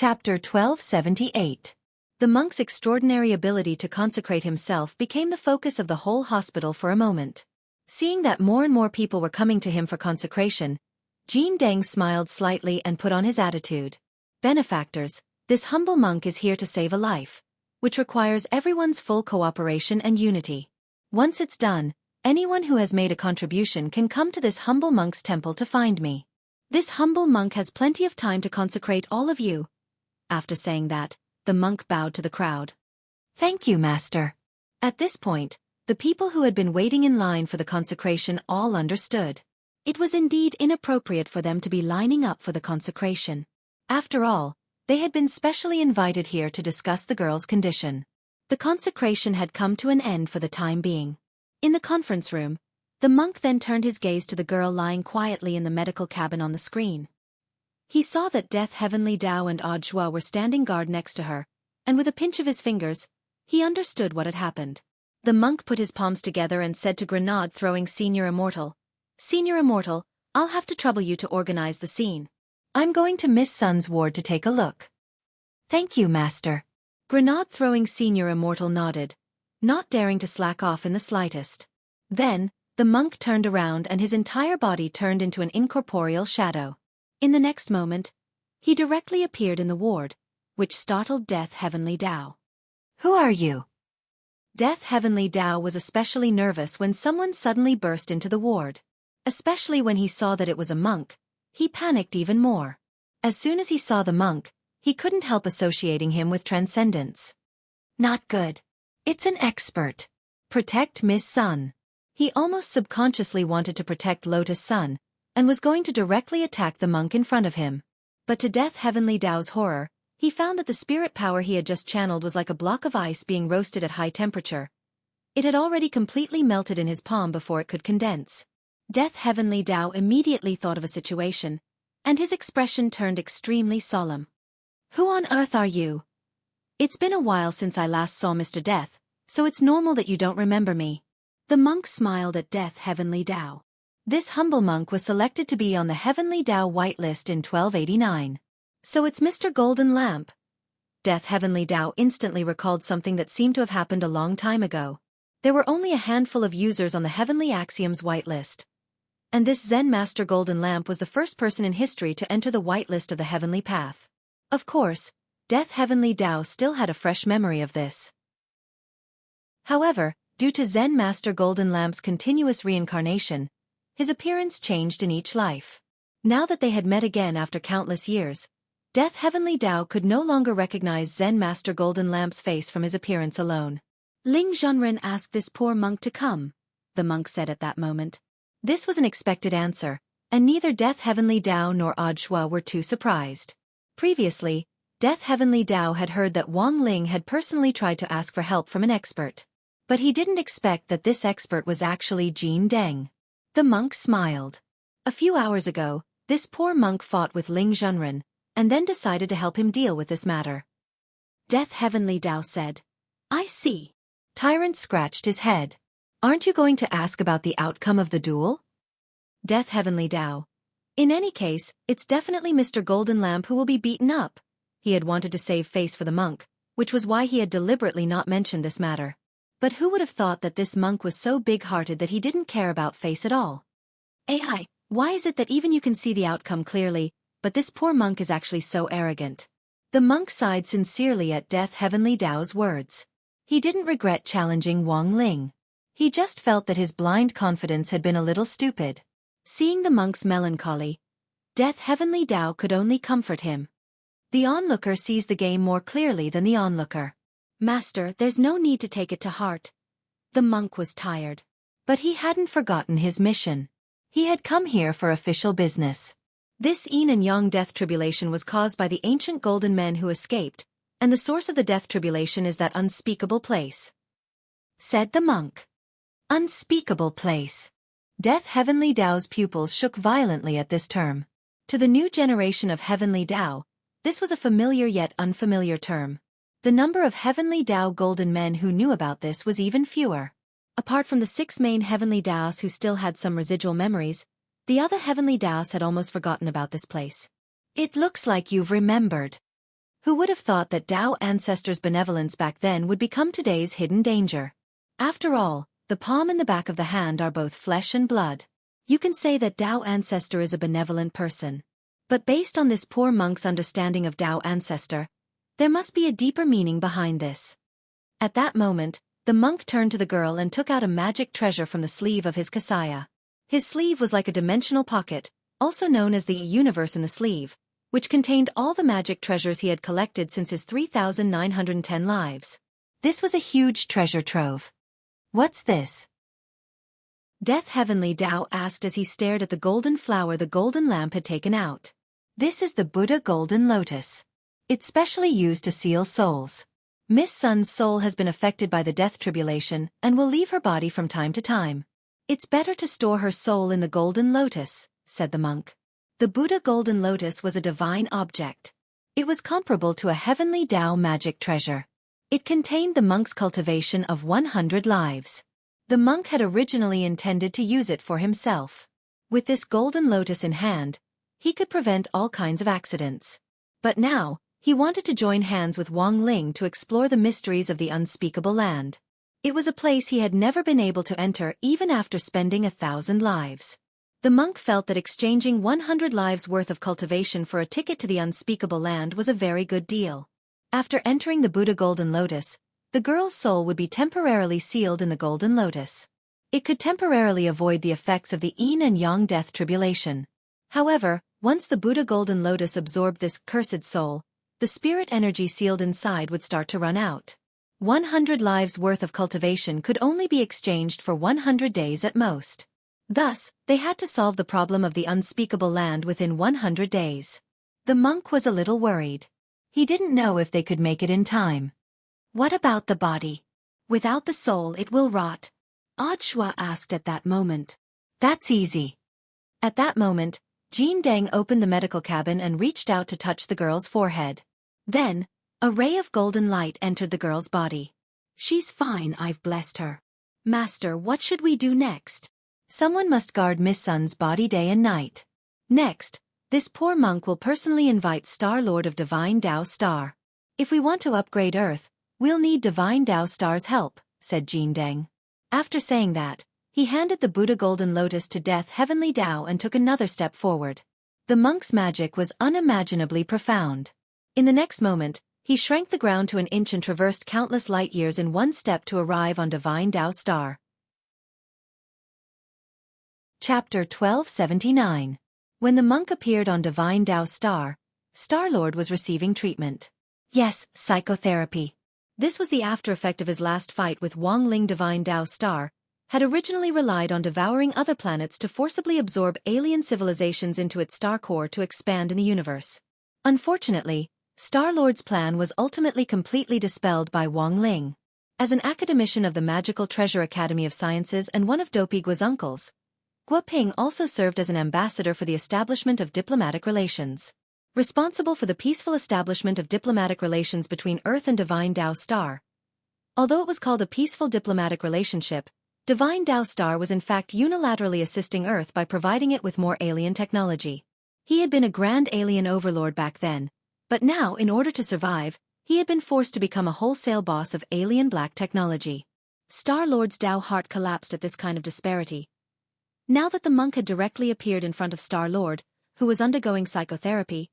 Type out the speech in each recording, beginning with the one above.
Chapter 1278. The monk's extraordinary ability to consecrate himself became the focus of the whole hospital for a moment. Seeing that more and more people were coming to him for consecration, Jin Deng smiled slightly and put on his attitude. Benefactors, this humble monk is here to save a life, which requires everyone's full cooperation and unity. Once it's done, anyone who has made a contribution can come to this humble monk's temple to find me. This humble monk has plenty of time to consecrate all of you. After saying that, the monk bowed to the crowd. Thank you, Master. At this point, the people who had been waiting in line for the consecration all understood. It was indeed inappropriate for them to be lining up for the consecration. After all, they had been specially invited here to discuss the girl's condition. The consecration had come to an end for the time being. In the conference room, the monk then turned his gaze to the girl lying quietly in the medical cabin on the screen. He saw that Death Heavenly Dao and Audiobook were standing guard next to her, and with a pinch of his fingers, he understood what had happened. The monk put his palms together and said to Grenade, throwing Senior Immortal, "Senior Immortal, I'll have to trouble you to organize the scene. I'm going to Miss Sun's ward to take a look." "Thank you, Master." Grenade, throwing Senior Immortal, nodded, not daring to slack off in the slightest. Then, the monk turned around and his entire body turned into an incorporeal shadow. In the next moment, he directly appeared in the ward, which startled Death Heavenly Dao. "Who are you?" Death Heavenly Dao was especially nervous when someone suddenly burst into the ward. Especially when he saw that it was a monk, he panicked even more. As soon as he saw the monk, he couldn't help associating him with transcendence. Not good. It's an expert. Protect Miss Sun. He almost subconsciously wanted to protect Lotus Sun, and was going to directly attack the monk in front of him. But to Death Heavenly Dao's horror, he found that the spirit power he had just channeled was like a block of ice being roasted at high temperature. It had already completely melted in his palm before it could condense. Death Heavenly Dao immediately thought of a situation, and his expression turned extremely solemn. "Who on earth are you? It's been a while since I last saw Mr. Death, so it's normal that you don't remember me." The monk smiled at Death Heavenly Dao. This humble monk was selected to be on the Heavenly Dao whitelist in 1289. So it's Mr. Golden Lamp. Death Heavenly Dao instantly recalled something that seemed to have happened a long time ago. There were only a handful of users on the Heavenly Axiom's whitelist. And this Zen Master Golden Lamp was the first person in history to enter the whitelist of the Heavenly Path. Of course, Death Heavenly Dao still had a fresh memory of this. However, due to Zen Master Golden Lamp's continuous reincarnation, his appearance changed in each life. Now that they had met again after countless years, Death Heavenly Dao could no longer recognize Zen Master Golden Lamp's face from his appearance alone. "Ling Zhenren asked this poor monk to come," the monk said at that moment. This was an expected answer, and neither Death Heavenly Dao nor Audiobook were too surprised. Previously, Death Heavenly Dao had heard that Wang Ling had personally tried to ask for help from an expert. But he didn't expect that this expert was actually Jin Deng. The monk smiled. A few hours ago, this poor monk fought with Ling Zhenren, and then decided to help him deal with this matter. Death Heavenly Dao said, "I see." Tyrant scratched his head. "Aren't you going to ask about the outcome of the duel?" Death Heavenly Dao. "In any case, it's definitely Mr. Golden Lamp who will be beaten up." He had wanted to save face for the monk, which was why he had deliberately not mentioned this matter. But who would have thought that this monk was so big-hearted that he didn't care about face at all? "AI, why is it that even you can see the outcome clearly, but this poor monk is actually so arrogant?" The monk sighed sincerely at Death Heavenly Dao's words. He didn't regret challenging Wang Ling. He just felt that his blind confidence had been a little stupid. Seeing the monk's melancholy, Death Heavenly Dao could only comfort him. The onlooker sees the game more clearly than the onlooker. "Master, there's no need to take it to heart." The monk was tired. But he hadn't forgotten his mission. He had come here for official business. This yin and yang death tribulation was caused by the ancient golden men who escaped, and the source of the death tribulation is that unspeakable place. Said the monk. Unspeakable place. Death Heavenly Dao's pupils shook violently at this term. To the new generation of Heavenly Dao, this was a familiar yet unfamiliar term. The number of Heavenly Dao golden men who knew about this was even fewer. Apart from the 6 main Heavenly Daos who still had some residual memories, the other Heavenly Daos had almost forgotten about this place. "It looks like you've remembered." Who would have thought that Tao ancestors' benevolence back then would become today's hidden danger? After all, the palm and the back of the hand are both flesh and blood. You can say that Tao ancestor is a benevolent person. But based on this poor monk's understanding of Tao ancestor, there must be a deeper meaning behind this. At that moment, the monk turned to the girl and took out a magic treasure from the sleeve of his kasaya. His sleeve was like a dimensional pocket, also known as the universe in the sleeve, which contained all the magic treasures he had collected since his 3,910 lives. This was a huge treasure trove. What's this? Death Heavenly Tao asked as he stared at the golden flower the golden lamp had taken out. This is the Buddha Golden Lotus. It's specially used to seal souls. Miss Sun's soul has been affected by the death tribulation and will leave her body from time to time. It's better to store her soul in the golden lotus, said the monk. The Buddha Golden Lotus was a divine object. It was comparable to a heavenly Tao magic treasure. It contained the monk's cultivation of 100 lives. The monk had originally intended to use it for himself. With this golden lotus in hand, he could prevent all kinds of accidents. But now, he wanted to join hands with Wang Ling to explore the mysteries of the unspeakable land. It was a place he had never been able to enter even after spending 1,000 lives. The monk felt that exchanging 100 lives worth of cultivation for a ticket to the unspeakable land was a very good deal. After entering the Buddha Golden Lotus, the girl's soul would be temporarily sealed in the Golden Lotus. It could temporarily avoid the effects of the yin and yang death tribulation. However, once the Buddha Golden Lotus absorbed this cursed soul, the spirit energy sealed inside would start to run out. 100 lives worth of cultivation could only be exchanged for 100 days at most. Thus, they had to solve the problem of the unspeakable land within 100 days. The monk was a little worried. He didn't know if they could make it in time. What about the body? Without the soul it will rot. Wuxia asked at that moment. That's easy. At that moment, Jean Deng opened the medical cabin and reached out to touch the girl's forehead. Then, a ray of golden light entered the girl's body. She's fine, I've blessed her. Master, what should we do next? Someone must guard Miss Sun's body day and night. Next, this poor monk will personally invite Star Lord of Divine Tao Star. If we want to upgrade Earth, we'll need Divine Tao Star's help, said Jean Deng. After saying that, he handed the Buddha Golden Lotus to Death Heavenly Tao and took another step forward. The monk's magic was unimaginably profound. In the next moment, he shrank the ground to an inch and traversed countless light years in one step to arrive on Divine Tao Star. Chapter 1279. When the monk appeared on Divine Tao Star, Star-Lord was receiving treatment. Yes, psychotherapy. This was the after-effect of his last fight with Wang Ling. Divine Tao Star had originally relied on devouring other planets to forcibly absorb alien civilizations into its star core to expand in the universe. Unfortunately, Star-Lord's plan was ultimately completely dispelled by Wang Ling. As an academician of the Magical Treasure Academy of Sciences and one of Dopey Guo's uncles, Guo Ping also served as an ambassador for the establishment of diplomatic relations. Responsible for the peaceful establishment of diplomatic relations between Earth and Divine Tao Star. Although it was called a peaceful diplomatic relationship, Divine Tao Star was in fact unilaterally assisting Earth by providing it with more alien technology. He had been a grand alien overlord back then, but now in order to survive, he had been forced to become a wholesale boss of alien black technology. Star-Lord's Tao heart collapsed at this kind of disparity. Now that the monk had directly appeared in front of Star-Lord, who was undergoing psychotherapy,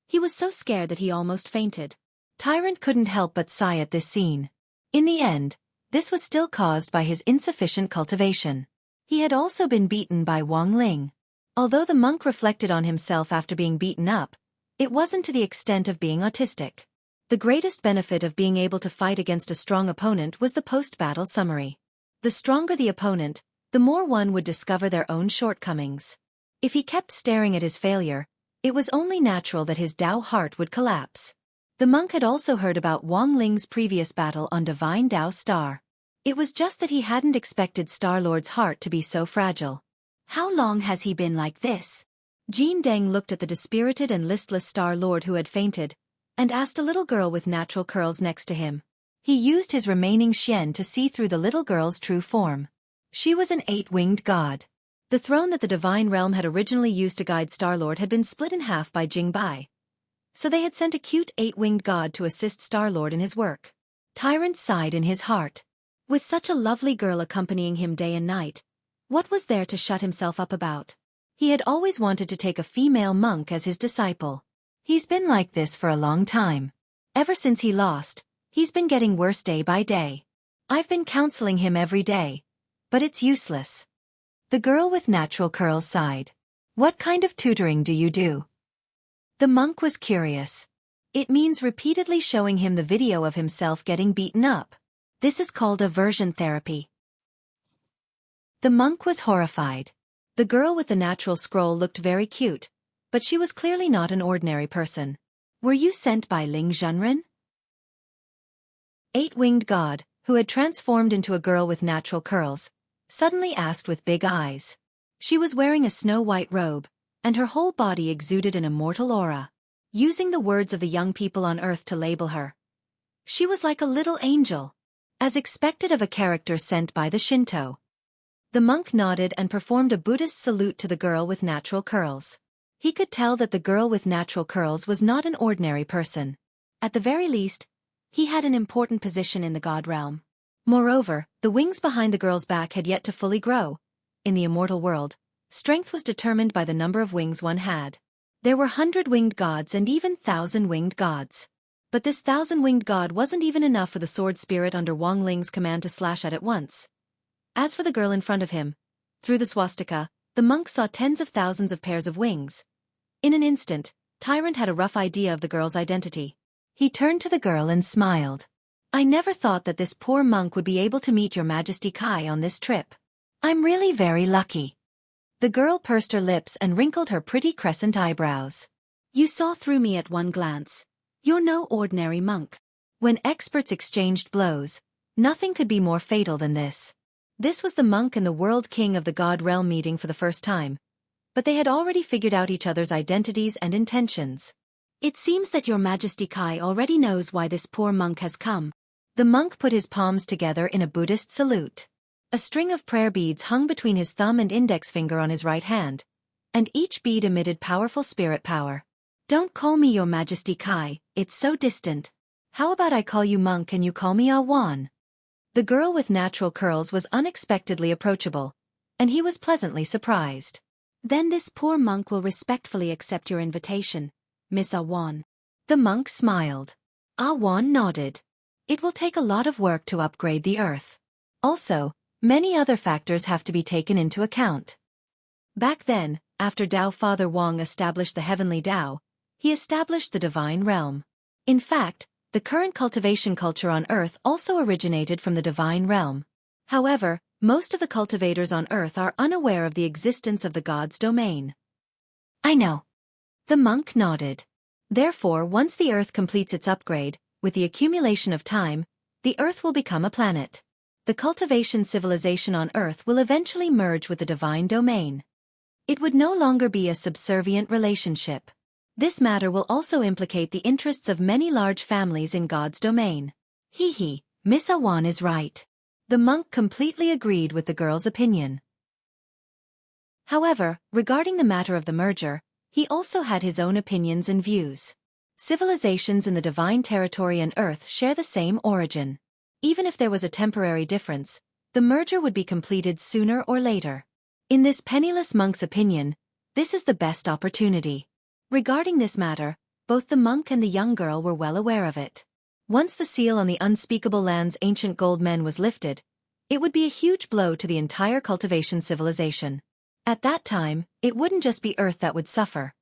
he was so scared that he almost fainted. Tyrant couldn't help but sigh at this scene. In the end, this was still caused by his insufficient cultivation. He had also been beaten by Wang Ling. Although the monk reflected on himself after being beaten up, it wasn't to the extent of being autistic. The greatest benefit of being able to fight against a strong opponent was the post-battle summary. The stronger the opponent, the more one would discover their own shortcomings. If he kept staring at his failure, it was only natural that his Tao heart would collapse. The monk had also heard about Wang Ling's previous battle on Divine Tao Star. It was just that he hadn't expected Star-Lord's heart to be so fragile. How long has he been like this? Jean Deng looked at the dispirited and listless Star-Lord who had fainted, and asked a little girl with natural curls next to him. He used his remaining xian to see through the little girl's true form. She was an 8-winged god. The throne that the divine realm had originally used to guide Star-Lord had been split in half by Jing Bai. So they had sent a cute 8-winged god to assist Star-Lord in his work. Tyrant sighed in his heart. With such a lovely girl accompanying him day and night, what was there to shut himself up about? He had always wanted to take a female monk as his disciple. He's been like this for a long time. Ever since he lost, he's been getting worse day by day. I've been counseling him every day, but it's useless. The girl with natural curls sighed. What kind of tutoring do you do? The monk was curious. It means repeatedly showing him the video of himself getting beaten up. This is called aversion therapy. The monk was horrified. The girl with the natural scroll looked very cute, but she was clearly not an ordinary person. Were you sent by Ling Zhenren? 8-winged god, who had transformed into a girl with natural curls, suddenly asked with big eyes. She was wearing a snow-white robe, and her whole body exuded an immortal aura. Using the words of the young people on Earth to label her, she was like a little angel, as expected of a character sent by the Shinto. The monk nodded and performed a Buddhist salute to the girl with natural curls. He could tell that the girl with natural curls was not an ordinary person. At the very least, he had an important position in the god realm. Moreover, the wings behind the girl's back had yet to fully grow. In the immortal world, strength was determined by the number of wings one had. There were 100-winged gods and even 1,000-winged gods. But this 1,000-winged god wasn't even enough for the sword spirit under Wang Ling's command to slash at once. As for the girl in front of him, through the swastika, the monk saw tens of thousands of pairs of wings. In an instant, Tyrant had a rough idea of the girl's identity. He turned to the girl and smiled. I never thought that this poor monk would be able to meet your Majesty Kai on this trip. I'm really very lucky. The girl pursed her lips and wrinkled her pretty crescent eyebrows. You saw through me at one glance. You're no ordinary monk. When experts exchanged blows, nothing could be more fatal than this. This was the monk and the world king of the god realm meeting for the first time, but they had already figured out each other's identities and intentions. It seems that your Majesty Kai already knows why this poor monk has come. The monk put his palms together in a Buddhist salute. A string of prayer beads hung between his thumb and index finger on his right hand, and each bead emitted powerful spirit power. Don't call me your Majesty Kai, it's so distant. How about I call you monk and you call me Awan? The girl with natural curls was unexpectedly approachable, and he was pleasantly surprised. Then this poor monk will respectfully accept your invitation, Miss Awan. The monk smiled. Awan nodded. It will take a lot of work to upgrade the earth. Also, many other factors have to be taken into account. Back then, after Tao Father Wang established the heavenly Tao, he established the divine realm. In fact, the current cultivation culture on Earth also originated from the divine realm. However, most of the cultivators on Earth are unaware of the existence of the god's domain. I know. The monk nodded. Therefore, once the Earth completes its upgrade, with the accumulation of time, the Earth will become a planet. The cultivation civilization on Earth will eventually merge with the divine domain. It would no longer be a subservient relationship. This matter will also implicate the interests of many large families in God's domain. Miss Awan is right. The monk completely agreed with the girl's opinion. However, regarding the matter of the merger, he also had his own opinions and views. Civilizations in the divine territory and Earth share the same origin. Even if there was a temporary difference, the merger would be completed sooner or later. In this penniless monk's opinion, this is the best opportunity. Regarding this matter, both the monk and the young girl were well aware of it. Once the seal on the unspeakable land's ancient gold men was lifted, it would be a huge blow to the entire cultivation civilization. At that time, it wouldn't just be Earth that would suffer.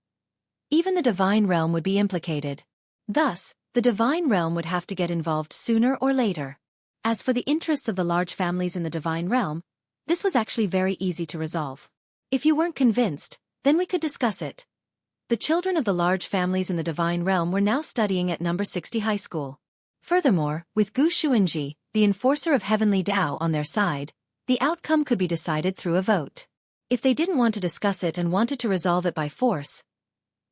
Even the divine realm would be implicated. Thus, the divine realm would have to get involved sooner or later. As for the interests of the large families in the divine realm, this was actually very easy to resolve. If you weren't convinced, then we could discuss it. The children of the large families in the divine realm were now studying at number 60 high school. Furthermore, with Gu Xuanji, the enforcer of heavenly Tao, on their side, the outcome could be decided through a vote. If they didn't want to discuss it and wanted to resolve it by force,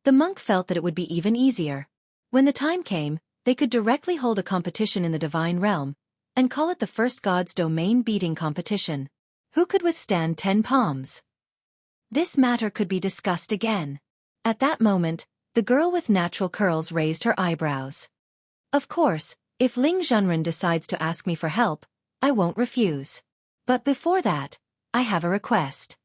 the monk felt that it would be even easier. When the time came, they could directly hold a competition in the divine realm, and call it the first god's domain beating competition. Who could withstand 10 palms? This matter could be discussed again. At that moment, The girl with natural curls raised her eyebrows. Of course, if Ling Zhenren decides to ask me for help, I won't refuse. But before that, I have a request.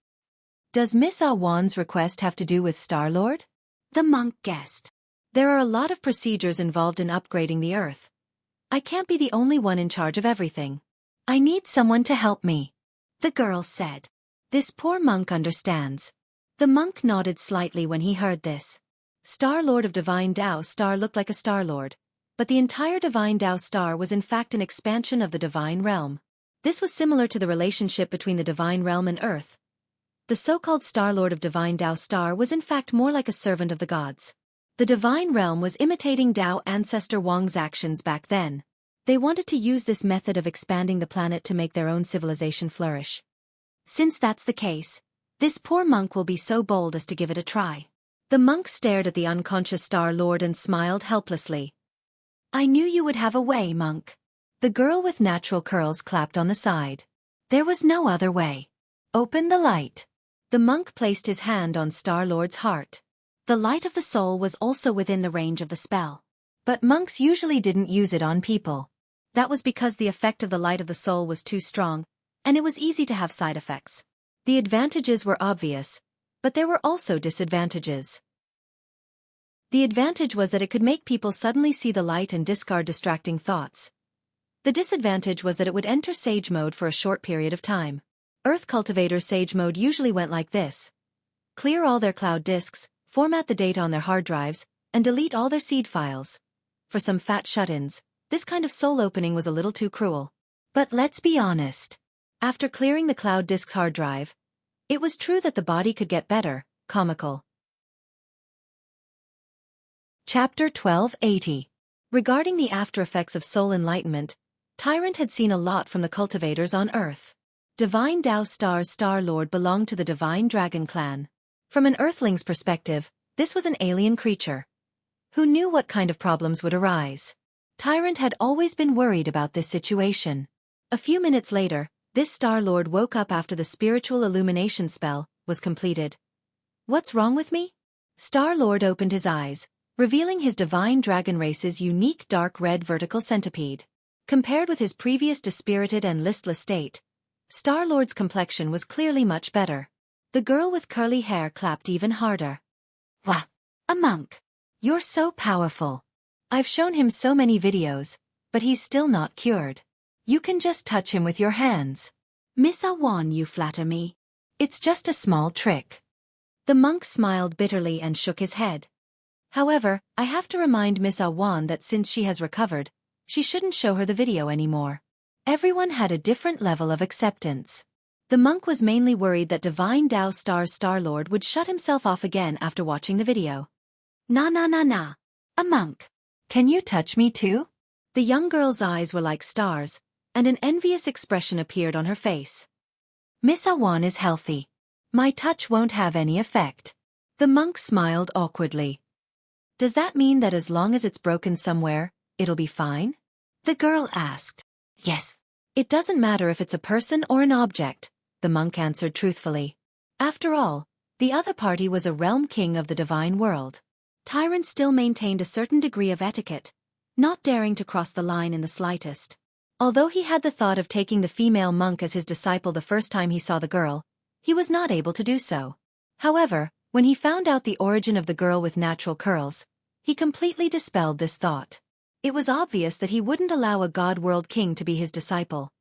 Does Miss Awan's request have to do with Star-Lord? The monk guessed. There are a lot of procedures involved in upgrading the Earth. I can't be the only one in charge of everything. I need someone to help me. The girl said. This poor monk understands. The monk nodded slightly when he heard this. Star-Lord of Divine Tao Star looked like a Star-Lord, but the entire Divine Tao Star was in fact an expansion of the Divine Realm. This was similar to the relationship between the Divine Realm and Earth. The so-called Star-Lord of Divine Tao Star was in fact more like a servant of the gods. The Divine Realm was imitating Tao ancestor Wang's actions back then. They wanted to use this method of expanding the planet to make their own civilization flourish. Since that's the case, this poor monk will be so bold as to give it a try. The monk stared at the unconscious Star-Lord and smiled helplessly. I knew you would have a way, monk. The girl with natural curls clapped on the side. There was no other way. Open the light. The monk placed his hand on Star-Lord's heart. The light of the soul was also within the range of the spell. But monks usually didn't use it on people. That was because the effect of the light of the soul was too strong, and it was easy to have side effects. The advantages were obvious, but there were also disadvantages. The advantage was that it could make people suddenly see the light and discard distracting thoughts. The disadvantage was that it would enter Sage Mode for a short period of time. Earth Cultivator Sage Mode usually went like this. Clear all their cloud disks, format the data on their hard drives, and delete all their seed files. For some fat shut-ins, this kind of soul opening was a little too cruel. But let's be honest. After clearing the cloud disk's hard drive, it was true that the body could get better, comical. Chapter 1280. Regarding the after-effects of soul enlightenment, Tyrant had seen a lot from the cultivators on Earth. Divine Tao Star's Star-Lord belonged to the Divine Dragon clan. From an Earthling's perspective, this was an alien creature. Who knew what kind of problems would arise? Tyrant had always been worried about this situation. A few minutes later, this Star-Lord woke up after the spiritual illumination spell was completed. What's wrong with me? Star-Lord opened his eyes, revealing his Divine Dragon race's unique dark red vertical centipede. Compared with his previous dispirited and listless state, Star-Lord's complexion was clearly much better. The girl with curly hair clapped even harder. Wah! A monk! You're so powerful. I've shown him so many videos, but he's still not cured. You can just touch him with your hands. Miss Awan, you flatter me. It's just a small trick. The monk smiled bitterly and shook his head. However, I have to remind Miss Awan that since she has recovered, she shouldn't show her the video anymore. Everyone had a different level of acceptance. The monk was mainly worried that Divine Tao Star's Star-Lord would shut himself off again after watching the video. Nah. A monk. Can you touch me too? The young girl's eyes were like stars, and an envious expression appeared on her face. Miss Awan is healthy. My touch won't have any effect. The monk smiled awkwardly. Does that mean that as long as it's broken somewhere, it'll be fine? The girl asked. Yes. It doesn't matter if it's a person or an object, the monk answered truthfully. After all, the other party was a realm king of the divine world. Tyrant still maintained a certain degree of etiquette, not daring to cross the line in the slightest. Although he had the thought of taking the female monk as his disciple the first time he saw the girl, he was not able to do so. However, when he found out the origin of the girl with natural curls, he completely dispelled this thought. It was obvious that he wouldn't allow a god world king to be his disciple.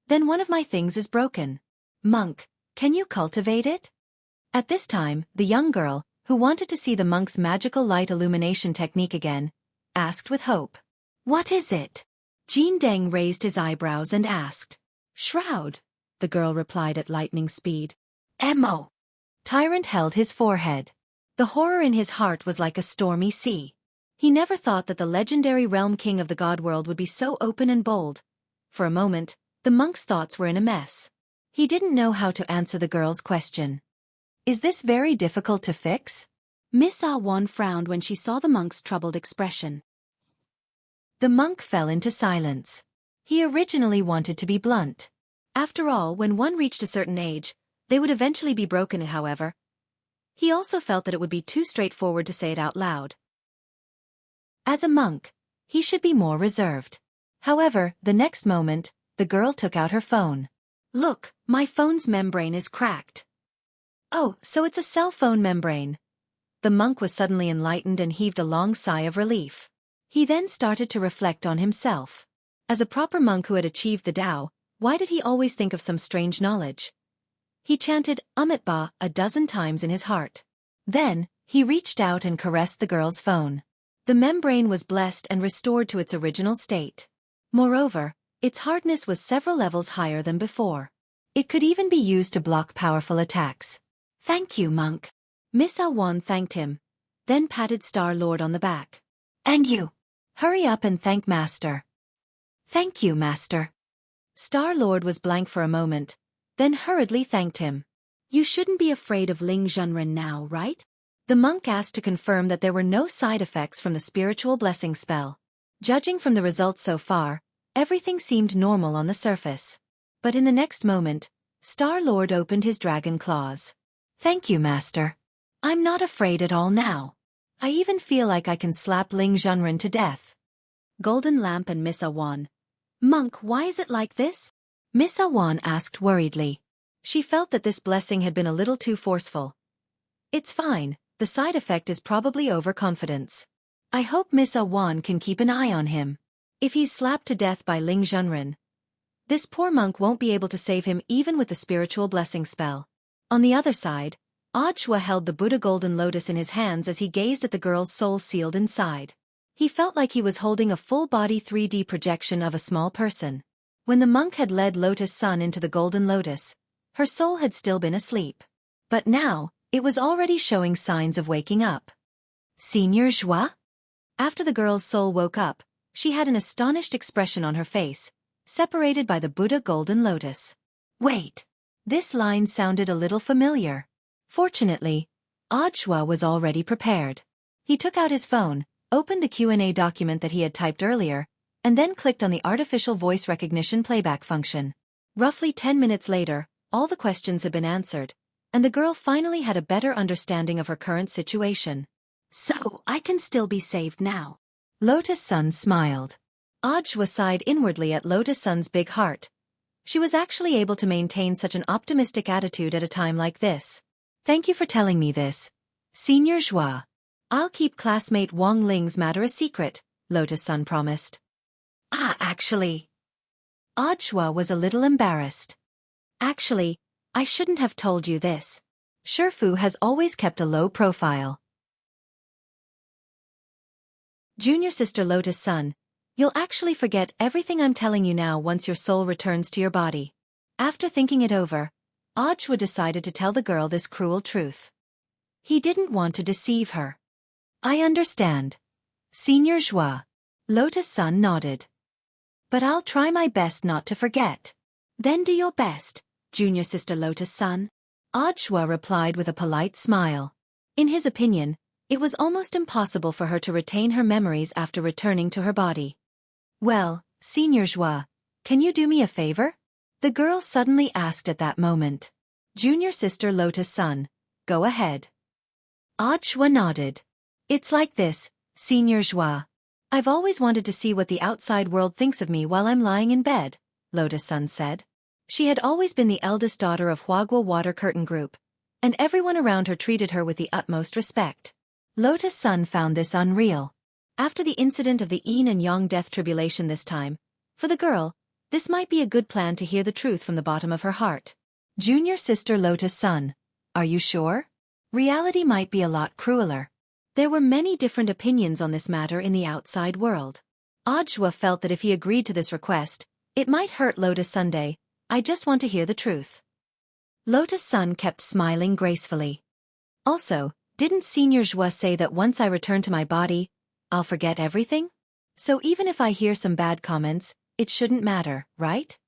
Then one of my things is broken. Monk, can you cultivate it? At this time, the young girl, who wanted to see the monk's magical light illumination technique again, asked with hope. What is it? Jin Deng raised his eyebrows and asked. Shroud, the girl replied at lightning speed. Mo. Tyrant held his forehead. The horror in his heart was like a stormy sea. He never thought that the legendary realm king of the god world would be so open and bold. For a moment, the monk's thoughts were in a mess. He didn't know how to answer the girl's question. Is this very difficult to fix? Miss Awan frowned when she saw the monk's troubled expression. The monk fell into silence. He originally wanted to be blunt. After all, when one reached a certain age, they would eventually be broken. However, He also felt that it would be too straightforward to say it out loud. As a monk, he should be more reserved. However, the next moment, the girl took out her phone. Look, my phone's membrane is cracked. Oh, so it's a cell phone membrane. The monk was suddenly enlightened and heaved a long sigh of relief. He then started to reflect on himself. As a proper monk who had achieved the Tao, why did he always think of some strange knowledge? He chanted Amit Ba a dozen times in his heart. Then, he reached out and caressed the girl's phone. The membrane was blessed and restored to its original state. Moreover, its hardness was several levels higher than before. It could even be used to block powerful attacks. Thank you, monk. Miss Xiaofan thanked him, then patted Star-Lord on the back. And you. Hurry up and thank Master. Thank you, Master. Star-Lord was blank for a moment, then hurriedly thanked him. You shouldn't be afraid of Ling Zhenren now, right? The monk asked to confirm that there were no side effects from the spiritual blessing spell. Judging from the results so far, everything seemed normal on the surface. But in the next moment, Star-Lord opened his dragon claws. Thank you, Master. I'm not afraid at all now. I even feel like I can slap Ling Zhenren to death. Golden Lamp and Miss Xiaofan. Monk, why is it like this? Miss Xiaofan asked worriedly. She felt that this blessing had been a little too forceful. It's fine, the side effect is probably overconfidence. I hope Miss Xiaofan can keep an eye on him. If he's slapped to death by Ling Zhenren, this poor monk won't be able to save him even with the spiritual blessing spell. On the other side, Audiobook held the Buddha golden lotus in his hands as he gazed at the girl's soul sealed inside. He felt like he was holding a full-body 3D projection of a small person. When the monk had led Lotus Sun into the golden lotus, her soul had still been asleep. But now, it was already showing signs of waking up. Senior Joie? After the girl's soul woke up, she had an astonished expression on her face, separated by the Buddha golden lotus. Wait! This line sounded a little familiar. Fortunately, Audiobook was already prepared. He took out his phone, opened the Q&A document that he had typed earlier, and then clicked on the artificial voice recognition playback function. Roughly 10 minutes later, all the questions had been answered, and the girl finally had a better understanding of her current situation. So, I can still be saved now. Lotus Sun smiled. Audiobook sighed inwardly at Lotus Sun's big heart. She was actually able to maintain such an optimistic attitude at a time like this. Thank you for telling me this, Senior Joie. I'll keep classmate Wang Ling's matter a secret, Lotus Sun promised. Actually. Audiobook was a little embarrassed. Actually, I shouldn't have told you this. Shifu has always kept a low profile. Junior sister Lotus Sun, you'll actually forget everything I'm telling you now once your soul returns to your body. After thinking it over, Audiobook decided to tell the girl this cruel truth. He didn't want to deceive her. I understand. Senior Joie. Lotus Sun nodded. But I'll try my best not to forget. Then do your best, Junior sister Lotus Sun. Audiobook replied with a polite smile. In his opinion, it was almost impossible for her to retain her memories after returning to her body. Well, Senior Joie, can you do me a favor? The girl suddenly asked at that moment. Junior sister Lotus Sun, go ahead. Audiobook nodded. It's like this, Senior Joie. I've always wanted to see what the outside world thinks of me while I'm lying in bed, Lotus Sun said. She had always been the eldest daughter of Huagua Water Curtain Group, and everyone around her treated her with the utmost respect. Lotus Sun found this unreal. After the incident of the Yin and Yang death tribulation this time, for the girl, this might be a good plan to hear the truth from the bottom of her heart. Junior sister Lotus Sun, are you sure? Reality might be a lot crueler. There were many different opinions on this matter in the outside world. Audiobook felt that if he agreed to this request, it might hurt Lotus Sunday. I just want to hear the truth. Lotus Sun kept smiling gracefully. Also, didn't Senior Joie say that once I return to my body, I'll forget everything? So even if I hear some bad comments, it shouldn't matter, right?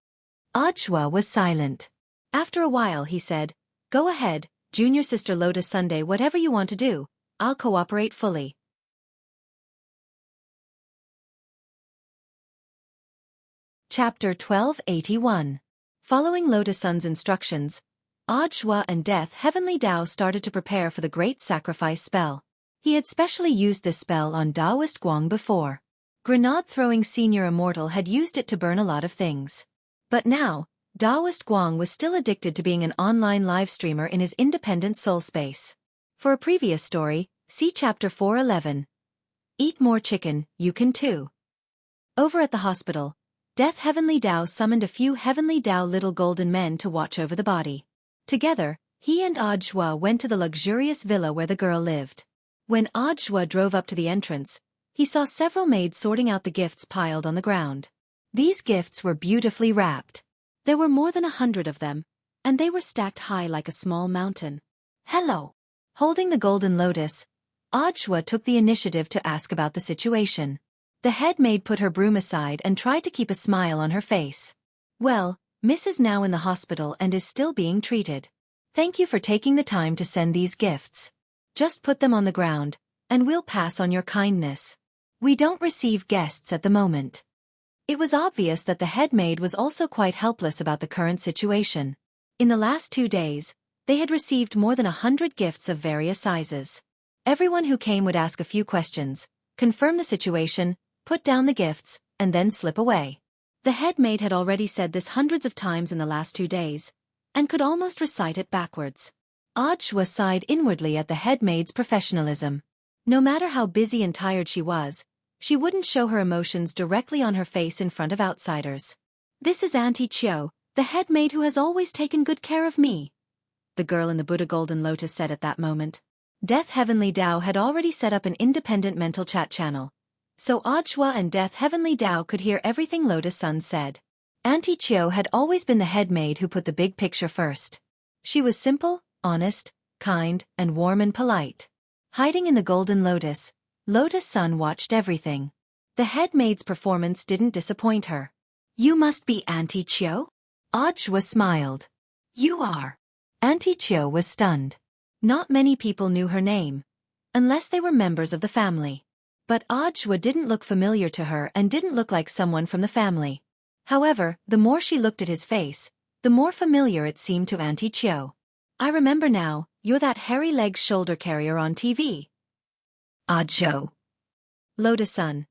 Audiobook was silent. After a while he said, go ahead, Junior sister Lotus Sunday, whatever you want to do, I'll cooperate fully. Chapter 1281. Following Lotus Sun's instructions, Audiobook and Death Heavenly Dao started to prepare for the great sacrifice spell. He had specially used this spell on Taoist Guang before. Grenade-throwing senior immortal had used it to burn a lot of things. But now, Taoist Guang was still addicted to being an online live streamer in his independent soul space. For a previous story, see Chapter 411. Eat more chicken, you can too. Over at the hospital, Death Heavenly Dao summoned a few Heavenly Dao little golden men to watch over the body. Together, he and Audiobook went to the luxurious villa where the girl lived. When Audiobook drove up to the entrance, he saw several maids sorting out the gifts piled on the ground. These gifts were beautifully wrapped. There were more than 100 of them, and they were stacked high like a small mountain. Hello. Holding the golden lotus, Audiobook took the initiative to ask about the situation. The head maid put her broom aside and tried to keep a smile on her face. Well, Miss is now in the hospital and is still being treated. Thank you for taking the time to send these gifts. Just put them on the ground, and we'll pass on your kindness. We don't receive guests at the moment. It was obvious that the head maid was also quite helpless about the current situation. In the last 2 days, they had received more than 100 gifts of various sizes. Everyone who came would ask a few questions, confirm the situation, put down the gifts, and then slip away. The head maid had already said this hundreds of times in the last 2 days, and could almost recite it backwards. Audiobook sighed inwardly at the head maid's professionalism. No matter how busy and tired she was, she wouldn't show her emotions directly on her face in front of outsiders. This is Auntie Chiu, the head maid who has always taken good care of me, the girl in the Buddha Golden Lotus said at that moment. Death Heavenly Dao had already set up an independent mental chat channel, so Audiobook and Death Heavenly Dao could hear everything Lotus Sun said. Auntie Chiu had always been the head maid who put the big picture first. She was simple, honest, kind, and warm and polite. Hiding in the Golden Lotus, Lotus Sun watched everything. The head maid's performance didn't disappoint her. You must be Auntie Chiu? Audiobook smiled. You are. Auntie Chiu was stunned. Not many people knew her name, unless they were members of the family. But Audiobook didn't look familiar to her and didn't look like someone from the family. However, the more she looked at his face, the more familiar it seemed to Auntie Chiu. I remember now, you're that hairy-legged shoulder carrier on TV. Audiobook. Lotus Sun.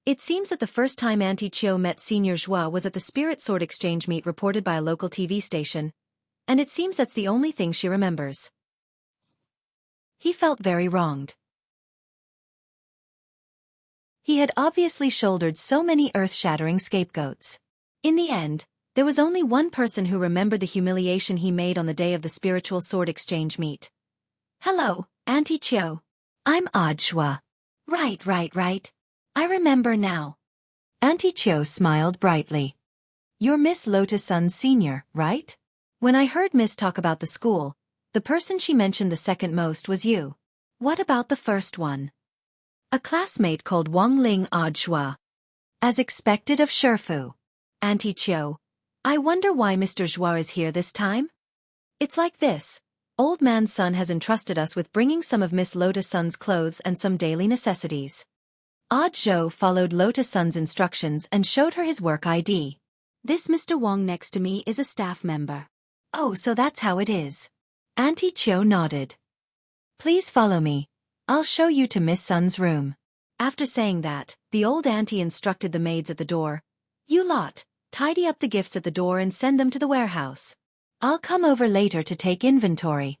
It seems that the first time Auntie Chiu met Senior Zhua was at the Spirit Sword Exchange meet reported by a local TV station, and it seems that's the only thing she remembers. He felt very wronged. He had obviously shouldered so many earth-shattering scapegoats. In the end, there was only one person who remembered the humiliation he made on the day of the Spiritual Sword Exchange meet. Hello, Auntie Chiu. I'm Audiobook. Right. I remember now. Auntie Chiu smiled brightly. You're Miss Lotus Sun Senior, right? When I heard Miss talk about the school, the person she mentioned the second most was you. What about the first one? A classmate called Wang Ling. Audiobook. As expected of Shifu. Auntie Chiu. I wonder why Mr. Zhua is here this time? It's like this. Old Man Sun has entrusted us with bringing some of Miss Lotus Sun's clothes and some daily necessities. Audiobook followed Lotus Sun's instructions and showed her his work ID. This Mr. Wang next to me is a staff member. Oh, so that's how it is. Auntie Chiu nodded. Please follow me. I'll show you to Miss Sun's room. After saying that, the old auntie instructed the maids at the door. You lot, tidy up the gifts at the door and send them to the warehouse. I'll come over later to take inventory.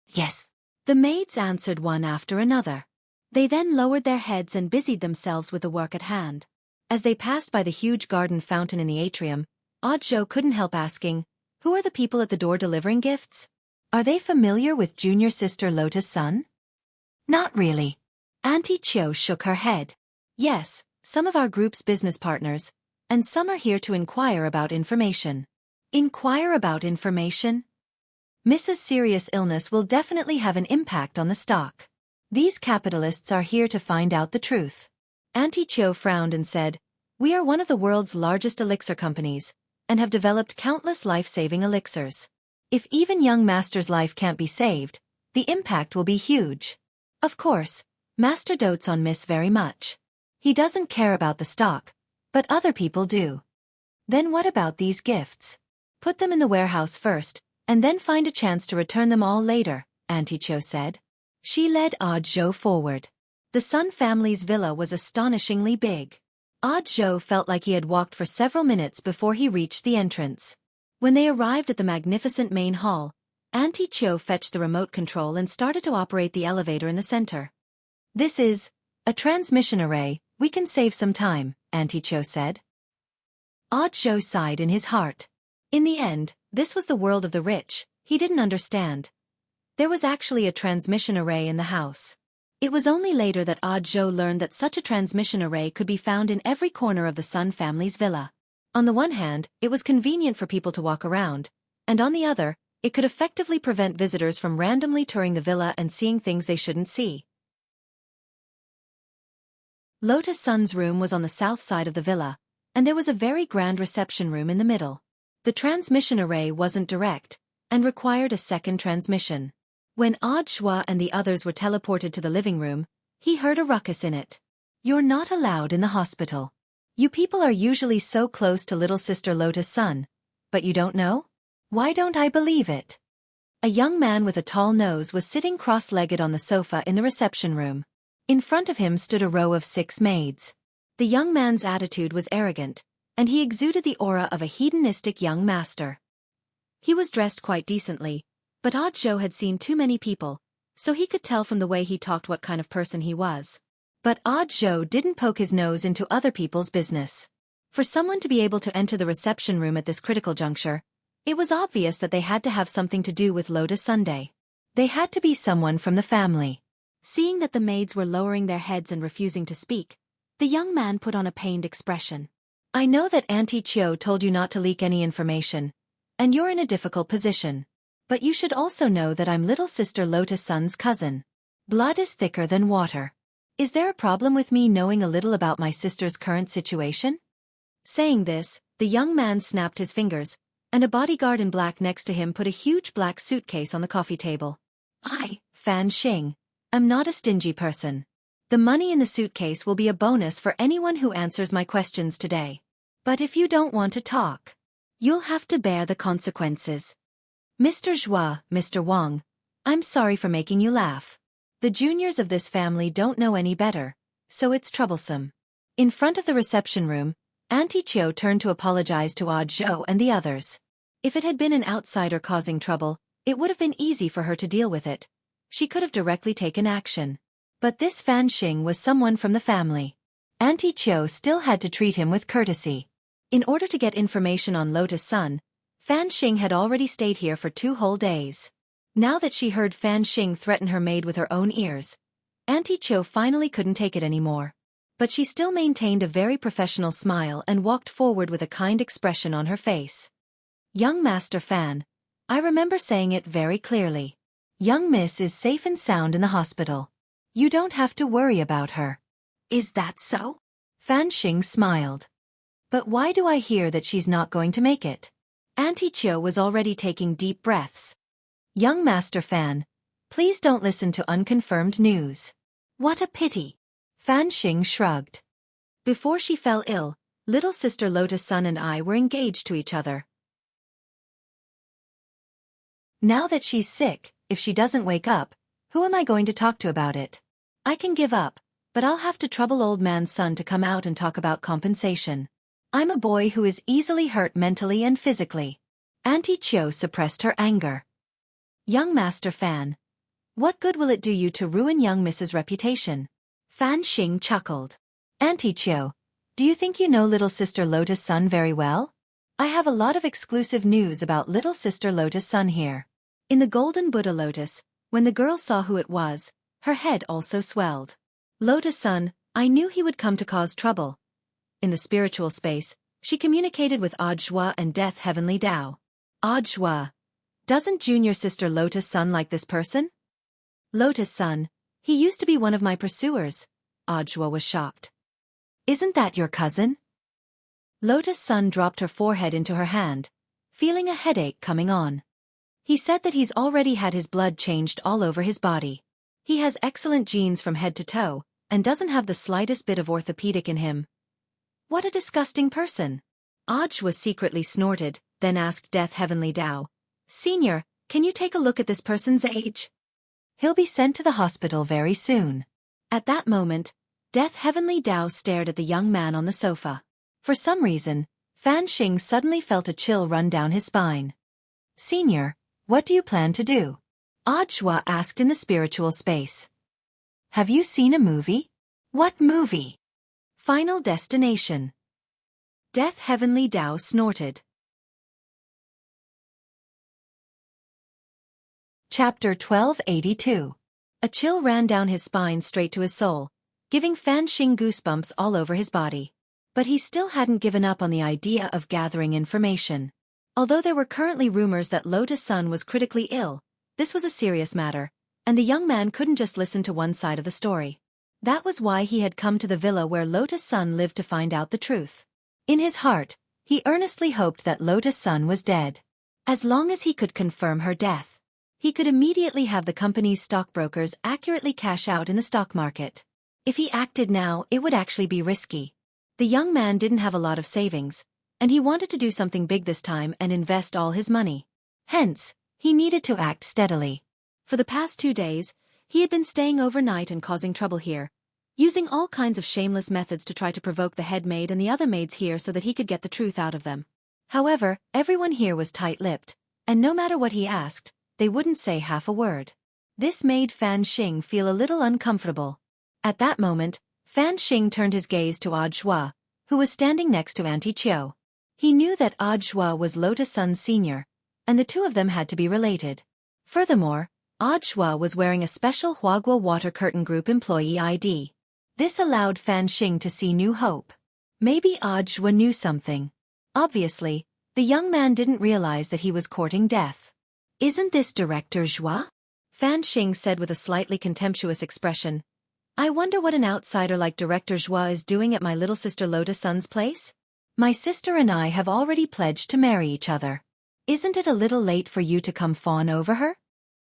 Yes. The maids answered one after another. They then lowered their heads and busied themselves with the work at hand. As they passed by the huge garden fountain in the atrium, Audiobook couldn't help asking, who are the people at the door delivering gifts? Are they familiar with junior sister Lotus Sun? Not really. Auntie Chiu shook her head. Yes, some of our group's business partners, and some are here to inquire about information. Inquire about information? Mrs. Serious illness will definitely have an impact on the stock. These capitalists are here to find out the truth. Auntie Chiu frowned and said, we are one of the world's largest elixir companies, and have developed countless life-saving elixirs. If even young Master's life can't be saved, the impact will be huge. Of course, Master dotes on Miss very much. He doesn't care about the stock, but other people do. Then what about these gifts? Put them in the warehouse first, and then find a chance to return them all later, Auntie Cho said. She led Zhou forward. The Sun family's villa was astonishingly big. Zhou felt like he had walked for several minutes before he reached the entrance. When they arrived at the magnificent main hall, Auntie Cho fetched the remote control and started to operate the elevator in the center. "This is a transmission array, we can save some time," Auntie Cho said. Zhou sighed in his heart. In the end, this was the world of the rich, he didn't understand. There was actually a transmission array in the house. It was only later that Zhou learned that such a transmission array could be found in every corner of the Sun family's villa. On the one hand, it was convenient for people to walk around, and on the other, it could effectively prevent visitors from randomly touring the villa and seeing things they shouldn't see. Lotus Sun's room was on the south side of the villa, and there was a very grand reception room in the middle. The transmission array wasn't direct, and required a second transmission. When Zhou and the others were teleported to the living room, he heard a ruckus in it. "You're not allowed in the hospital. You people are usually so close to little sister Lotus Sun, but you don't know? Why don't I believe it?" A young man with a tall nose was sitting cross-legged on the sofa in the reception room. In front of him stood a row of 6 maids. The young man's attitude was arrogant, and he exuded the aura of a hedonistic young master. He was dressed quite decently, but Zhou had seen too many people, so he could tell from the way he talked what kind of person he was. But Zhou didn't poke his nose into other people's business. For someone to be able to enter the reception room at this critical juncture, it was obvious that they had to have something to do with Lotus Sunday. They had to be someone from the family. Seeing that the maids were lowering their heads and refusing to speak, the young man put on a pained expression. "I know that Auntie Cho told you not to leak any information, and you're in a difficult position. But you should also know that I'm little sister Lotus Sun's cousin. Blood is thicker than water. Is there a problem with me knowing a little about my sister's current situation?" Saying this, the young man snapped his fingers, and a bodyguard in black next to him put a huge black suitcase on the coffee table. "I, Fan Xing, am not a stingy person. The money in the suitcase will be a bonus for anyone who answers my questions today. But if you don't want to talk, you'll have to bear the consequences. Mr. Zhua, Mr. Wang, I'm sorry for making you laugh. The juniors of this family don't know any better, so it's troublesome." In front of the reception room, Auntie Cho turned to apologize to Zhou and the others. If it had been an outsider causing trouble, it would have been easy for her to deal with it. She could have directly taken action. But this Fan Xing was someone from the family. Auntie Cho still had to treat him with courtesy. In order to get information on Lotus Sun, Fan Xing had already stayed here for 2 whole days. Now that she heard Fan Xing threaten her maid with her own ears, Auntie Cho finally couldn't take it anymore. But she still maintained a very professional smile and walked forward with a kind expression on her face. "Young Master Fan, I remember saying it very clearly. Young Miss is safe and sound in the hospital. You don't have to worry about her." "Is that so?" Fan Xing smiled. "But why do I hear that she's not going to make it?" Auntie Cho was already taking deep breaths. "Young Master Fan, please don't listen to unconfirmed news." "What a pity." Fan Xing shrugged. "Before she fell ill, little sister Lotus Sun and I were engaged to each other. Now that she's sick, if she doesn't wake up, who am I going to talk to about it? I can give up, but I'll have to trouble old man Sun to come out and talk about compensation. I'm a boy who is easily hurt mentally and physically." Auntie Cho suppressed her anger. "Young Master Fan, what good will it do you to ruin young Mrs.'s reputation?" Fan Xing chuckled. "Auntie Cho, do you think you know little sister Lotus Sun very well? I have a lot of exclusive news about little sister Lotus Sun here." In the golden Buddha lotus, when the girl saw who it was, her head also swelled. "Lotus Sun, I knew he would come to cause trouble." In the spiritual space, she communicated with Zhua and Death Heavenly Tao. "Zhua, doesn't junior sister Lotus Sun like this person?" "Lotus Sun, he used to be one of my pursuers." Zhua was shocked. "Isn't that your cousin?" Lotus Sun dropped her forehead into her hand, feeling a headache coming on. "He said that he's already had his blood changed all over his body. He has excellent genes from head to toe, and doesn't have the slightest bit of orthopedic in him." "What a disgusting person." Zhua secretly snorted, then asked Death Heavenly Tao, Senior, can you take a look at this person's age? He'll be sent to the hospital very soon. At that moment, Death Heavenly Dao stared at the young man on the sofa. For some reason, Fan Xing suddenly felt a chill run down his spine. Senior, what do you plan to do? Audiobook asked in the spiritual space. Have you seen a movie? What movie? Final Destination. Death Heavenly Dao snorted. Chapter 1282. A chill ran down his spine straight to his soul, giving Fan Xing goosebumps all over his body. But he still hadn't given up on the idea of gathering information. Although there were currently rumors that Lotus Sun was critically ill, this was a serious matter, and the young man couldn't just listen to one side of the story. That was why he had come to the villa where Lotus Sun lived to find out the truth. In his heart, he earnestly hoped that Lotus Sun was dead. As long as he could confirm her death, he could immediately have the company's stockbrokers accurately cash out in the stock market. If he acted now, it would actually be risky. The young man didn't have a lot of savings, and he wanted to do something big this time and invest all his money. Hence, he needed to act steadily. For the past 2 days, he had been staying overnight and causing trouble here, using all kinds of shameless methods to try to provoke the head maid and the other maids here so that he could get the truth out of them. However, everyone here was tight-lipped, and no matter what he asked, they wouldn't say half a word. This made Fan Xing feel a little uncomfortable. At that moment, Fan Xing turned his gaze to Audiobook, who was standing next to Auntie Chiu. He knew that Audiobook was Lotus Sun's senior, and the two of them had to be related. Furthermore, Audiobook was wearing a special Huagua Water Curtain Group employee ID. This allowed Fan Xing to see new hope. Maybe Audiobook knew something. Obviously, the young man didn't realize that he was courting death. Isn't this Director Zhua? Fan Xing said with a slightly contemptuous expression. I wonder what an outsider like Director Zhua is doing at my little sister Lotus Sun's place? My sister and I have already pledged to marry each other. Isn't it a little late for you to come fawn over her?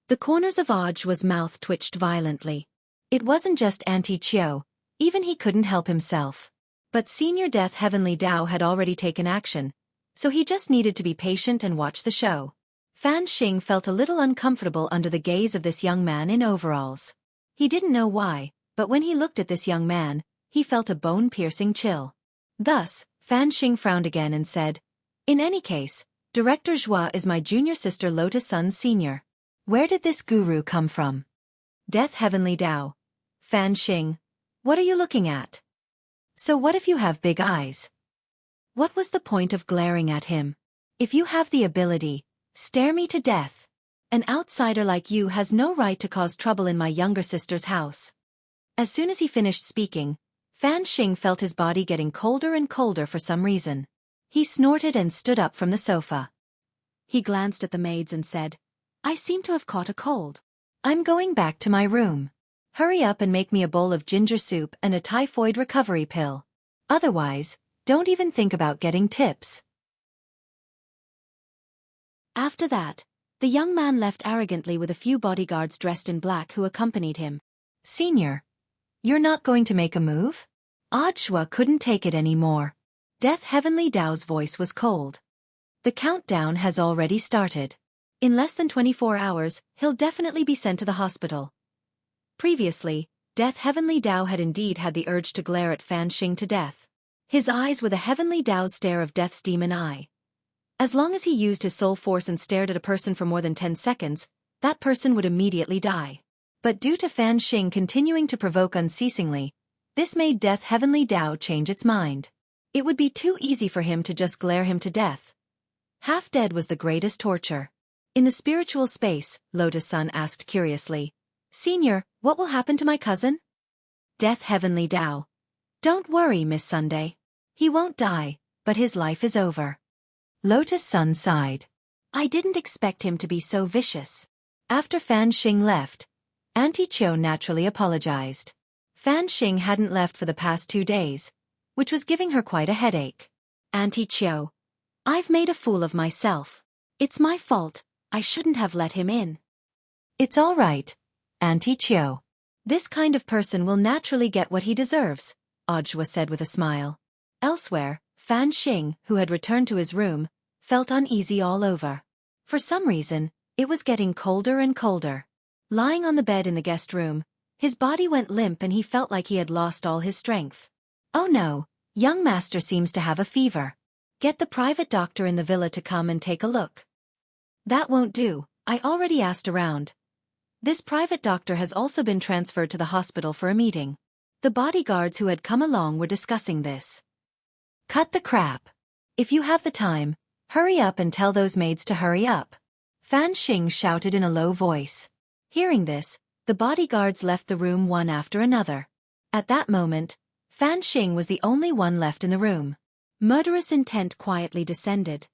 The corners of Audiobook's mouth twitched violently. It wasn't just Auntie Chiu, even he couldn't help himself. But Senior Death Heavenly Dao had already taken action, so he just needed to be patient and watch the show. Fan Xing felt a little uncomfortable under the gaze of this young man in overalls. He didn't know why, but when he looked at this young man, he felt a bone-piercing chill. Thus, Fan Xing frowned again and said, In any case, Director Zhua is my junior sister Lotus Sun's senior. Where did this guru come from? Death Heavenly Dao. Fan Xing. What are you looking at? So what if you have big eyes? What was the point of glaring at him? If you have the ability, stare me to death. An outsider like you has no right to cause trouble in my younger sister's house. As soon as he finished speaking, Fan Xing felt his body getting colder and colder for some reason. He snorted and stood up from the sofa. He glanced at the maids and said, I seem to have caught a cold. I'm going back to my room. Hurry up and make me a bowl of ginger soup and a typhoid recovery pill. Otherwise, don't even think about getting tips. After that, the young man left arrogantly with a few bodyguards dressed in black who accompanied him. Senior, you're not going to make a move? Audiobook couldn't take it anymore. Death Heavenly Dao's voice was cold. The countdown has already started. In less than 24 hours, he'll definitely be sent to the hospital. Previously, Death Heavenly Dao had indeed had the urge to glare at Fan Xing to death. His eyes were the Heavenly Dao's stare of Death's demon eye. As long as he used his soul force and stared at a person for more than 10 seconds, that person would immediately die. But due to Fan Xing continuing to provoke unceasingly, this made Death Heavenly Dao change its mind. It would be too easy for him to just glare him to death. Half dead was the greatest torture. In the spiritual space, Lotus Sun asked curiously, Senior, what will happen to my cousin? Death Heavenly Dao. Don't worry, Miss Sunday. He won't die, but his life is over. Lotus Sun sighed. I didn't expect him to be so vicious. After Fan Xing left, Auntie Chiu naturally apologized. Fan Xing hadn't left for the past 2 days, which was giving her quite a headache. Auntie Chiu, I've made a fool of myself. It's my fault, I shouldn't have let him in. It's all right, Auntie Chiu. This kind of person will naturally get what he deserves, Audiobook said with a smile. Elsewhere, Fan Xing, who had returned to his room, felt uneasy all over. For some reason, it was getting colder and colder. Lying on the bed in the guest room, his body went limp and he felt like he had lost all his strength. Oh no, young master seems to have a fever. Get the private doctor in the villa to come and take a look. That won't do, I already asked around. This private doctor has also been transferred to the hospital for a meeting. The bodyguards who had come along were discussing this. Cut the crap. If you have the time, hurry up and tell those maids to hurry up. Fan Xing shouted in a low voice. Hearing this, the bodyguards left the room one after another. At that moment, Fan Xing was the only one left in the room. Murderous intent quietly descended.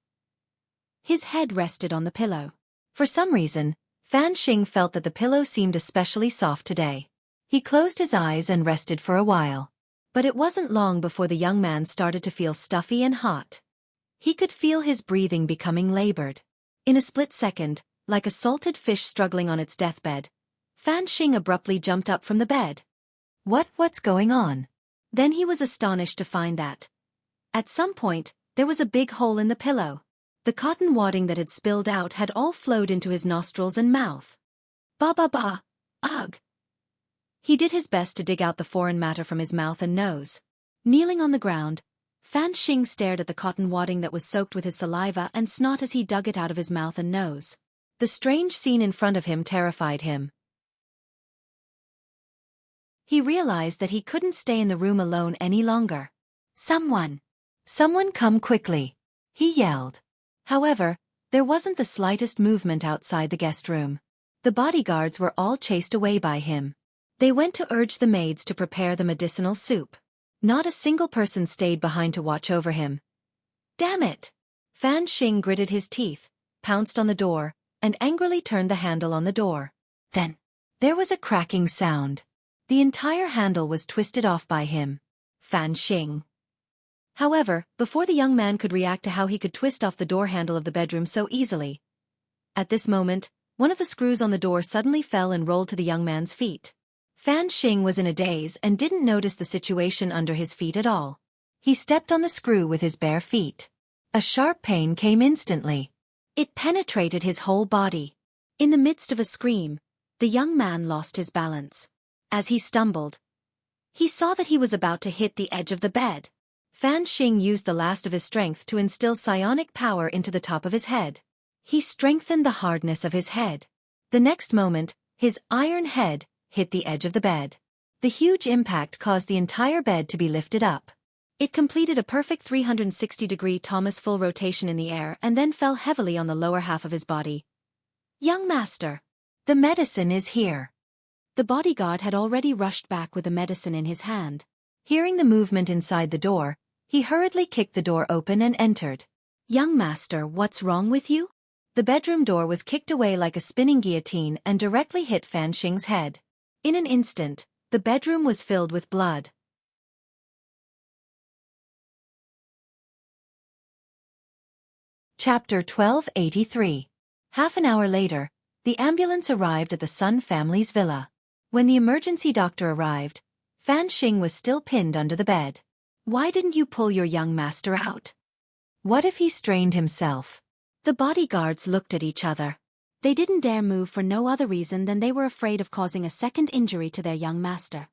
His head rested on the pillow. For some reason, Fan Xing felt that the pillow seemed especially soft today. He closed his eyes and rested for a while. But it wasn't long before the young man started to feel stuffy and hot. He could feel his breathing becoming labored. In a split second, like a salted fish struggling on its deathbed, Fan Xing abruptly jumped up from the bed. What's going on? Then he was astonished to find that, at some point, there was a big hole in the pillow. The cotton wadding that had spilled out had all flowed into his nostrils and mouth. Ba. Ugh. He did his best to dig out the foreign matter from his mouth and nose. Kneeling on the ground, Fan Xing stared at the cotton wadding that was soaked with his saliva and snot as he dug it out of his mouth and nose. The strange scene in front of him terrified him. He realized that he couldn't stay in the room alone any longer. Someone come quickly, he yelled. However, there wasn't the slightest movement outside the guest room. The bodyguards were all chased away by him. They went to urge the maids to prepare the medicinal soup. Not a single person stayed behind to watch over him. Damn it! Fan Xing gritted his teeth, pounced on the door, and angrily turned the handle on the door. Then, there was a cracking sound. The entire handle was twisted off by him. Fan Xing. However, before the young man could react to how he could twist off the door handle of the bedroom so easily. At this moment, one of the screws on the door suddenly fell and rolled to the young man's feet. Fan Xing was in a daze and didn't notice the situation under his feet at all. He stepped on the screw with his bare feet. A sharp pain came instantly. It penetrated his whole body. In the midst of a scream, the young man lost his balance. As he stumbled, he saw that he was about to hit the edge of the bed. Fan Xing used the last of his strength to instill psionic power into the top of his head. He strengthened the hardness of his head. The next moment, his iron head hit the edge of the bed. The huge impact caused the entire bed to be lifted up. It completed a perfect 360-degree Thomas full rotation in the air and then fell heavily on the lower half of his body. Young master, the medicine is here. The bodyguard had already rushed back with the medicine in his hand. Hearing the movement inside the door, he hurriedly kicked the door open and entered. Young master, what's wrong with you? The bedroom door was kicked away like a spinning guillotine and directly hit Fan Xing's head. In an instant, the bedroom was filled with blood. Chapter 1283. Half an hour later, the ambulance arrived at the Sun family's villa. When the emergency doctor arrived, Fan Xing was still pinned under the bed. Why didn't you pull your young master out? What if he strained himself? The bodyguards looked at each other. They didn't dare move for no other reason than they were afraid of causing a second injury to their young master.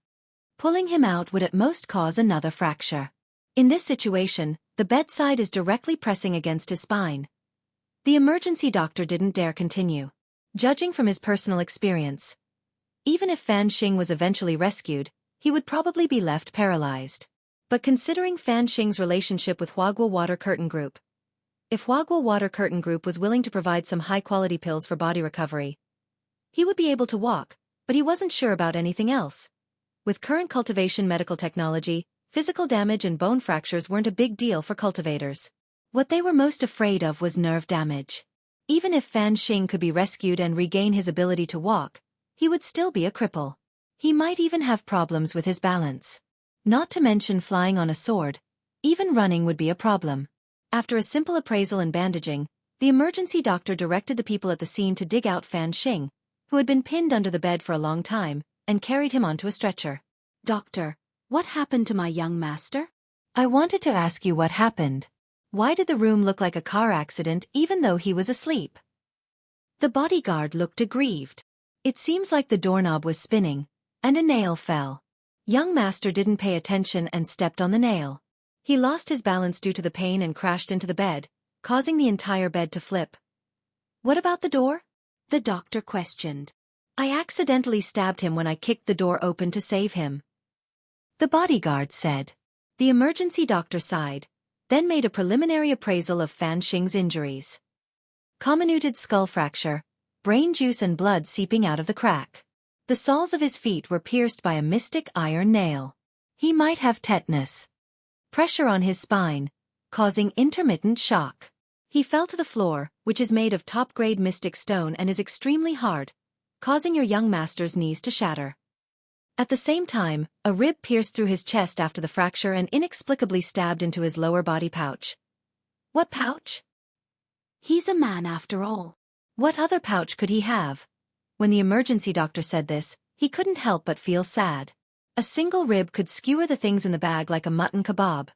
Pulling him out would at most cause another fracture. In this situation, the bedside is directly pressing against his spine. The emergency doctor didn't dare continue. Judging from his personal experience, even if Fan Xing was eventually rescued, he would probably be left paralyzed. But considering Fan Xing's relationship with Huaguo Water Curtain Group, if Huaguo Water Curtain Group was willing to provide some high-quality pills for body recovery, he would be able to walk, but he wasn't sure about anything else. With current cultivation medical technology, physical damage and bone fractures weren't a big deal for cultivators. What they were most afraid of was nerve damage. Even if Fan Xing could be rescued and regain his ability to walk, he would still be a cripple. He might even have problems with his balance. Not to mention flying on a sword, even running would be a problem. After a simple appraisal and bandaging, the emergency doctor directed the people at the scene to dig out Fan Xing, who had been pinned under the bed for a long time, and carried him onto a stretcher. Doctor, what happened to my young master? I wanted to ask you what happened. Why did the room look like a car accident even though he was asleep? The bodyguard looked aggrieved. It seems like the doorknob was spinning, and a nail fell. Young master didn't pay attention and stepped on the nail. He lost his balance due to the pain and crashed into the bed, causing the entire bed to flip. What about the door? The doctor questioned. I accidentally stabbed him when I kicked the door open to save him, the bodyguard said. The emergency doctor sighed, then made a preliminary appraisal of Fan Xing's injuries. Comminuted skull fracture, brain juice and blood seeping out of the crack. The soles of his feet were pierced by a mystic iron nail. He might have tetanus. Pressure on his spine, causing intermittent shock. He fell to the floor, which is made of top-grade mystic stone and is extremely hard, causing your young master's knees to shatter. At the same time, a rib pierced through his chest after the fracture and inexplicably stabbed into his lower body pouch. What pouch? He's a man after all. What other pouch could he have? When the emergency doctor said this, he couldn't help but feel sad. A single rib could skewer the things in the bag like a mutton kebab.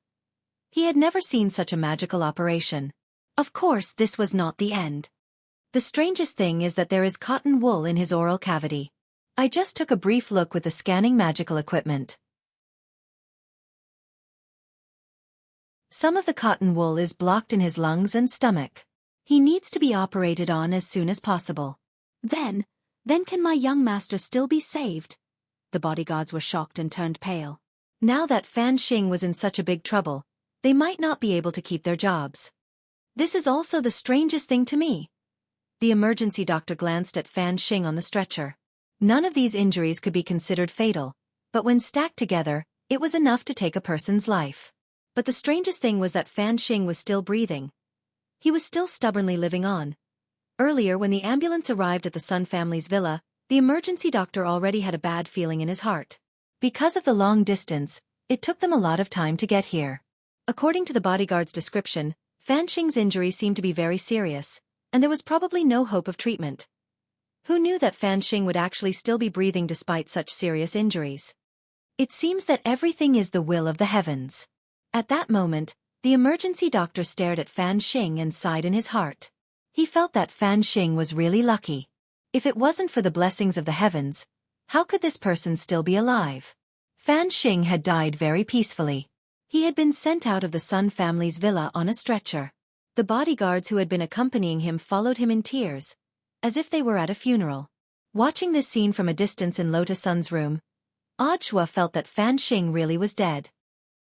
He had never seen such a magical operation. Of course, this was not the end. The strangest thing is that there is cotton wool in his oral cavity. I just took a brief look with the scanning magical equipment. Some of the cotton wool is blocked in his lungs and stomach. He needs to be operated on as soon as possible. Then can my young master still be saved? The bodyguards were shocked and turned pale. Now that Fan Xing was in such a big trouble, they might not be able to keep their jobs. This is also the strangest thing to me. The emergency doctor glanced at Fan Xing on the stretcher. None of these injuries could be considered fatal, but when stacked together, it was enough to take a person's life. But the strangest thing was that Fan Xing was still breathing. He was still stubbornly living on. Earlier, when the ambulance arrived at the Sun family's villa, the emergency doctor already had a bad feeling in his heart. Because of the long distance, it took them a lot of time to get here. According to the bodyguard's description, Fan Xing's injury seemed to be very serious, and there was probably no hope of treatment. Who knew that Fan Xing would actually still be breathing despite such serious injuries? It seems that everything is the will of the heavens. At that moment, the emergency doctor stared at Fan Xing and sighed in his heart. He felt that Fan Xing was really lucky. If it wasn't for the blessings of the heavens, how could this person still be alive? Fan Xing had died very peacefully. He had been sent out of the Sun family's villa on a stretcher. The bodyguards who had been accompanying him followed him in tears, as if they were at a funeral. Watching this scene from a distance in Lotus Sun's room, Audiobook felt that Fan Xing really was dead.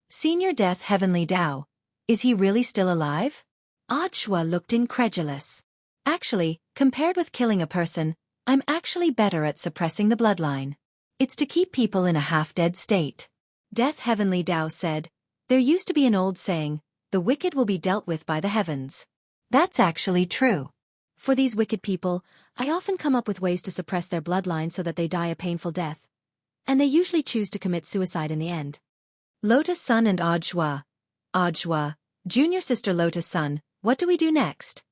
Senior Death Heavenly Dao, is he really still alive? Audiobook looked incredulous. Actually, compared with killing a person, I'm actually better at suppressing the bloodline. It's to keep people in a half-dead state. Death Heavenly Dao said, there used to be an old saying, the wicked will be dealt with by the heavens. That's actually true. For these wicked people, I often come up with ways to suppress their bloodline so that they die a painful death. And they usually choose to commit suicide in the end. Lotus Sun and Audiobook, junior sister Lotus Sun, what do we do next?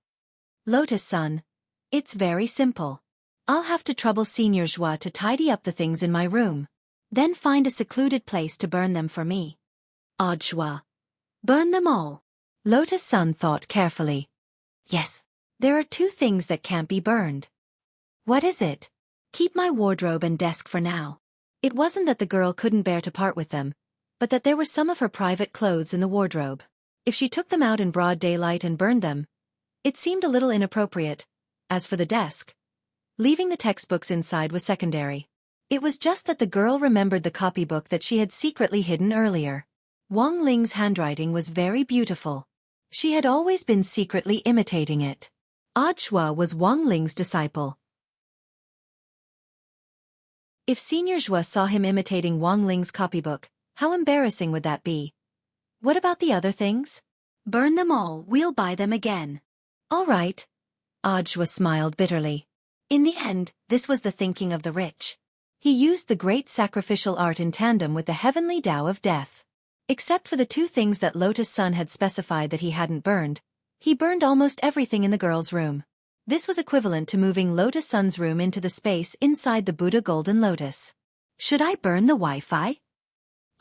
Lotus Sun, it's very simple. I'll have to trouble Senior Zhua to tidy up the things in my room. Then find a secluded place to burn them for me. Audiobook, burn them all. Lotus Sun thought carefully. Yes. There are two things that can't be burned. What is it? Keep my wardrobe and desk for now. It wasn't that the girl couldn't bear to part with them, but that there were some of her private clothes in the wardrobe. If she took them out in broad daylight and burned them, it seemed a little inappropriate. As for the desk, leaving the textbooks inside was secondary. It was just that the girl remembered the copybook that she had secretly hidden earlier. Wang Ling's handwriting was very beautiful. She had always been secretly imitating it. Audiobook was Wang Ling's disciple. If Senior Zhua saw him imitating Wang Ling's copybook, how embarrassing would that be? What about the other things? Burn them all, we'll buy them again. All right. Audiobook smiled bitterly. In the end, this was the thinking of the rich. He used the great sacrificial art in tandem with the heavenly Tao of death. Except for the two things that Lotus Sun had specified that he hadn't burned, he burned almost everything in the girl's room. This was equivalent to moving Lotus Sun's room into the space inside the Buddha Golden Lotus. Should I burn the Wi-Fi?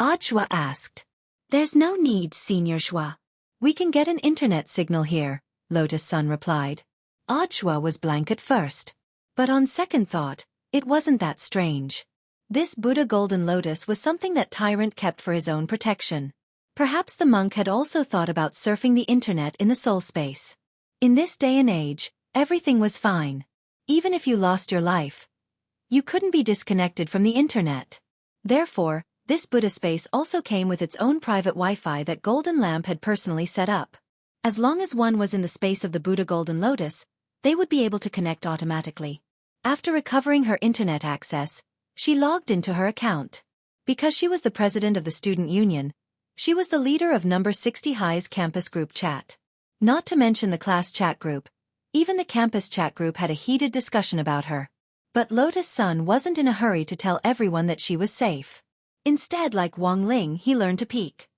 Audiobook asked. There's no need, Senior Zhua. We can get an internet signal here, Lotus Sun replied. Audiobook was blank at first. But on second thought, it wasn't that strange. This Buddha golden lotus was something that Tyrant kept for his own protection. Perhaps the monk had also thought about surfing the internet in the soul space. In this day and age, everything was fine. Even if you lost your life, you couldn't be disconnected from the internet. Therefore, this Buddha space also came with its own private Wi-Fi that Golden Lamp had personally set up. As long as one was in the space of the Buddha Golden Lotus, they would be able to connect automatically. After recovering her internet access, she logged into her account. Because she was the president of the student union, she was the leader of number 60 High's campus group chat. Not to mention the class chat group, even the campus chat group had a heated discussion about her. But Lotus Sun wasn't in a hurry to tell everyone that she was safe. Instead, like Wang Ling, he learned to peek.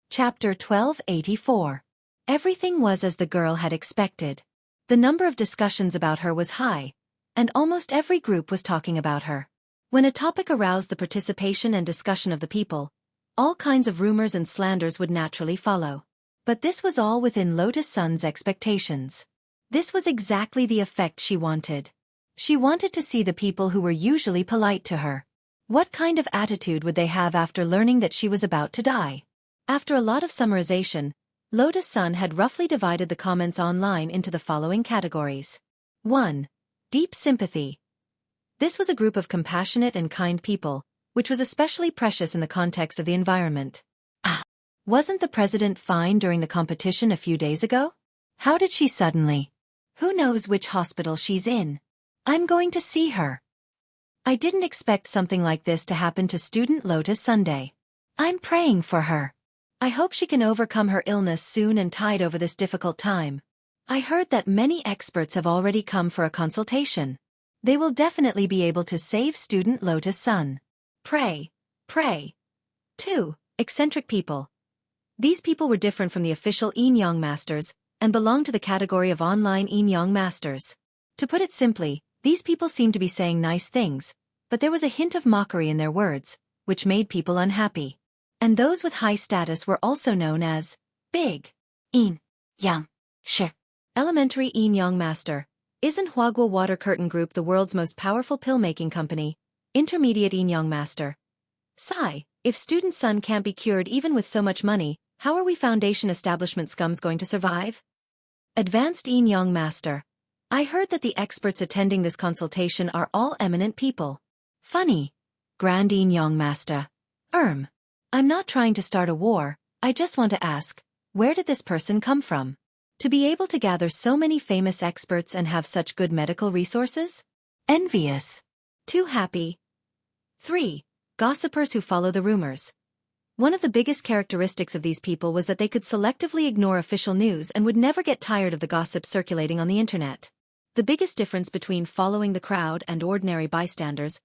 Chapter 1284. Everything was as the girl had expected. The number of discussions about her was high, and almost every group was talking about her. When a topic aroused the participation and discussion of the people, all kinds of rumors and slanders would naturally follow. But this was all within Lotus Sun's expectations. This was exactly the effect she wanted. She wanted to see the people who were usually polite to her. What kind of attitude would they have after learning that she was about to die? After a lot of summarization, Lotus Sun had roughly divided the comments online into the following categories. 1. Deep sympathy. This was a group of compassionate and kind people, which was especially precious in the context of the environment. Wasn't the president fine during the competition a few days ago? How did she suddenly? Who knows which hospital she's in? I'm going to see her. I didn't expect something like this to happen to student Lotus Sunday. I'm praying for her. I hope she can overcome her illness soon and tide over this difficult time. I heard that many experts have already come for a consultation. They will definitely be able to save student Lotus Sun. Pray. 2. Eccentric people. These people were different from the official Yin Yang Masters, and belonged to the category of online Yin Yang Masters. To put it simply, these people seemed to be saying nice things, but there was a hint of mockery in their words, which made people unhappy. And those with high status were also known as Big Yin Yang Shi. Elementary Yin Yang Master. Isn't Huaguo Water Curtain Group the world's most powerful pill-making company? Intermediate Yin Yang Master. Sigh, if student Sun can't be cured even with so much money, how are we foundation establishment scums going to survive? Advanced Yin Yang Master. I heard that the experts attending this consultation are all eminent people. Funny. Grand Yin Yang Master. I'm not trying to start a war, I just want to ask, where did this person come from? To be able to gather so many famous experts and have such good medical resources? Envious. Too happy. 3. Gossipers who follow the rumors. One of the biggest characteristics of these people was that they could selectively ignore official news and would never get tired of the gossip circulating on the internet. The biggest difference between following the crowd and ordinary bystanders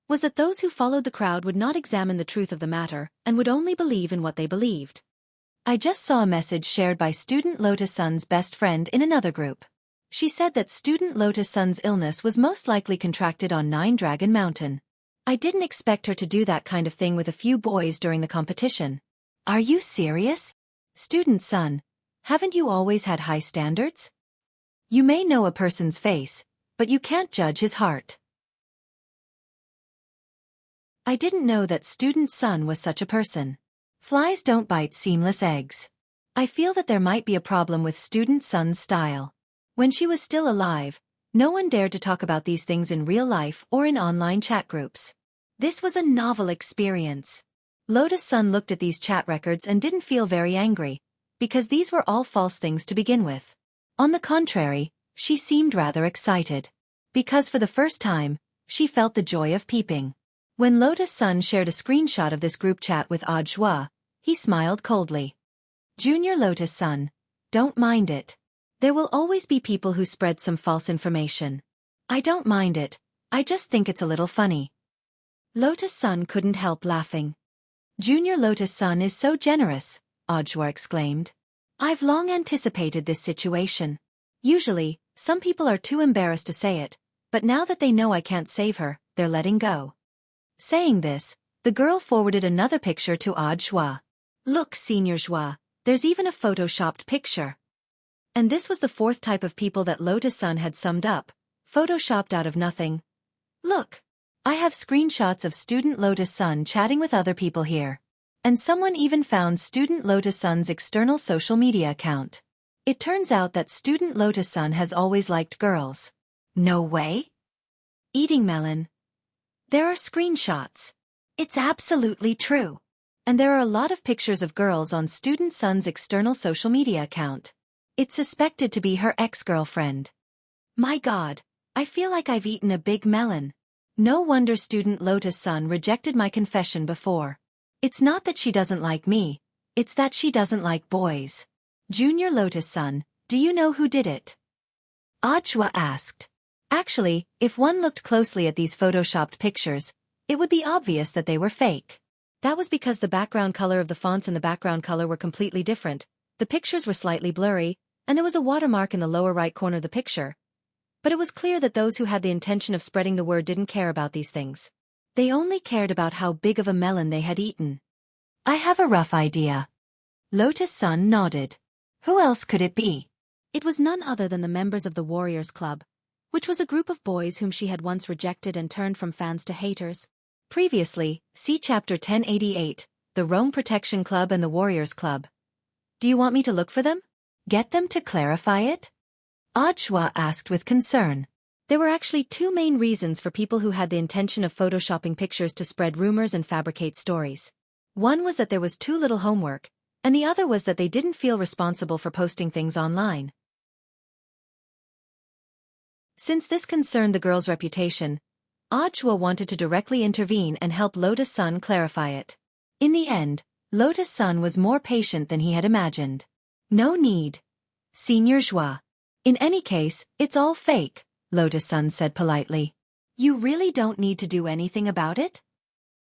was that those who followed the crowd would not examine the truth of the matter and would only believe in what they believed. I just saw a message shared by student Lotus Sun's best friend in another group. She said that student Lotus Sun's illness was most likely contracted on Nine Dragon Mountain. I didn't expect her to do that kind of thing with a few boys during the competition. Are you serious? Student Sun, haven't you always had high standards? You may know a person's face, but you can't judge his heart. I didn't know that student Sun was such a person. Flies don't bite seamless eggs. I feel that there might be a problem with student Sun's style. When she was still alive, no one dared to talk about these things in real life or in online chat groups. This was a novel experience. Lotus Sun looked at these chat records and didn't feel very angry, because these were all false things to begin with. On the contrary, she seemed rather excited. Because for the first time, she felt the joy of peeping. When Lotus Sun shared a screenshot of this group chat with Audiobook, he smiled coldly. Junior Lotus Sun, don't mind it. There will always be people who spread some false information. I don't mind it, I just think it's a little funny. Lotus Sun couldn't help laughing. Junior Lotus Sun is so generous, Audiobook exclaimed. I've long anticipated this situation. Usually, some people are too embarrassed to say it, but now that they know I can't save her, they're letting go. Saying this, the girl forwarded another picture to Audiobook. Look, Senior Joie, There's even a photoshopped picture. And this was the fourth type of people that Lotus-san had summed up, photoshopped out of nothing. Look. I have screenshots of student Lotus-san chatting with other people here. And someone even found student Lotus-san's external social media account. It turns out that student Lotus-san has always liked girls. No way? Eating melon. There are screenshots. It's absolutely true. And there are a lot of pictures of girls on student Sun's external social media account. It's suspected to be her ex-girlfriend. My God, I feel like I've eaten a big melon. No wonder student Lotus-san rejected my confession before. It's not that she doesn't like me, it's that she doesn't like boys. Junior Lotus-san, do you know who did it? Ajwa asked. Actually, if one looked closely at these photoshopped pictures, it would be obvious that they were fake. That was because the background color of the fonts and the background color were completely different, the pictures were slightly blurry, and there was a watermark in the lower right corner of the picture. But it was clear that those who had the intention of spreading the word didn't care about these things. They only cared about how big of a melon they had eaten. I have a rough idea. Lotus-san nodded. Who else could it be? It was none other than the members of the Warriors Club, which was a group of boys whom she had once rejected and turned from fans to haters. Previously, see Chapter 1088, the Rome Protection Club and the Warriors Club. Do you want me to look for them? Get them to clarify it? Ajwa asked with concern. There were actually two main reasons for people who had the intention of photoshopping pictures to spread rumors and fabricate stories. One was that there was too little homework, and the other was that they didn't feel responsible for posting things online. Since this concerned the girl's reputation, Ajwa wanted to directly intervene and help Lotus-san clarify it. In the end, Lotus-san was more patient than he had imagined. No need. Senior Joie. In any case, it's all fake, Lotus-san said politely. You really don't need to do anything about it?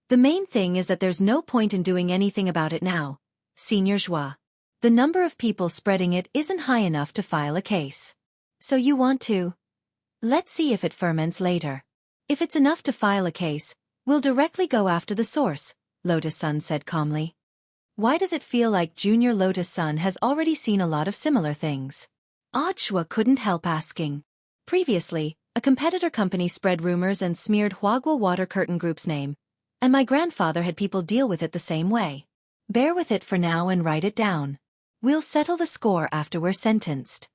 The main thing is that there's no point in doing anything about it now, Senior Joie. The number of people spreading it isn't high enough to file a case. So you want to? Let's see if it ferments later. If it's enough to file a case, we'll directly go after the source, Lotus-san said calmly. Why does it feel like Junior Lotus-san has already seen a lot of similar things? Ajwa couldn't help asking. Previously, a competitor company spread rumors and smeared Huagua Water Curtain Group's name, and my grandfather had people deal with it the same way. Bear with it for now and write it down. We'll settle the score after we're sentenced.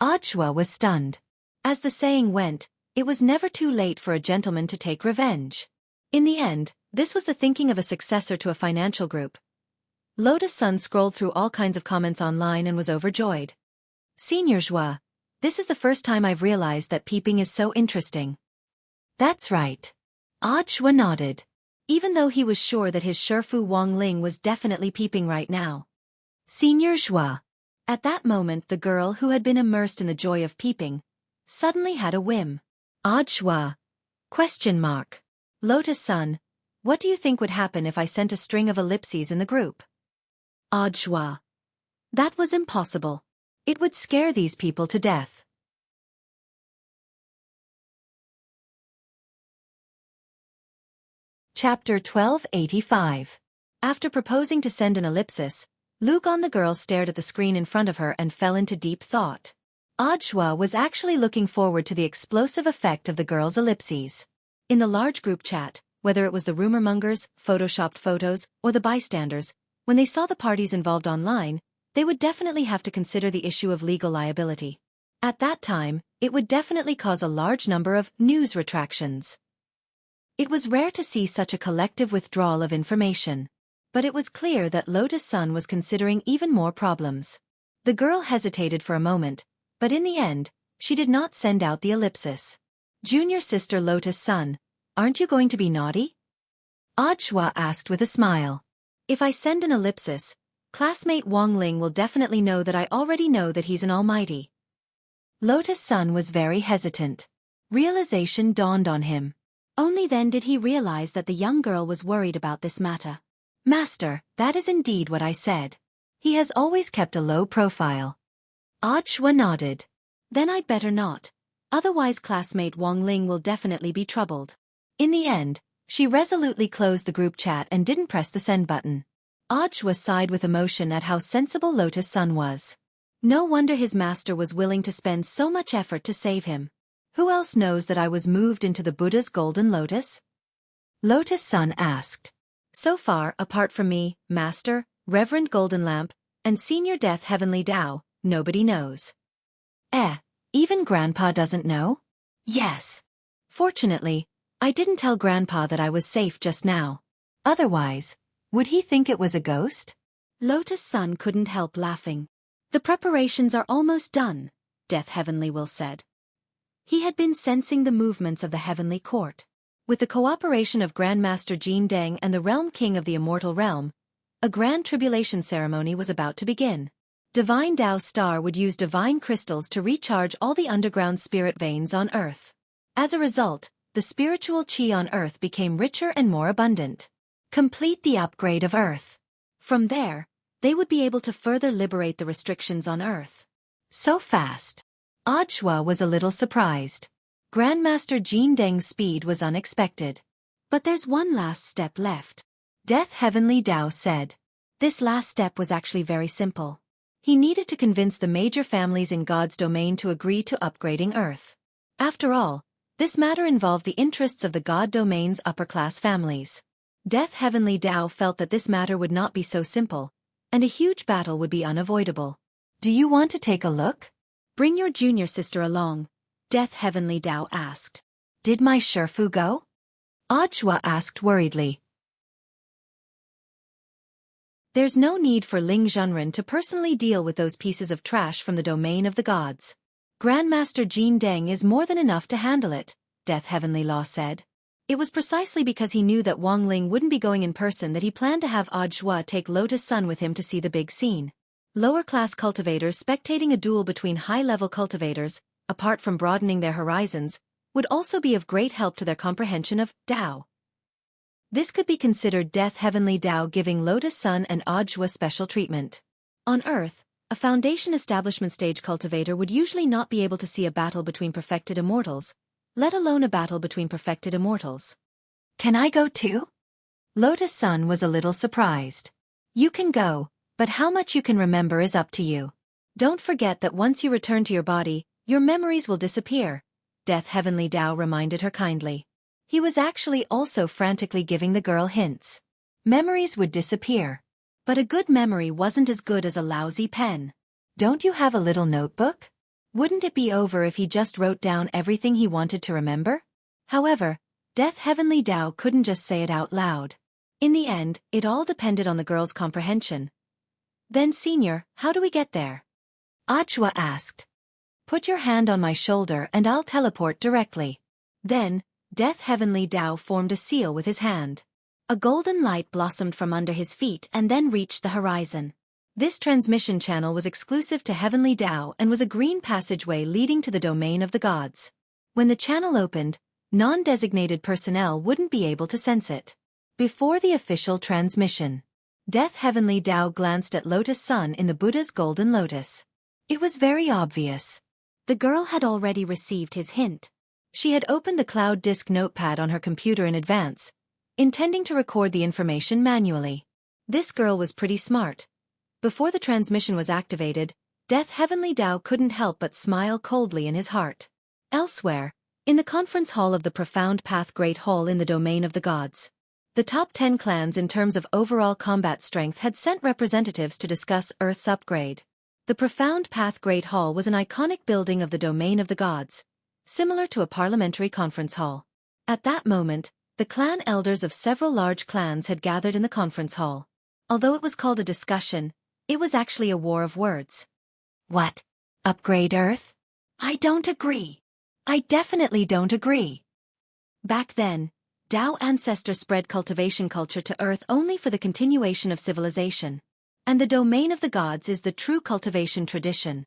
Ajwa was stunned. As the saying went, it was never too late for a gentleman to take revenge. In the end, this was the thinking of a successor to a financial group. Lotus-san scrolled through all kinds of comments online and was overjoyed. Senior Joie, this is the first time I've realized that peeping is so interesting. That's right. Ajwa nodded. Even though he was sure that his Shifu Wang Ling was definitely peeping right now. Senior Joie. At that moment the girl who had been immersed in the joy of peeping suddenly had a whim. Ajwa. Question mark. Lotus-san, what do you think would happen if I sent a string of ellipses in the group? Ajwa. That was impossible. It would scare these people to death. Chapter 1285. After proposing to send an ellipsis, Lugon the girl stared at the screen in front of her and fell into deep thought. Ajwa was actually looking forward to the explosive effect of the girl's ellipses. In the large group chat, whether it was the rumor mongers, photoshopped photos, or the bystanders, when they saw the parties involved online, they would definitely have to consider the issue of legal liability. At that time, it would definitely cause a large number of news retractions. It was rare to see such a collective withdrawal of information. But it was clear that Lotus-san was considering even more problems. The girl hesitated for a moment, but in the end, she did not send out the ellipsis. Junior sister Lotus-san, aren't you going to be naughty? Ajwa asked with a smile. If I send an ellipsis, classmate Wang Ling will definitely know that I already know that he's an almighty. Lotus-san was very hesitant. Realization dawned on him. Only then did he realize that the young girl was worried about this matter. Master, that is indeed what I said. He has always kept a low profile. Ajwa nodded. Then I'd better not. Otherwise classmate Wang Ling will definitely be troubled. In the end, she resolutely closed the group chat and didn't press the send button. Audhwa sighed with emotion at how sensible Lotus Sun was. No wonder his master was willing to spend so much effort to save him. Who else knows that I was moved into the Buddha's golden lotus? Lotus Sun asked. So far, apart from me, Master, Reverend Golden Lamp, and Senior Death Heavenly Tao, nobody knows. Even Grandpa doesn't know? Yes. Fortunately, I didn't tell Grandpa that I was safe just now. Otherwise, would he think it was a ghost? Lotus Sun couldn't help laughing. The preparations are almost done, Death Heavenly Will said. He had been sensing the movements of the heavenly court. With the cooperation of Grandmaster Jin Deng and the Realm King of the Immortal Realm, a grand tribulation ceremony was about to begin. Divine Tao Star would use divine crystals to recharge all the underground spirit veins on Earth. As a result, the spiritual chi on Earth became richer and more abundant. Complete the upgrade of Earth. From there, they would be able to further liberate the restrictions on Earth. So fast. Audhwa was a little surprised. Grandmaster Jin Deng's speed was unexpected. But there's one last step left. Death Heavenly Tao said. This last step was actually very simple. He needed to convince the major families in God's domain to agree to upgrading Earth. After all, this matter involved the interests of the God domain's upper-class families. Death Heavenly Tao felt that this matter would not be so simple, and a huge battle would be unavoidable. Do you want to take a look? Bring your junior sister along, Death Heavenly Tao asked. Did my Sherfu go? Audhwa asked worriedly. There's no need for Ling Zhenren to personally deal with those pieces of trash from the domain of the gods. Grandmaster Jin Deng is more than enough to handle it, Death Heavenly Law said. It was precisely because he knew that Wang Ling wouldn't be going in person that he planned to have Audhwa take Lotus Sun with him to see the big scene. Lower-class cultivators spectating a duel between high-level cultivators, apart from broadening their horizons, would also be of great help to their comprehension of Tao. This could be considered Death Heavenly Tao giving Lotus Sun and Audhwa special treatment. On Earth, a Foundation Establishment stage cultivator would usually not be able to see a battle between perfected immortals, let alone a battle between perfected immortals. Can I go too? Lotus Sun was a little surprised. You can go, but how much you can remember is up to you. Don't forget that once you return to your body, your memories will disappear, Death Heavenly Tao reminded her kindly. He was actually also frantically giving the girl hints. Memories would disappear. But a good memory wasn't as good as a lousy pen. Don't you have a little notebook? Wouldn't it be over if he just wrote down everything he wanted to remember? However, Death Heavenly Tao couldn't just say it out loud. In the end, it all depended on the girl's comprehension. Then Senior, how do we get there? Audhwa asked. Put your hand on my shoulder and I'll teleport directly. Then, Death Heavenly Tao formed a seal with his hand. A golden light blossomed from under his feet and then reached the horizon. This transmission channel was exclusive to Heavenly Tao and was a green passageway leading to the domain of the gods. When the channel opened, non-designated personnel wouldn't be able to sense it. Before the official transmission, Death Heavenly Tao glanced at Lotus Sun in the Buddha's golden lotus. It was very obvious. The girl had already received his hint. She had opened the Cloud Disk notepad on her computer in advance, intending to record the information manually. This girl was pretty smart. Before the transmission was activated, Death Heavenly Tao couldn't help but smile coldly in his heart. Elsewhere, in the conference hall of the Profound Path Great Hall in the domain of the gods, the top 10 clans in terms of overall combat strength had sent representatives to discuss Earth's upgrade. The Profound Path Great Hall was an iconic building of the domain of the gods, similar to a parliamentary conference hall. At that moment, the clan elders of several large clans had gathered in the conference hall. Although it was called a discussion, it was actually a war of words. What? Upgrade Earth? I don't agree. I definitely don't agree. Back then, Tao ancestors spread cultivation culture to Earth only for the continuation of civilization. And the domain of the gods is the true cultivation tradition.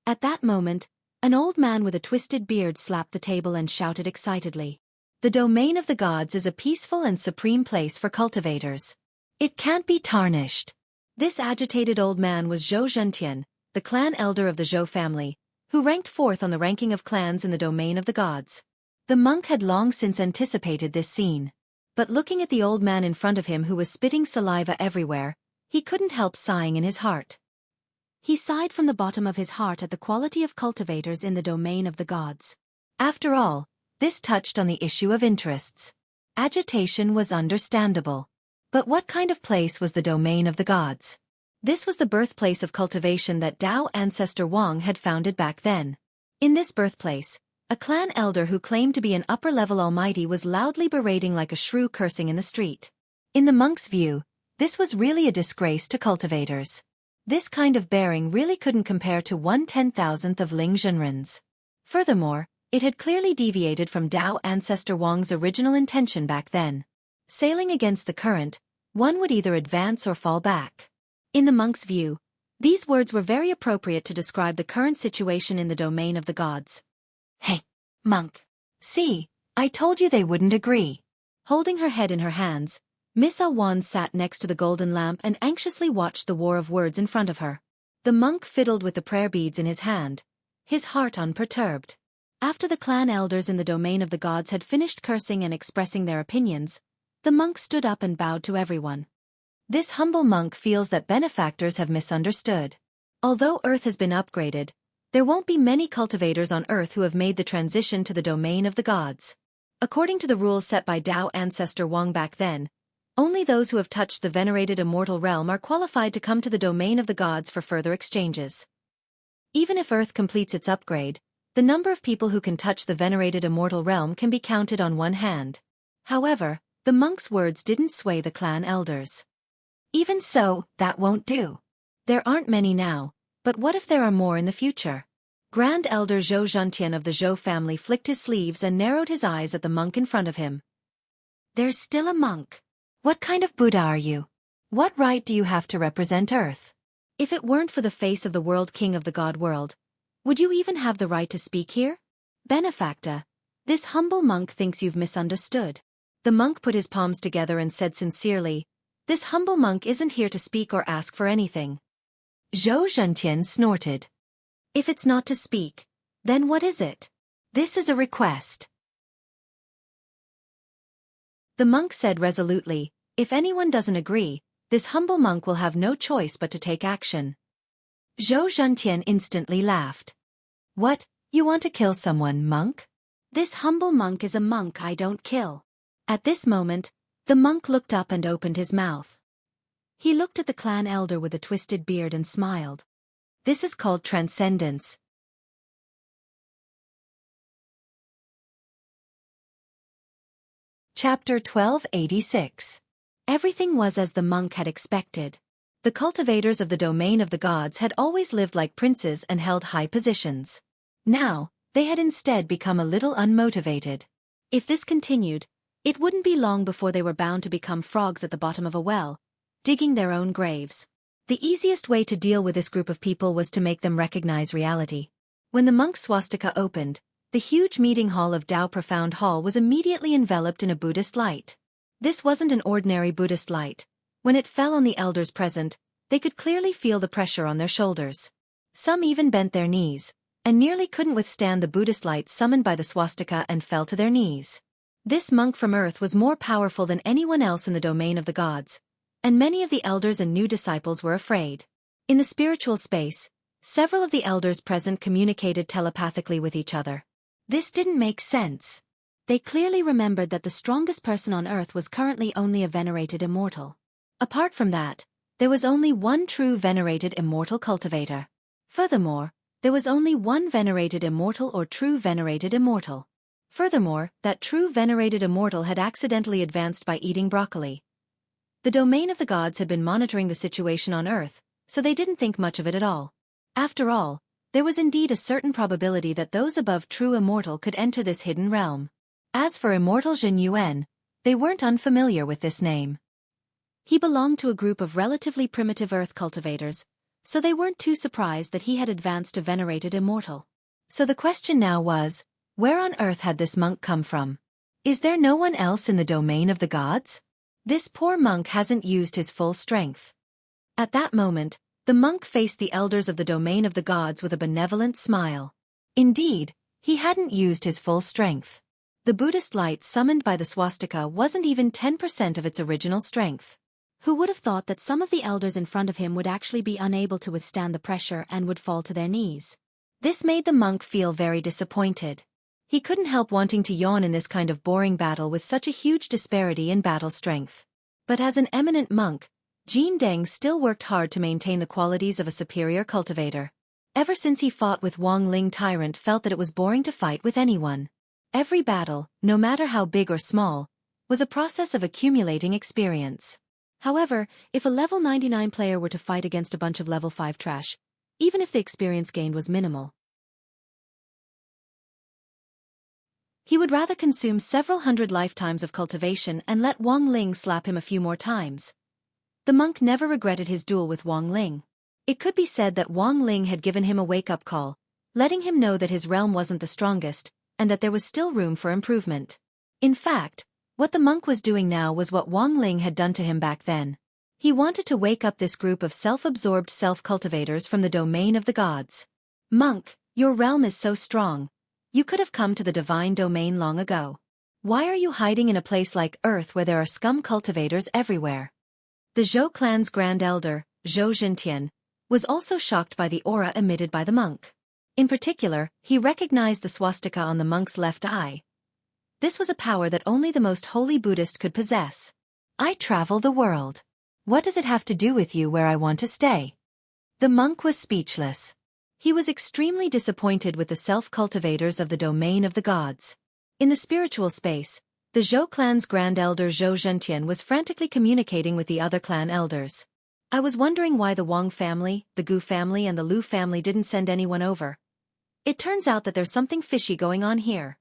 At that moment, an old man with a twisted beard slapped the table and shouted excitedly. The domain of the gods is a peaceful and supreme place for cultivators. It can't be tarnished. This agitated old man was Zhou Zhentian, the clan elder of the Zhou family, who ranked fourth on the ranking of clans in the domain of the gods. The monk had long since anticipated this scene. But looking at the old man in front of him who was spitting saliva everywhere, he couldn't help sighing in his heart. He sighed from the bottom of his heart at the quality of cultivators in the domain of the gods. After all, this touched on the issue of interests. Agitation was understandable. But what kind of place was the domain of the gods? This was the birthplace of cultivation that Tao ancestor Wang had founded back then. In this birthplace, a clan elder who claimed to be an upper-level almighty was loudly berating like a shrew cursing in the street. In the monk's view, this was really a disgrace to cultivators. This kind of bearing really couldn't compare to 1/10,000th of Ling Zhenren's. Furthermore, it had clearly deviated from Tao ancestor Wang's original intention back then. Sailing against the current, one would either advance or fall back. In the monk's view, these words were very appropriate to describe the current situation in the domain of the gods. Hey, monk. See, I told you they wouldn't agree. Holding her head in her hands, Miss Awan sat next to the golden lamp and anxiously watched the war of words in front of her. The monk fiddled with the prayer beads in his hand, his heart unperturbed. After the clan elders in the domain of the gods had finished cursing and expressing their opinions, the monk stood up and bowed to everyone. This humble monk feels that benefactors have misunderstood. Although Earth has been upgraded, there won't be many cultivators on Earth who have made the transition to the domain of the gods. According to the rules set by Tao ancestor Wang back then, only those who have touched the venerated immortal realm are qualified to come to the domain of the gods for further exchanges. Even if Earth completes its upgrade, the number of people who can touch the venerated immortal realm can be counted on one hand. However, the monk's words didn't sway the clan elders. Even so, that won't do. There aren't many now, but what if there are more in the future? Grand Elder Zhou Zhentian of the Zhou family flicked his sleeves and narrowed his eyes at the monk in front of him. There's still a monk. What kind of Buddha are you? What right do you have to represent Earth? If it weren't for the face of the world king of the god world, would you even have the right to speak here? Benefactor, this humble monk thinks you've misunderstood. The monk put his palms together and said sincerely, this humble monk isn't here to speak or ask for anything. Zhou Zhentian snorted. If it's not to speak, then what is it? This is a request. The monk said resolutely, if anyone doesn't agree, this humble monk will have no choice but to take action. Zhou Zhentian instantly laughed. What, you want to kill someone, monk? This humble monk is a monk I don't kill. At this moment, the monk looked up and opened his mouth. He looked at the clan elder with a twisted beard and smiled. This is called transcendence. Chapter 1286. Everything was as the monk had expected. The cultivators of the domain of the gods had always lived like princes and held high positions. Now, they had instead become a little unmotivated. If this continued, it wouldn't be long before they were bound to become frogs at the bottom of a well, digging their own graves. The easiest way to deal with this group of people was to make them recognize reality. When the monk's swastika opened, the huge meeting hall of Tao Profound Hall was immediately enveloped in a Buddhist light. This wasn't an ordinary Buddhist light. When it fell on the elders present, they could clearly feel the pressure on their shoulders. Some even bent their knees, and nearly couldn't withstand the Buddhist light summoned by the swastika and fell to their knees. This monk from Earth was more powerful than anyone else in the domain of the gods, and many of the elders and new disciples were afraid. In the spiritual space, several of the elders present communicated telepathically with each other. This didn't make sense. They clearly remembered that the strongest person on Earth was currently only a venerated immortal. Apart from that, there was only one true venerated immortal cultivator. Furthermore, there was only one venerated immortal or true venerated immortal. Furthermore, that true venerated immortal had accidentally advanced by eating broccoli. The domain of the gods had been monitoring the situation on Earth, so they didn't think much of it at all. After all, there was indeed a certain probability that those above true immortal could enter this hidden realm. As for immortal Zhen Yuan, they weren't unfamiliar with this name. He belonged to a group of relatively primitive Earth cultivators, so they weren't too surprised that he had advanced to venerated immortal. So the question now was, where on Earth had this monk come from? Is there no one else in the domain of the gods? This poor monk hasn't used his full strength. At that moment, the monk faced the elders of the domain of the gods with a benevolent smile. Indeed, he hadn't used his full strength. The Buddhist light summoned by the swastika wasn't even 10% of its original strength. Who would have thought that some of the elders in front of him would actually be unable to withstand the pressure and would fall to their knees? This made the monk feel very disappointed. He couldn't help wanting to yawn in this kind of boring battle with such a huge disparity in battle strength. But as an eminent monk, Jin Deng still worked hard to maintain the qualities of a superior cultivator. Ever since he fought with Wang Ling, Tyrant felt that it was boring to fight with anyone. Every battle, no matter how big or small, was a process of accumulating experience. However, if a level 99 player were to fight against a bunch of level 5 trash, even if the experience gained was minimal, he would rather consume several hundred lifetimes of cultivation and let Wang Ling slap him a few more times. The monk never regretted his duel with Wang Ling. It could be said that Wang Ling had given him a wake-up call, letting him know that his realm wasn't the strongest, and that there was still room for improvement. In fact, what the monk was doing now was what Wang Ling had done to him back then. He wanted to wake up this group of self-absorbed self-cultivators from the domain of the gods. Monk, your realm is so strong. You could have come to the divine domain long ago. Why are you hiding in a place like Earth where there are scum cultivators everywhere? The Zhou clan's grand elder, Zhou Zhentian, was also shocked by the aura emitted by the monk. In particular, he recognized the swastika on the monk's left eye. This was a power that only the most holy Buddhist could possess. I travel the world. What does it have to do with you where I want to stay? The monk was speechless. He was extremely disappointed with the self-cultivators of the domain of the gods. In the spiritual space, the Zhou clan's grand elder Zhou Zhentian was frantically communicating with the other clan elders. I was wondering why the Wang family, the Gu family and the Lu family didn't send anyone over. It turns out that there's something fishy going on here.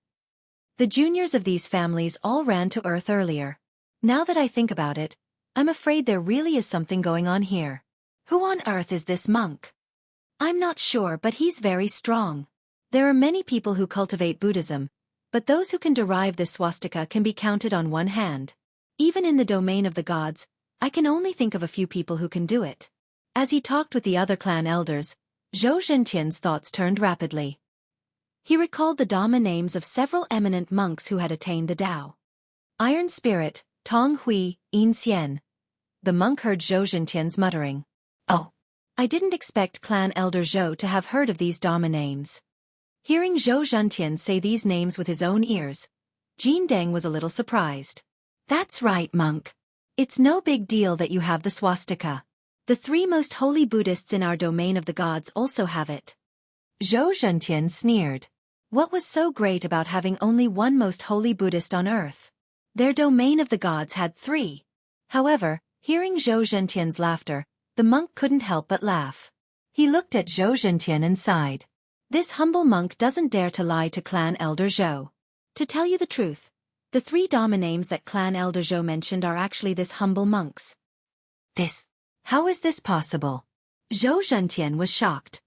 The juniors of these families all ran to Earth earlier. Now that I think about it, I'm afraid there really is something going on here. Who on earth is this monk? I'm not sure, but he's very strong. There are many people who cultivate Buddhism, but those who can derive this swastika can be counted on one hand. Even in the domain of the gods, I can only think of a few people who can do it. As he talked with the other clan elders, Zhou Zhentian's thoughts turned rapidly. He recalled the Dhamma names of several eminent monks who had attained the Tao. Iron Spirit, Tong Hui, Yin Xian. The monk heard Zhou Zhentian's muttering. Oh, I didn't expect clan elder Zhou to have heard of these Dhamma names. Hearing Zhou Zhentian say these names with his own ears, Jin Deng was a little surprised. That's right, monk. It's no big deal that you have the swastika. The 3 most holy Buddhists in our domain of the gods also have it. Zhou Zhentian sneered. What was so great about having only one most holy Buddhist on earth? Their domain of the gods had 3. However, hearing Zhou Zhentian's laughter, the monk couldn't help but laugh. He looked at Zhou Zhentian and sighed. This humble monk doesn't dare to lie to clan elder Zhou. To tell you the truth, the 3 Dhamma names that clan elder Zhou mentioned are actually this humble monk's. How is this possible? Zhou Zhentian was shocked.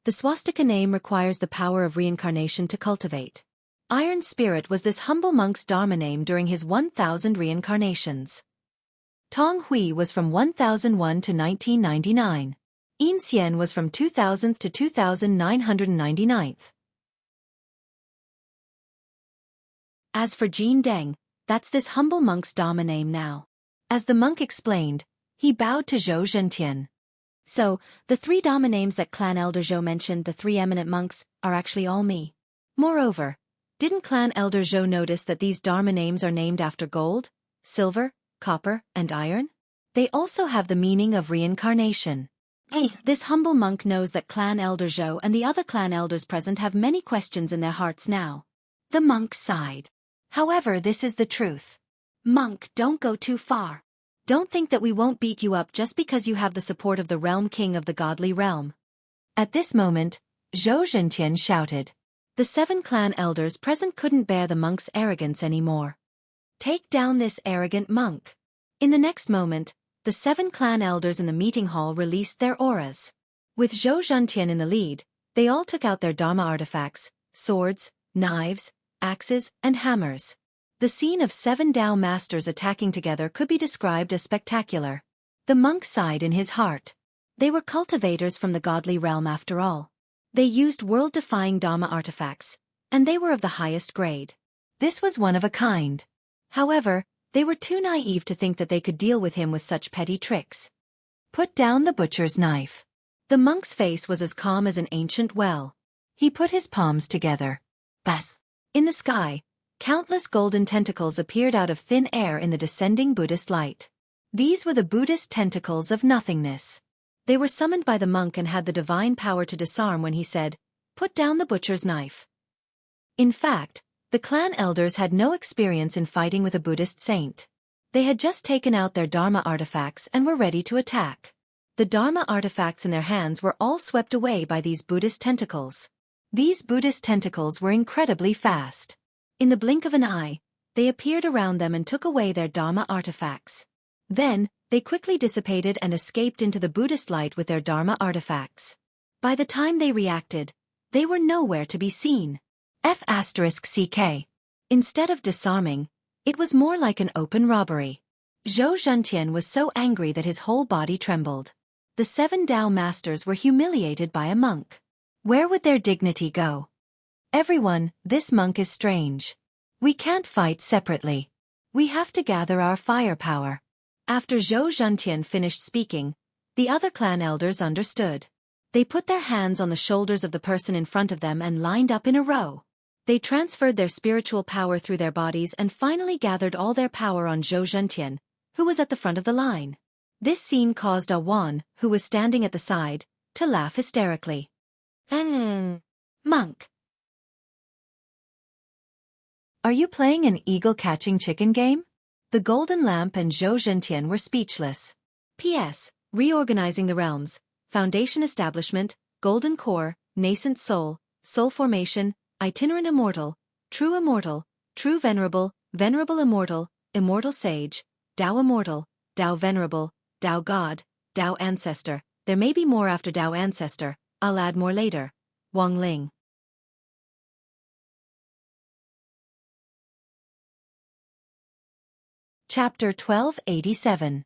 The swastika name requires the power of reincarnation to cultivate. Iron Spirit was this humble monk's Dharma name during his 1,000 reincarnations. Tong Hui was from 1001 to 1999. Yin Xian was from 2000 to 2999. As for Jin Deng, that's this humble monk's Dhamma name now. As the monk explained, he bowed to Zhou Zhentian. So, the 3 Dhamma names that clan elder Zhou mentioned, the 3 eminent monks, are actually all me. Moreover, didn't clan elder Zhou notice that these Dharma names are named after gold, silver, copper, and iron? They also have the meaning of reincarnation. This humble monk knows that clan elder Zhou and the other clan elders present have many questions in their hearts now. The monk sighed. However, this is the truth. Monk, don't go too far. Don't think that we won't beat you up just because you have the support of the realm king of the godly realm. At this moment, Zhou Zhentian shouted. The 7 clan elders present couldn't bear the monk's arrogance anymore. Take down this arrogant monk. In the next moment, the 7 clan elders in the meeting hall released their auras. With Zhou Zhentian in the lead, they all took out their Dharma artifacts, swords, knives, axes, and hammers. The scene of 7 Tao masters attacking together could be described as spectacular. The monk sighed in his heart. They were cultivators from the godly realm after all. They used world-defying Dhamma artifacts, and they were of the highest grade. This was one of a kind. However, they were too naive to think that they could deal with him with such petty tricks. Put down the butcher's knife. The monk's face was as calm as an ancient well. He put his palms together. Bas! In the sky, countless golden tentacles appeared out of thin air in the descending Buddhist light. These were the Buddhist tentacles of nothingness. They were summoned by the monk and had the divine power to disarm when he said, "Put down the butcher's knife." In fact, the clan elders had no experience in fighting with a Buddhist saint. They had just taken out their Dharma artifacts and were ready to attack. The Dharma artifacts in their hands were all swept away by these Buddhist tentacles. These Buddhist tentacles were incredibly fast. In the blink of an eye, they appeared around them and took away their Dharma artifacts. Then, they quickly dissipated and escaped into the Buddhist light with their Dharma artifacts. By the time they reacted, they were nowhere to be seen. F***ck. Instead of disarming, it was more like an open robbery. Zhou Zhentian was so angry that his whole body trembled. The 7 Tao masters were humiliated by a monk. Where would their dignity go? Everyone, this monk is strange. We can't fight separately. We have to gather our firepower. After Zhou Zhentian finished speaking, the other clan elders understood. They put their hands on the shoulders of the person in front of them and lined up in a row. They transferred their spiritual power through their bodies and finally gathered all their power on Zhou Zhentian, who was at the front of the line. This scene caused Wan, who was standing at the side, to laugh hysterically. Monk. Are you playing an eagle-catching chicken game? The golden lamp and Zhou Zhentian were speechless. P.S. Reorganizing the realms, foundation establishment, golden core, nascent soul, soul formation, itinerant immortal, true venerable, venerable immortal, immortal sage, Tao venerable, Tao god, Tao ancestor. There may be more after Tao ancestor, I'll add more later. Wang Ling. Chapter 1287.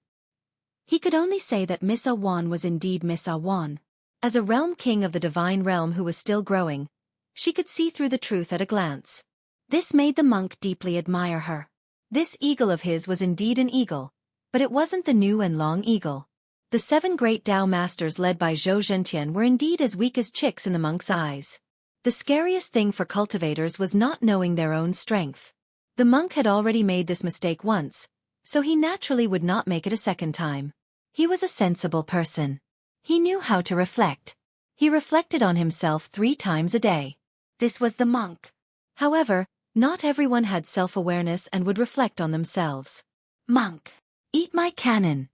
He could only say that Miss Wan was indeed Miss Wan. As a realm king of the divine realm who was still growing, she could see through the truth at a glance. This made the monk deeply admire her. This eagle of his was indeed an eagle, but it wasn't the new and long eagle. The 7 great Tao masters led by Zhou Zhentian were indeed as weak as chicks in the monk's eyes. The scariest thing for cultivators was not knowing their own strength. The monk had already made this mistake once, so he naturally would not make it a second time. He was a sensible person. He knew how to reflect. He reflected on himself 3 times a day. This was the monk. However, not everyone had self-awareness and would reflect on themselves. Monk. Eat my cannon.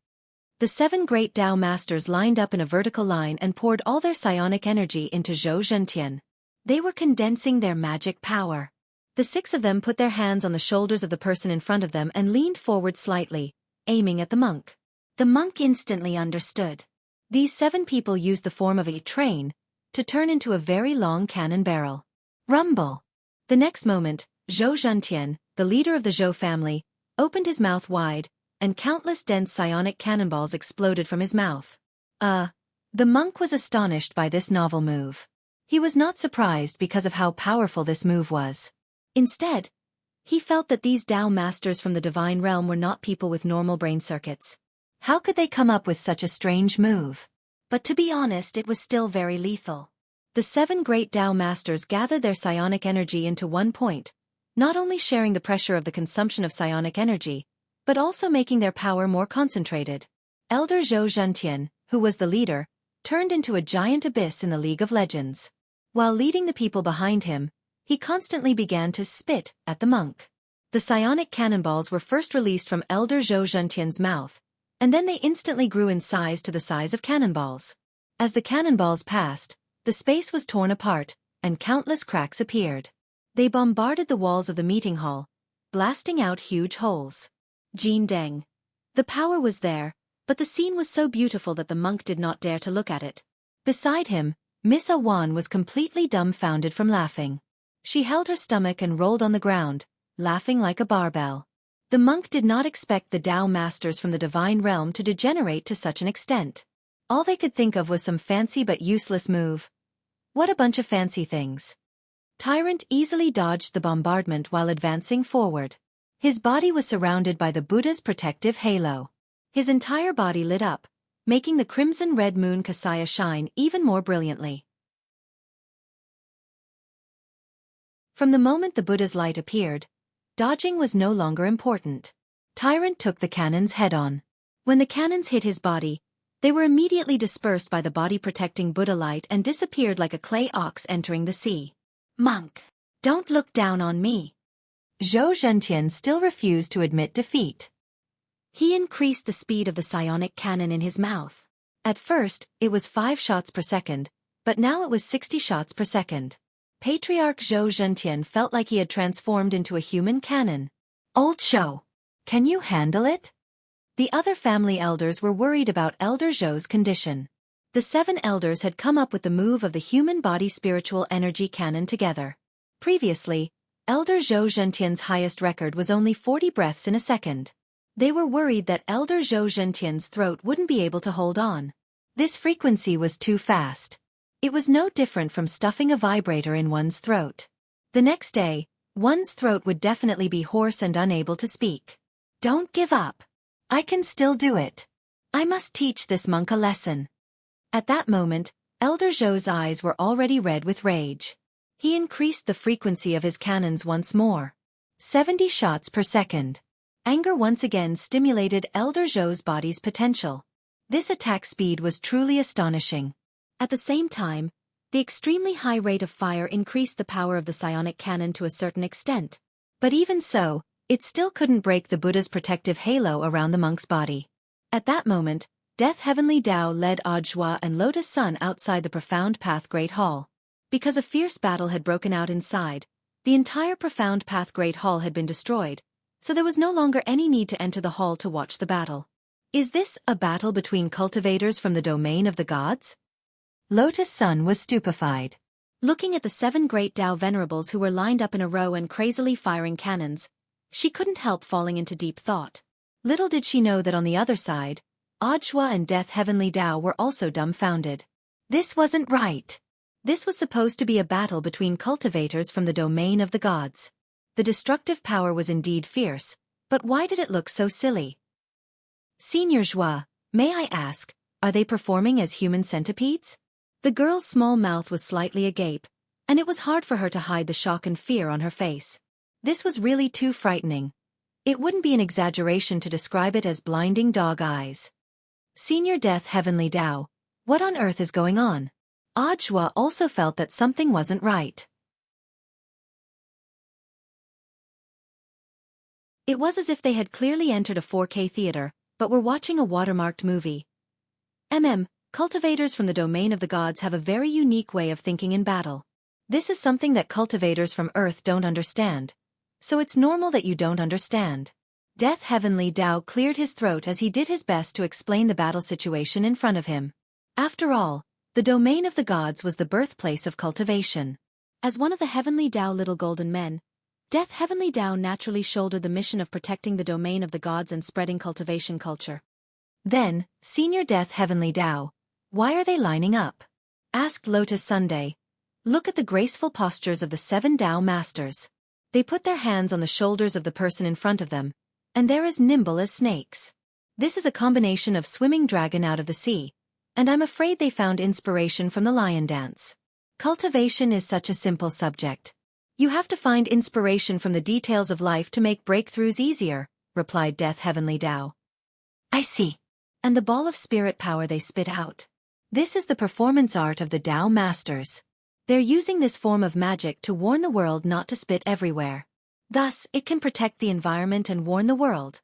The 7 great Tao masters lined up in a vertical line and poured all their psionic energy into Zhou Zhentian. They were condensing their magic power. The 6 of them put their hands on the shoulders of the person in front of them and leaned forward slightly, aiming at the monk. The monk instantly understood. These 7 people used the form of a train to turn into a very long cannon barrel. Rumble! The next moment, Zhou Zhentian, the leader of the Zhou family, opened his mouth wide, and countless dense psionic cannonballs exploded from his mouth. The monk was astonished by this novel move. He was not surprised because of how powerful this move was. Instead, he felt that these Tao masters from the divine realm were not people with normal brain circuits. How could they come up with such a strange move? But to be honest, it was still very lethal. The 7 great Tao masters gathered their psionic energy into one point, not only sharing the pressure of the consumption of psionic energy, but also making their power more concentrated. Elder Zhou Zhentian, who was the leader, turned into a giant abyss in the League of Legends. While leading the people behind him, he constantly began to spit at the monk. The psionic cannonballs were first released from Elder Zhou Zhentian's mouth, and then they instantly grew in size to the size of cannonballs. As the cannonballs passed, the space was torn apart, and countless cracks appeared. They bombarded the walls of the meeting hall, blasting out huge holes. Jin Deng. The power was there, but the scene was so beautiful that the monk did not dare to look at it. Beside him, Miss Wan was completely dumbfounded from laughing. She held her stomach and rolled on the ground, laughing like a barbell. The monk did not expect the Tao masters from the divine realm to degenerate to such an extent. All they could think of was some fancy but useless move. What a bunch of fancy things. Tyrant easily dodged the bombardment while advancing forward. His body was surrounded by the Buddha's protective halo. His entire body lit up, making the crimson red moon Kasaya shine even more brilliantly. From the moment the Buddha's light appeared, dodging was no longer important. Tyrant took the cannons head-on. When the cannons hit his body, they were immediately dispersed by the body-protecting Buddha light and disappeared like a clay ox entering the sea. Monk, don't look down on me. Zhou Zhentian still refused to admit defeat. He increased the speed of the psionic cannon in his mouth. At first, it was 5 shots per second, but now it was 60 shots per second. Patriarch Zhou Zhentian felt like he had transformed into a human cannon. Old Zhou, can you handle it? The other family elders were worried about Elder Zhou's condition. The 7 elders had come up with the move of the human body spiritual energy cannon together. Previously, Elder Zhou Zhentian's highest record was only 40 breaths in a second. They were worried that Elder Zhou Zhentian's throat wouldn't be able to hold on. This frequency was too fast. It was no different from stuffing a vibrator in one's throat. The next day, one's throat would definitely be hoarse and unable to speak. Don't give up. I can still do it. I must teach this monk a lesson. At that moment, Elder Zhou's eyes were already red with rage. He increased the frequency of his cannons once more. 70 shots per second. Anger once again stimulated Elder Zhou's body's potential. This attack speed was truly astonishing. At the same time, the extremely high rate of fire increased the power of the psionic cannon to a certain extent. But even so, it still couldn't break the Buddha's protective halo around the monk's body. At that moment, Death Heavenly Tao led Audiobook and Lotus Sun outside the Profound Path Great Hall. Because a fierce battle had broken out inside, the entire Profound Path Great Hall had been destroyed, so there was no longer any need to enter the hall to watch the battle. Is this a battle between cultivators from the domain of the gods? Lotus Sun was stupefied. Looking at the 7 great Tao venerables who were lined up in a row and crazily firing cannons, she couldn't help falling into deep thought. Little did she know that on the other side, Audiobook and Death Heavenly Tao were also dumbfounded. This wasn't right. This was supposed to be a battle between cultivators from the domain of the gods. The destructive power was indeed fierce, but why did it look so silly? Senior Zhua, may I ask, are they performing as human centipedes? The girl's small mouth was slightly agape, and it was hard for her to hide the shock and fear on her face. This was really too frightening. It wouldn't be an exaggeration to describe it as blinding dog eyes. Senior Death Heavenly Tao, what on earth is going on? Audiobook also felt that something wasn't right. It was as if they had clearly entered a 4K theater, but were watching a watermarked movie. Cultivators from the domain of the gods have a very unique way of thinking in battle. This is something that cultivators from Earth don't understand. So it's normal that you don't understand. Death Heavenly Tao cleared his throat as he did his best to explain the battle situation in front of him. After all, the domain of the gods was the birthplace of cultivation. As one of the Heavenly Tao Little Golden Men, Death Heavenly Tao naturally shouldered the mission of protecting the domain of the gods and spreading cultivation culture. Then, Senior Death Heavenly Tao, why are they lining up? Asked Lotus Sunday. Look at the graceful postures of the 7 Tao Masters. They put their hands on the shoulders of the person in front of them, and they're as nimble as snakes. This is a combination of swimming dragon out of the sea, and I'm afraid they found inspiration from the lion dance. Cultivation is such a simple subject. You have to find inspiration from the details of life to make breakthroughs easier, replied Death Heavenly Tao. I see. And the ball of spirit power they spit out. This is the performance art of the Tao Masters. They're using this form of magic to warn the world not to spit everywhere. Thus, it can protect the environment and warn the world.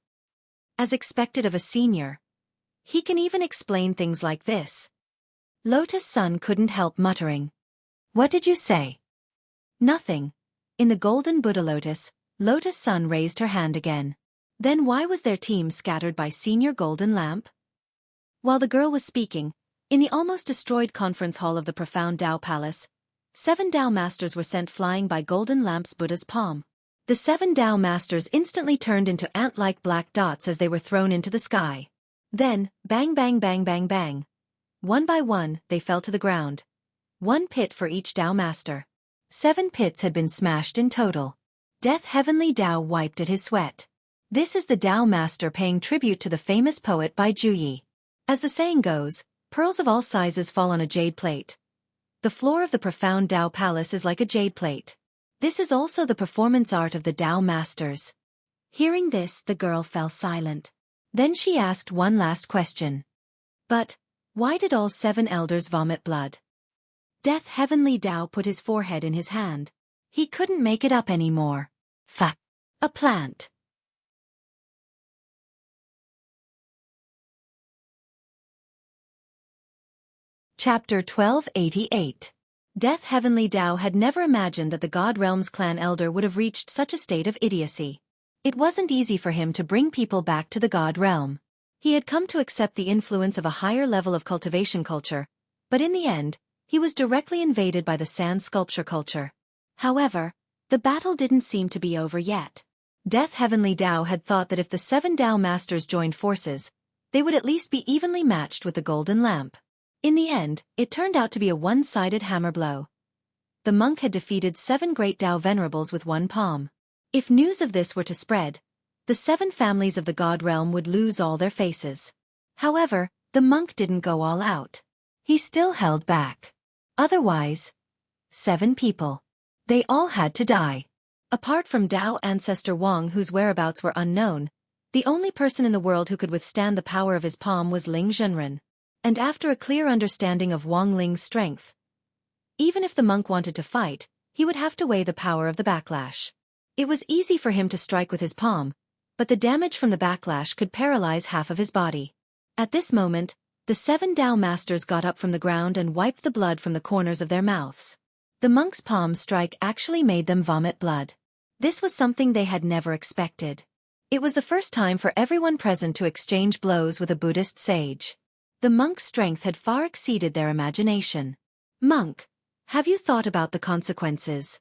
As expected of a senior, he can even explain things like this. Lotus Sun couldn't help muttering. What did you say? Nothing. In the golden Buddha lotus, Lotus Sun raised her hand again. Then why was their team scattered by Senior Golden Lamp? While the girl was speaking, in the almost destroyed conference hall of the Profound Tao Palace, 7 Tao Masters were sent flying by Golden Lamp's Buddha's palm. The 7 Tao Masters instantly turned into ant-like black dots as they were thrown into the sky. Then, bang bang bang bang bang. One by one, they fell to the ground. 1 pit for each Tao Master. 7 pits had been smashed in total. Death Heavenly Tao wiped at his sweat. This is the Tao Master paying tribute to the famous poet by Juyi. As the saying goes, pearls of all sizes fall on a jade plate. The floor of the profound Tao Palace is like a jade plate. This is also the performance art of the Tao Masters. Hearing this, the girl fell silent. Then she asked one last question. But, why did all 7 elders vomit blood? Death Heavenly Tao put his forehead in his hand. He couldn't make it up anymore. Fuck. A plant. Chapter 1288. Death Heavenly Tao had never imagined that the God Realm's clan elder would have reached such a state of idiocy. It wasn't easy for him to bring people back to the God Realm. He had come to accept the influence of a higher level of cultivation culture, but in the end, he was directly invaded by the sand sculpture culture. However, the battle didn't seem to be over yet. Death Heavenly Tao had thought that if the 7 Tao Masters joined forces, they would at least be evenly matched with the golden lamp. In the end, it turned out to be a one-sided hammer blow. The monk had defeated 7 great Tao venerables with one palm. If news of this were to spread, the 7 families of the God Realm would lose all their faces. However, the monk didn't go all out. He still held back. Otherwise, 7 people. They all had to die. Apart from Tao ancestor Wang, whose whereabouts were unknown, the only person in the world who could withstand the power of his palm was Ling Zhenren. And after a clear understanding of Wang Ling's strength, even if the monk wanted to fight, he would have to weigh the power of the backlash. It was easy for him to strike with his palm, but the damage from the backlash could paralyze half of his body. At this moment, the 7 Tao Masters got up from the ground and wiped the blood from the corners of their mouths. The monk's palm strike actually made them vomit blood. This was something they had never expected. It was the first time for everyone present to exchange blows with a Buddhist sage. The monk's strength had far exceeded their imagination. Monk, have you thought about the consequences?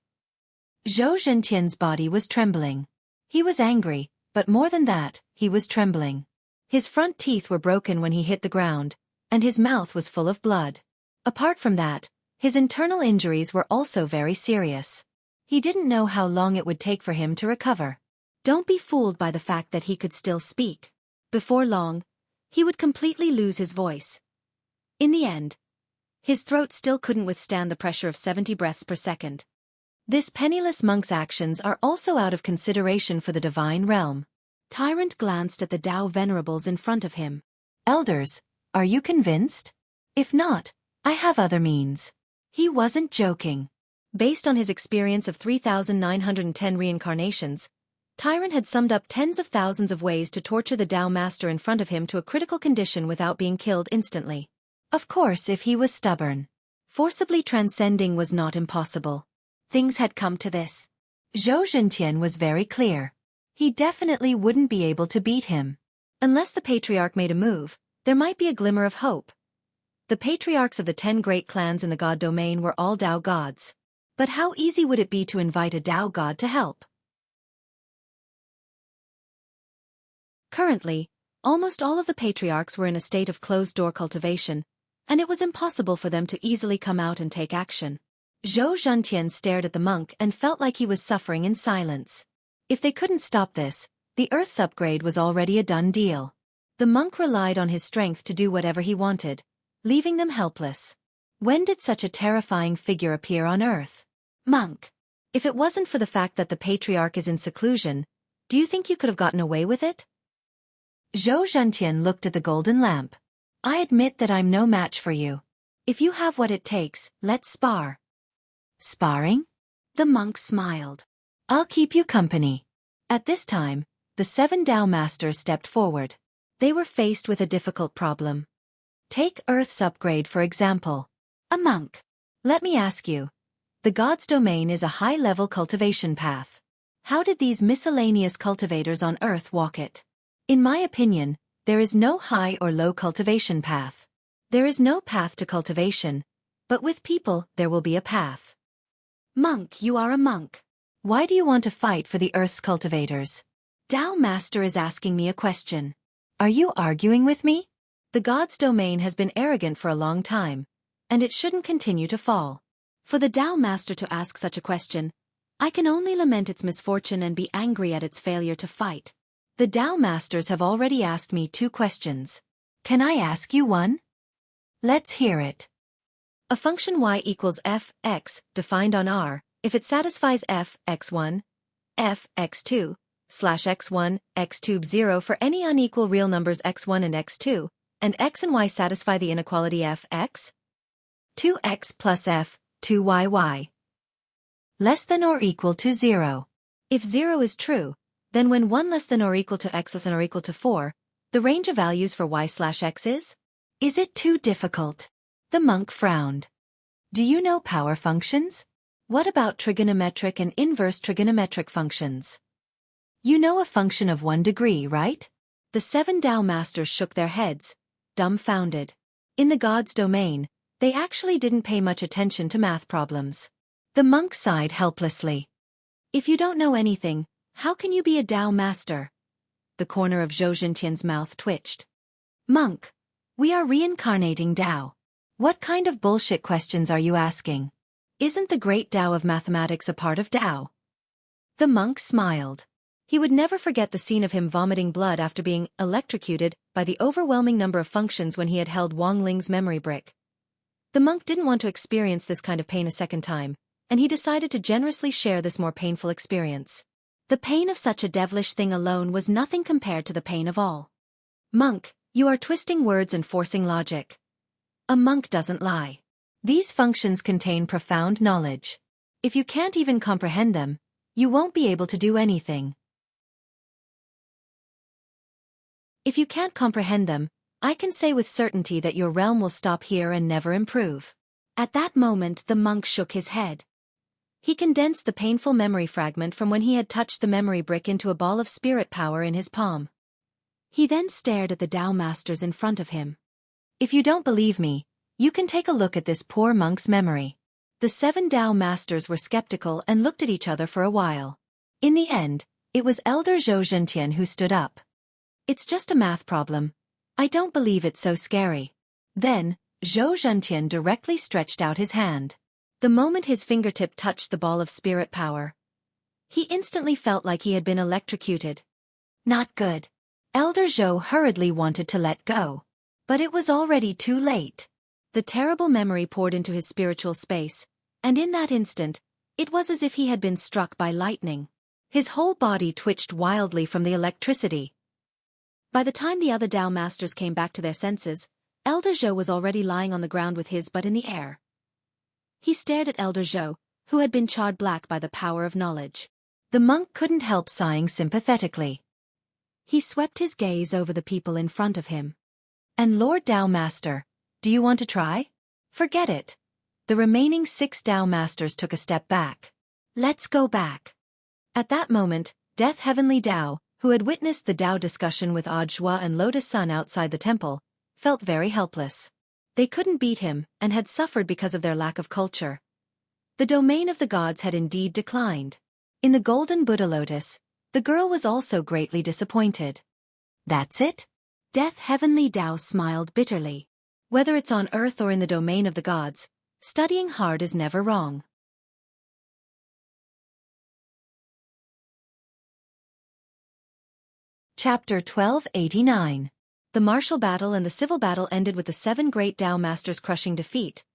Zhou Zhentian's body was trembling. He was angry, but more than that, he was trembling. His front teeth were broken when he hit the ground, and his mouth was full of blood. Apart from that, his internal injuries were also very serious. He didn't know how long it would take for him to recover. Don't be fooled by the fact that he could still speak. Before long, he would completely lose his voice. In the end, his throat still couldn't withstand the pressure of 70 breaths per second. This penniless monk's actions are also out of consideration for the divine realm. Tyrant glanced at the Tao venerables in front of him. Elders, are you convinced? If not, I have other means. He wasn't joking. Based on his experience of 3,910 reincarnations, Tyrant had summed up tens of thousands of ways to torture the Tao Master in front of him to a critical condition without being killed instantly. Of course, if he was stubborn. Forcibly transcending was not impossible. Things had come to this. Zhou Zhentian was very clear. He definitely wouldn't be able to beat him. Unless the patriarch made a move, there might be a glimmer of hope. The patriarchs of the 10 great clans in the god domain were all Tao gods. But how easy would it be to invite a Tao god to help? Currently, almost all of the patriarchs were in a state of closed-door cultivation, and it was impossible for them to easily come out and take action. Zhou Zhentian stared at the monk and felt like he was suffering in silence. If they couldn't stop this, the Earth's upgrade was already a done deal. The monk relied on his strength to do whatever he wanted, leaving them helpless. When did such a terrifying figure appear on Earth? Monk, if it wasn't for the fact that the patriarch is in seclusion, do you think you could have gotten away with it? Zhou Zhentian looked at the golden lamp. I admit that I'm no match for you. If you have what it takes, let's spar. Sparring? The monk smiled. I'll keep you company. At this time, the 7 Tao Masters stepped forward. They were faced with a difficult problem. Take Earth's upgrade for example. A monk. Let me ask you. The god's domain is a high-level cultivation path. How did these miscellaneous cultivators on Earth walk it? In my opinion, there is no high or low cultivation path. There is no path to cultivation, but with people there will be a path. Monk, you are a monk. Why do you want to fight for the Earth's cultivators? Tao Master is asking me a question. Are you arguing with me? The god's domain has been arrogant for a long time, and it shouldn't continue to fall. For the Tao Master to ask such a question, I can only lament its misfortune and be angry at its failure to fight. The Tao Masters have already asked me 2 questions. Can I ask you one? Let's hear it. A function y equals f, x, defined on R, if it satisfies f, x1, f, x2, slash x1, x2, 0 for any unequal real numbers x1 and x2, and x and y satisfy the inequality f, x, 2x plus f, 2y less than or equal to 0. If 0 is true, then when 1 less than or equal to x less than or equal to 4, the range of values for y slash x is? Is it too difficult? The monk frowned. Do you know power functions? What about trigonometric and inverse trigonometric functions? You know a function of 1 degree, right? The 7 Tao Masters shook their heads, dumbfounded. In the gods' domain, they actually didn't pay much attention to math problems. The monk sighed helplessly. If you don't know anything, how can you be a Tao Master? The corner of Zhou Zhentian's mouth twitched. Monk, we are reincarnating Tao. What kind of bullshit questions are you asking? Isn't the great Tao of mathematics a part of Tao? The monk smiled. He would never forget the scene of him vomiting blood after being electrocuted by the overwhelming number of functions when he had held Wang Ling's memory brick. The monk didn't want to experience this kind of pain a second time, and he decided to generously share this more painful experience. The pain of such a devilish thing alone was nothing compared to the pain of all. Monk, you are twisting words and forcing logic. A monk doesn't lie. These functions contain profound knowledge. If you can't even comprehend them, you won't be able to do anything. If you can't comprehend them, I can say with certainty that your realm will stop here and never improve. At that moment the monk shook his head. He condensed the painful memory fragment from when he had touched the memory brick into a ball of spirit power in his palm. He then stared at the Tao Masters in front of him. If you don't believe me, you can take a look at this poor monk's memory. The 7 Tao Masters were skeptical and looked at each other for a while. In the end, it was Elder Zhou Zhentian who stood up. It's just a math problem. I don't believe it's so scary. Then, Zhou Zhentian directly stretched out his hand. The moment his fingertip touched the ball of spirit power, he instantly felt like he had been electrocuted. Not good. Elder Zhou hurriedly wanted to let go. But it was already too late. The terrible memory poured into his spiritual space, and in that instant, it was as if he had been struck by lightning. His whole body twitched wildly from the electricity. By the time the other Tao Masters came back to their senses, Elder Zhou was already lying on the ground with his butt in the air. He stared at Elder Zhou, who had been charred black by the power of knowledge. The monk couldn't help sighing sympathetically. He swept his gaze over the people in front of him. And Lord Tao Master, do you want to try? Forget it. The remaining 6 Tao Masters took a step back. Let's go back. At that moment, Death Heavenly Tao, who had witnessed the Tao discussion with Audiobook and Lotus Sun outside the temple, felt very helpless. They couldn't beat him, and had suffered because of their lack of culture. The domain of the gods had indeed declined. In the golden Buddha lotus, the girl was also greatly disappointed. That's it? Death Heavenly Tao smiled bitterly. Whether it's on earth or in the domain of the gods, studying hard is never wrong. Chapter 1289. The martial battle and the civil battle ended with the 7 great Tao Masters crushing defeat.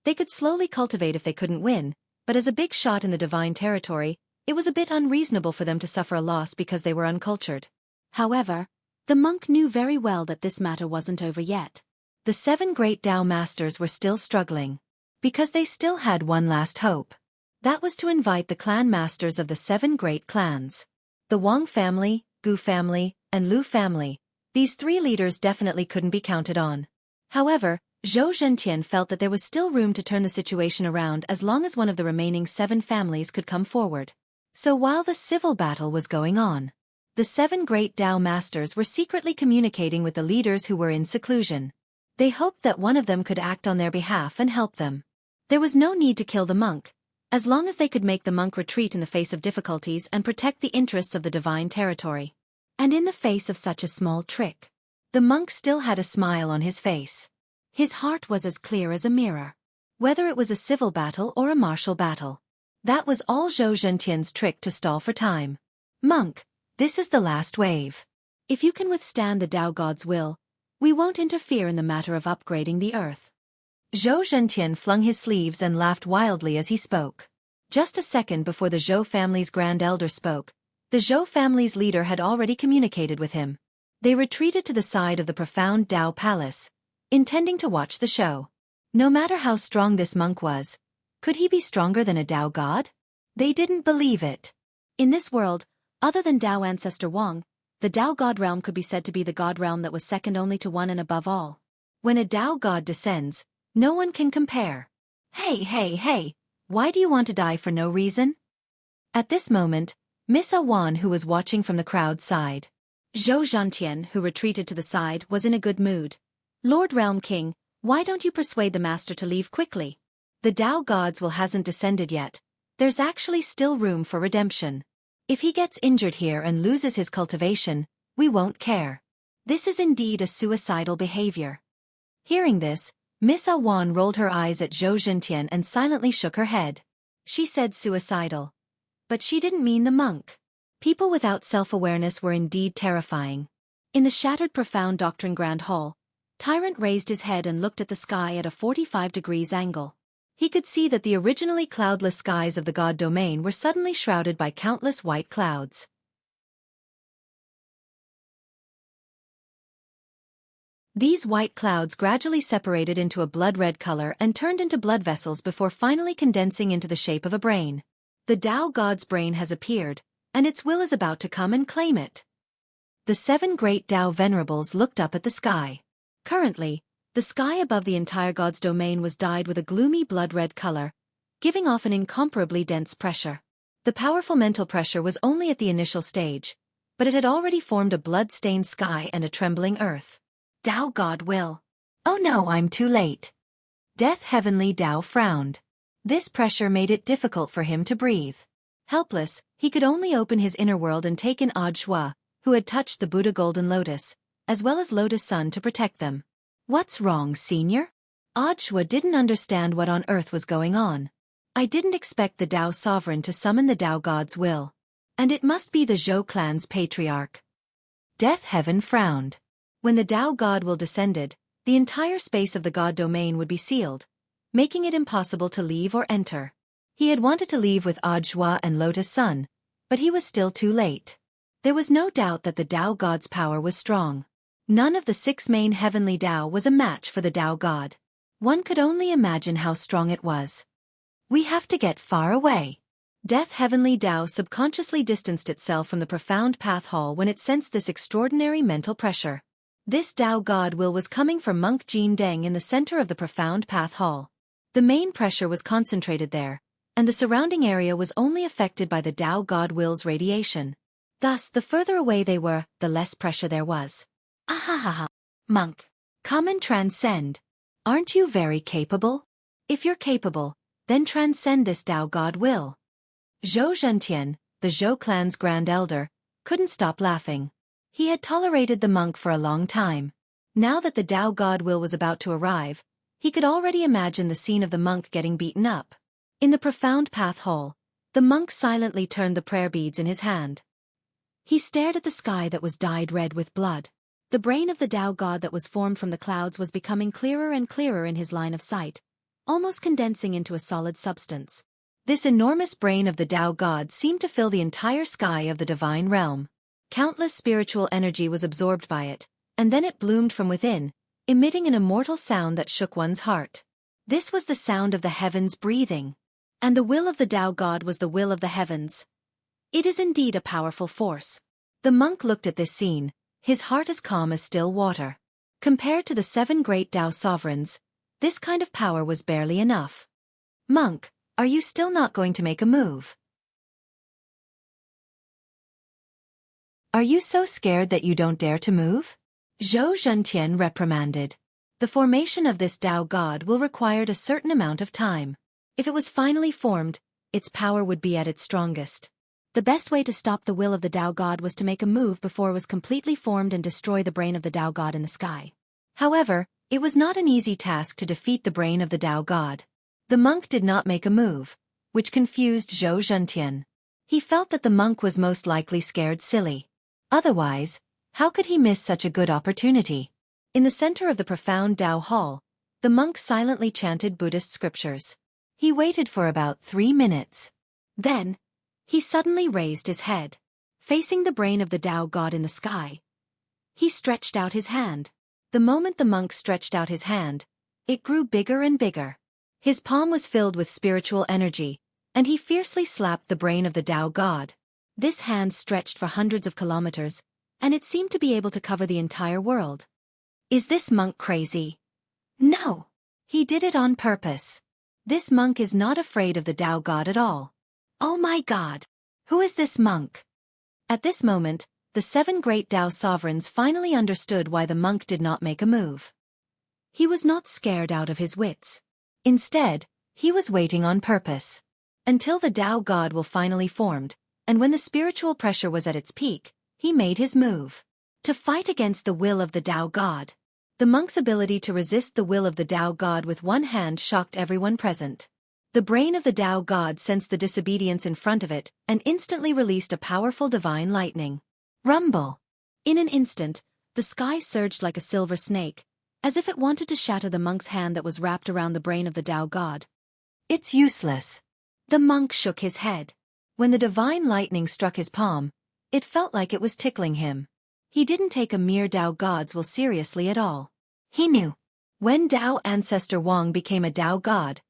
They could slowly cultivate if they couldn't win, but as a big shot in the divine territory, it was a bit unreasonable for them to suffer a loss because they were uncultured. However, the monk knew very well that this matter wasn't over yet. The 7 great Tao Masters were still struggling, because they still had one last hope. That was to invite the clan masters of the 7 great clans. The Wang family, Gu family, and Lu family. These 3 leaders definitely couldn't be counted on. However, Zhou Zhentian felt that there was still room to turn the situation around as long as one of the remaining 7 families could come forward. So while the civil battle was going on, the 7 great Tao Masters were secretly communicating with the leaders who were in seclusion. They hoped that one of them could act on their behalf and help them. There was no need to kill the monk, as long as they could make the monk retreat in the face of difficulties and protect the interests of the divine territory. And in the face of such a small trick, the monk still had a smile on his face. His heart was as clear as a mirror. whether it was a civil battle or a martial battle. That was all Zhou Zhentian's trick to stall for time. Monk, this is the last wave. If you can withstand the Tao God's will, we won't interfere in the matter of upgrading the earth. Zhou Zhentian flung his sleeves and laughed wildly as he spoke. Just a second before the Zhou family's grand elder spoke, the Zhou family's leader had already communicated with him. They retreated to the side of the profound Tao Palace, intending to watch the show. No matter how strong this monk was, could he be stronger than a Tao god? They didn't believe it. In this world, other than Tao ancestor Wang, the Tao god realm could be said to be the god realm that was second only to one and above all. When a Tao god descends, no one can compare. Hey, why do you want to die for no reason? At this moment, Miss Awan, who was watching from the crowd, sighed. Zhou Zhentian, who retreated to the side, was in a good mood. Lord Realm King, why don't you persuade the master to leave quickly? The Tao God's will hasn't descended yet. There's actually still room for redemption. If he gets injured here and loses his cultivation, we won't care. This is indeed a suicidal behavior. Hearing this, Miss Awan rolled her eyes at Zhou Zhentian and silently shook her head. She said suicidal. But she didn't mean the monk. People without self-awareness were indeed terrifying. In the shattered profound doctrine grand hall, Tyrant raised his head and looked at the sky at a 45 degrees angle. He could see that the originally cloudless skies of the god domain were suddenly shrouded by countless white clouds. These white clouds gradually separated into a blood-red color and turned into blood vessels before finally condensing into the shape of a brain. The Tao God's brain has appeared, and its will is about to come and claim it. The 7 great Tao venerables looked up at the sky. Currently, the sky above the entire God's domain was dyed with a gloomy blood-red color, giving off an incomparably dense pressure. The powerful mental pressure was only at the initial stage, but it had already formed a blood-stained sky and a trembling earth. Tao God will. Oh no, I'm too late. Death Heavenly Tao frowned. This pressure made it difficult for him to breathe. Helpless, he could only open his inner world and take in Audiobook, who had touched the Buddha Golden Lotus, as well as Lotus Sun to protect them. What's wrong, senior? Audiobook didn't understand what on earth was going on. I didn't expect the Tao Sovereign to summon the Tao God's will. And it must be the Zhou clan's patriarch. Death Heaven frowned. When the Tao God will descended, the entire space of the God domain would be sealed, making it impossible to leave or enter. He had wanted to leave with Audiobook and Lotus Sun, but he was still too late. There was no doubt that the Tao God's power was strong. None of the 6 main heavenly Tao was a match for the Tao God. One could only imagine how strong it was. We have to get far away. Death Heavenly Tao subconsciously distanced itself from the profound path hall when it sensed this extraordinary mental pressure. This Tao God will was coming from Monk Jin Deng in the center of the profound path hall. The main pressure was concentrated there, and the surrounding area was only affected by the Tao God will's radiation. Thus, the further away they were, the less pressure there was. Ahahaha. Monk, come and transcend. Aren't you very capable? If you're capable, then transcend this Tao God will. Zhou Zhentian, the Zhou clan's grand elder, couldn't stop laughing. He had tolerated the monk for a long time. Now that the Tao God will was about to arrive, he could already imagine the scene of the monk getting beaten up. In the profound path hall, the monk silently turned the prayer beads in his hand. He stared at the sky that was dyed red with blood. The brain of the Tao God that was formed from the clouds was becoming clearer and clearer in his line of sight, almost condensing into a solid substance. This enormous brain of the Tao God seemed to fill the entire sky of the divine realm. Countless spiritual energy was absorbed by it, and then it bloomed from within, emitting an immortal sound that shook one's heart. This was the sound of the heavens breathing. And the will of the Tao God was the will of the heavens. It is indeed a powerful force. The monk looked at this scene, his heart as calm as still water. Compared to the 7 great Tao sovereigns, this kind of power was barely enough. Monk, are you still not going to make a move? Are you so scared that you don't dare to move? Zhou Zhentian reprimanded. The formation of this Tao God will require a certain amount of time. If it was finally formed, its power would be at its strongest. The best way to stop the will of the Tao God was to make a move before it was completely formed and destroy the brain of the Tao God in the sky. However, it was not an easy task to defeat the brain of the Tao God. The monk did not make a move, which confused Zhou Zhentian. He felt that the monk was most likely scared silly. Otherwise, how could he miss such a good opportunity? In the center of the profound Tao hall, the monk silently chanted Buddhist scriptures. He waited for about 3 minutes. Then, he suddenly raised his head. Facing the brain of the Tao god in the sky, he stretched out his hand. The moment the monk stretched out his hand, it grew bigger and bigger. His palm was filled with spiritual energy, and he fiercely slapped the brain of the Tao god. This hand stretched for hundreds of kilometers, and it seemed to be able to cover the entire world. Is this monk crazy? No. He did it on purpose. This monk is not afraid of the Tao god at all. Oh my God! Who is this monk? At this moment, the 7 great Tao sovereigns finally understood why the monk did not make a move. He was not scared out of his wits. Instead, he was waiting on purpose. Until the Tao god will finally formed, and when the spiritual pressure was at its peak, he made his move. To fight against the will of the Tao god. The monk's ability to resist the will of the Tao god with one hand shocked everyone present. The brain of the Tao god sensed the disobedience in front of it and instantly released a powerful divine lightning. Rumble! In an instant, the sky surged like a silver snake, as if it wanted to shatter the monk's hand that was wrapped around the brain of the Tao god. It's useless. The monk shook his head. When the divine lightning struck his palm, it felt like it was tickling him. He didn't take a mere Tao god's will seriously at all. He knew. When Tao ancestor Wang became a Tao god,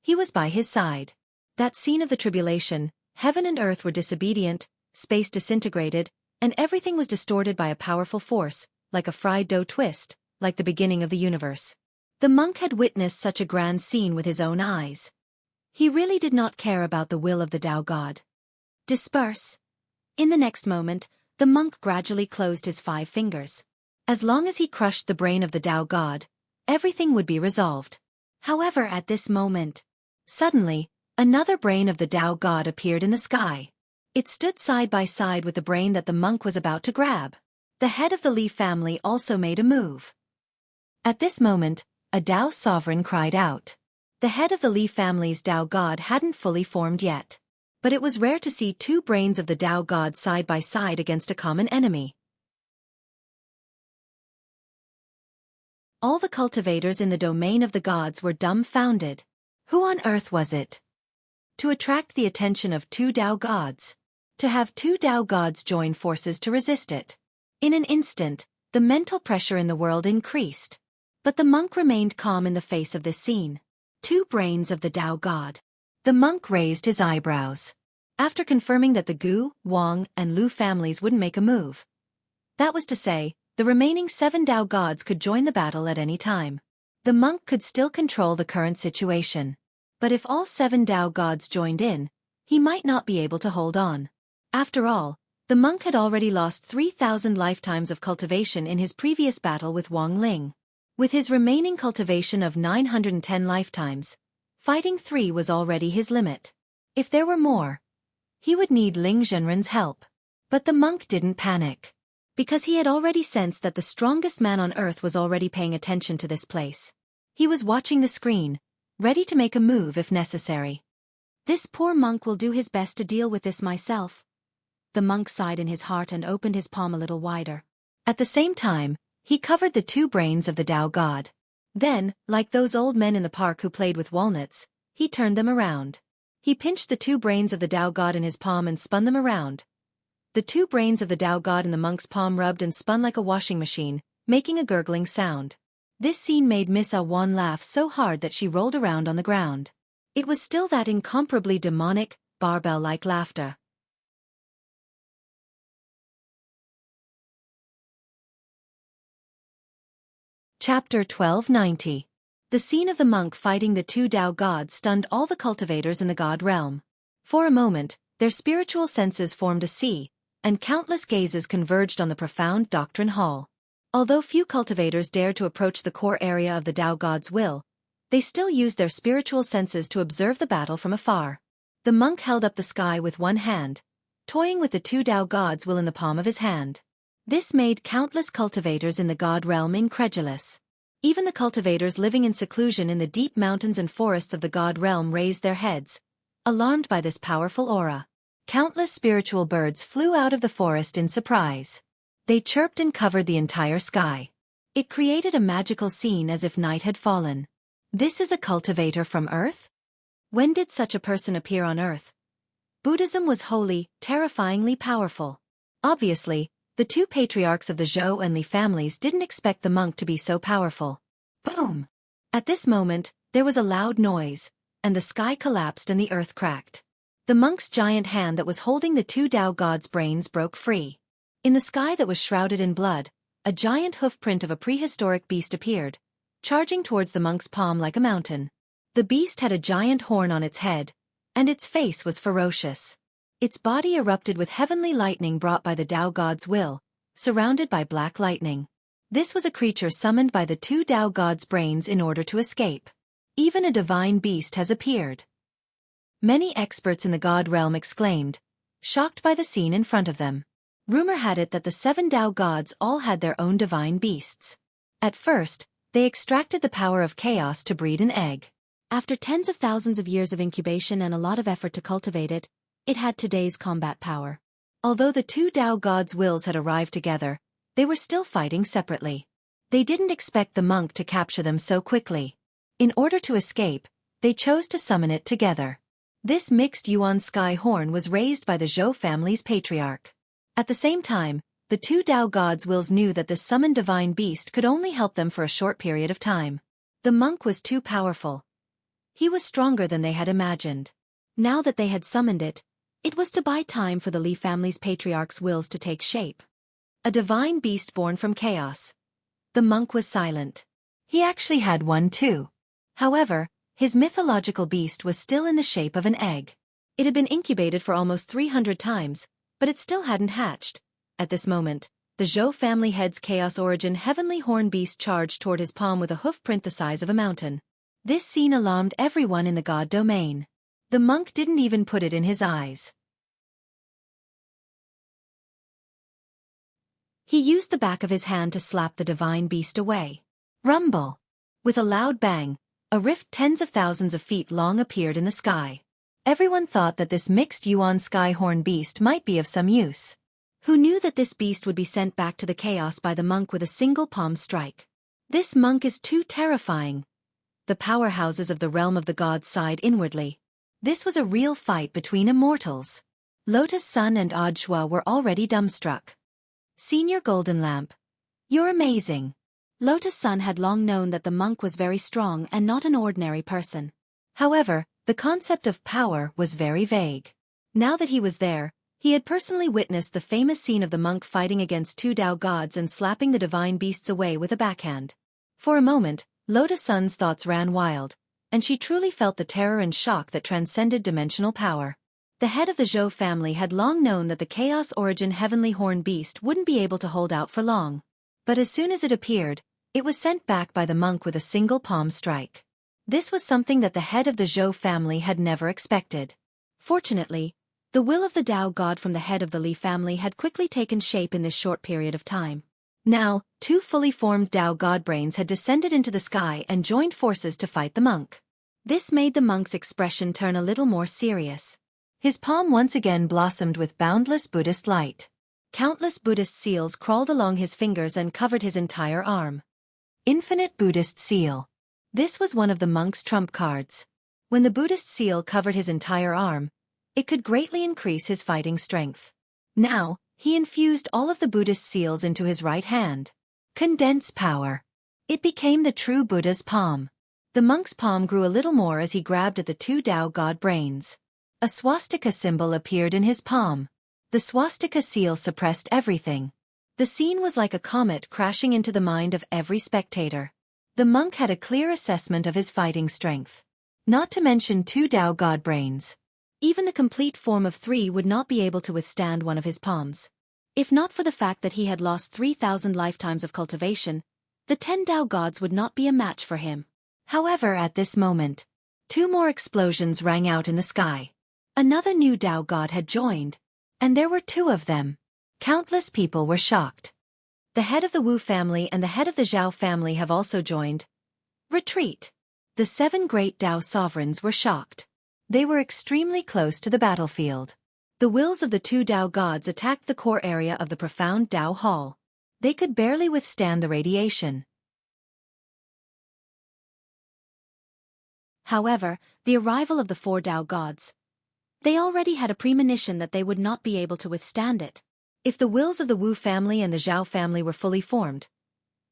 he was by his side. That scene of the tribulation, heaven and earth were disobedient, space disintegrated, and everything was distorted by a powerful force, like a fried dough twist, like the beginning of the universe. The monk had witnessed such a grand scene with his own eyes. He really did not care about the will of the Tao god. Disperse. In the next moment, the monk gradually closed his 5 fingers. As long as he crushed the brain of the Tao god, everything would be resolved. However, at this moment, suddenly, another brain of the Tao god appeared in the sky. It stood side by side with the brain that the monk was about to grab. The head of the Li family also made a move. At this moment, a Tao sovereign cried out. The head of the Li family's Tao god hadn't fully formed yet. But it was rare to see 2 brains of the Tao god side by side against a common enemy. All the cultivators in the domain of the gods were dumbfounded. Who on earth was it? To attract the attention of 2 Tao gods. To have 2 Tao gods join forces to resist it. In an instant, the mental pressure in the world increased. But the monk remained calm in the face of this scene. 2 brains of the Tao god. The monk raised his eyebrows. After confirming that the Gu, Wang, and Lu families wouldn't make a move. That was to say, the remaining 7 Tao gods could join the battle at any time. The monk could still control the current situation. But if all 7 Tao gods joined in, he might not be able to hold on. After all, the monk had already lost 3,000 lifetimes of cultivation in his previous battle with Wang Ling. With his remaining cultivation of 910 lifetimes, fighting 3 was already his limit. If there were more, he would need Ling Zhenren's help. But the monk didn't panic. Because he had already sensed that the strongest man on earth was already paying attention to this place. He was watching the screen, ready to make a move if necessary. This poor monk will do his best to deal with this myself. The monk sighed in his heart and opened his palm a little wider. At the same time, he covered the 2 brains of the Tao god. Then, like those old men in the park who played with walnuts, he turned them around. He pinched the 2 brains of the Tao god in his palm and spun them around. The 2 brains of the Tao god in the monk's palm rubbed and spun like a washing machine, making a gurgling sound. This scene made Miss Awan laugh so hard that she rolled around on the ground. It was still that incomparably demonic, barbell-like laughter. Chapter 1290. The scene of the monk fighting the 2 Tao gods stunned all the cultivators in the god realm. For a moment, their spiritual senses formed a sea, and countless gazes converged on the profound doctrine hall. Although few cultivators dared to approach the core area of the Tao god's will, they still used their spiritual senses to observe the battle from afar. The monk held up the sky with one hand, toying with the 2 Tao gods' will in the palm of his hand. This made countless cultivators in the god realm incredulous. Even the cultivators living in seclusion in the deep mountains and forests of the god realm raised their heads, alarmed by this powerful aura. Countless spiritual birds flew out of the forest in surprise. They chirped and covered the entire sky. It created a magical scene as if night had fallen. This is a cultivator from Earth? When did such a person appear on Earth? Buddhism was holy, terrifyingly powerful. Obviously, the two patriarchs of the Zhou and Li families didn't expect the monk to be so powerful. Boom! At this moment, there was a loud noise, and the sky collapsed and the earth cracked. The monk's giant hand that was holding the two Tao gods' brains broke free. In the sky that was shrouded in blood, a giant hoofprint of a prehistoric beast appeared, charging towards the monk's palm like a mountain. The beast had a giant horn on its head, and its face was ferocious. Its body erupted with heavenly lightning brought by the Tao god's will, surrounded by black lightning. This was a creature summoned by the two Tao gods' brains in order to escape. Even a divine beast has appeared. Many experts in the god realm exclaimed, shocked by the scene in front of them. Rumor had it that the seven Tao gods all had their own divine beasts. At first, they extracted the power of chaos to breed an egg. After tens of thousands of years of incubation and a lot of effort to cultivate it, it had today's combat power. Although the two Tao gods' wills had arrived together, they were still fighting separately. They didn't expect the monk to capture them so quickly. In order to escape, they chose to summon it together. This mixed Yuan sky horn was raised by the Zhou family's patriarch. At the same time, the two Tao gods' wills knew that this summoned divine beast could only help them for a short period of time. The monk was too powerful. He was stronger than they had imagined. Now that they had summoned it, it was to buy time for the Li family's patriarch's wills to take shape. A divine beast born from chaos. The monk was silent. He actually had one too. However, his mythological beast was still in the shape of an egg. It had been incubated for almost 300 times, but it still hadn't hatched. At this moment, the Zhou family head's chaos origin heavenly horn beast charged toward his palm with a hoofprint the size of a mountain. This scene alarmed everyone in the god domain. The monk didn't even put it in his eyes. He used the back of his hand to slap the divine beast away. Rumble! With a loud bang, a rift tens of thousands of feet long appeared in the sky. Everyone thought that this mixed Yuan skyhorn beast might be of some use. Who knew that this beast would be sent back to the chaos by the monk with a single palm strike? This monk is too terrifying. The powerhouses of the realm of the gods sighed inwardly. This was a real fight between immortals. Lotus Sun and Audiobook were already dumbstruck. Senior Golden Lamp. You're amazing. Lotus Sun had long known that the monk was very strong and not an ordinary person. However, the concept of power was very vague. Now that he was there, he had personally witnessed the famous scene of the monk fighting against two Tao gods and slapping the divine beasts away with a backhand. For a moment, Lotus Sun's thoughts ran wild, and she truly felt the terror and shock that transcended dimensional power. The head of the Zhou family had long known that the Chaos Origin Heavenly Horn Beast wouldn't be able to hold out for long. But as soon as it appeared, it was sent back by the monk with a single palm strike. This was something that the head of the Zhou family had never expected. Fortunately, the will of the Tao God from the head of the Li family had quickly taken shape in this short period of time. Now, two fully formed Tao God brains had descended into the sky and joined forces to fight the monk. This made the monk's expression turn a little more serious. His palm once again blossomed with boundless Buddhist light. Countless Buddhist seals crawled along his fingers and covered his entire arm. Infinite Buddhist Seal. This was one of the monk's trump cards. When the Buddhist seal covered his entire arm, it could greatly increase his fighting strength. Now, he infused all of the Buddhist seals into his right hand. Condense power. It became the true Buddha's palm. The monk's palm grew a little more as he grabbed at the two Tao God brains. A swastika symbol appeared in his palm. The swastika seal suppressed everything. The scene was like a comet crashing into the mind of every spectator. The monk had a clear assessment of his fighting strength. Not to mention two Tao God brains. Even the complete form of 3 would not be able to withstand one of his palms. If not for the fact that he had lost 3,000 lifetimes of cultivation, the 10 Tao gods would not be a match for him. However, at this moment, 2 more explosions rang out in the sky. Another new Tao god had joined. And there were 2 of them. Countless people were shocked. The head of the Wu family and the head of the Zhao family have also joined. Retreat. The 7 great Dao sovereigns were shocked. They were extremely close to the battlefield. The wills of the 2 Dao gods attacked the core area of the profound Dao hall. They could barely withstand the radiation. However, the arrival of the 4 Dao gods, they already had a premonition that they would not be able to withstand it. If the wills of the Wu family and the Zhao family were fully formed,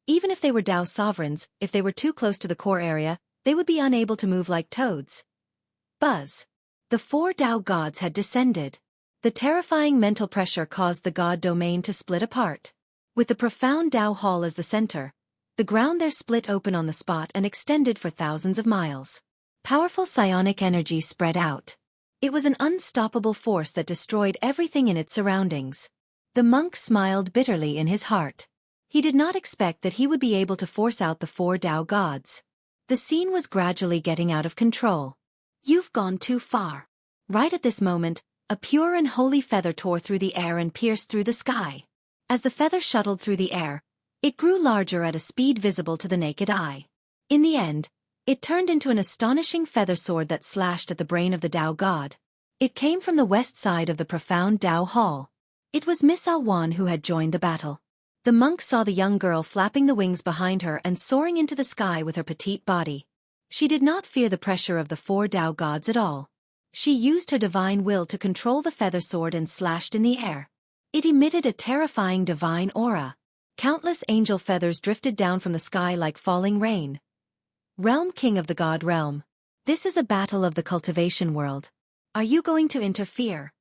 even if they were Dao sovereigns, if they were too close to the core area, they would be unable to move like toads. Buzz. The 4 Dao gods had descended. The terrifying mental pressure caused the god domain to split apart. With the profound Dao hall as the center, the ground there split open on the spot and extended for thousands of miles. Powerful psionic energy spread out. It was an unstoppable force that destroyed everything in its surroundings. The monk smiled bitterly in his heart. He did not expect that he would be able to force out the 4 Dao gods. The scene was gradually getting out of control. You've gone too far. Right at this moment, a pure and holy feather tore through the air and pierced through the sky. As the feather shuttled through the air, it grew larger at a speed visible to the naked eye. In the end, it turned into an astonishing feather sword that slashed at the brain of the Dao god. It came from the west side of the profound Dao hall. It was Miss Xiaofan who had joined the battle. The monk saw the young girl flapping the wings behind her and soaring into the sky with her petite body. She did not fear the pressure of the 4 Dao gods at all. She used her divine will to control the feather sword and slashed in the air. It emitted a terrifying divine aura. Countless angel feathers drifted down from the sky like falling rain. Realm King of the God Realm. This is a battle of the cultivation world. Are you going to interfere?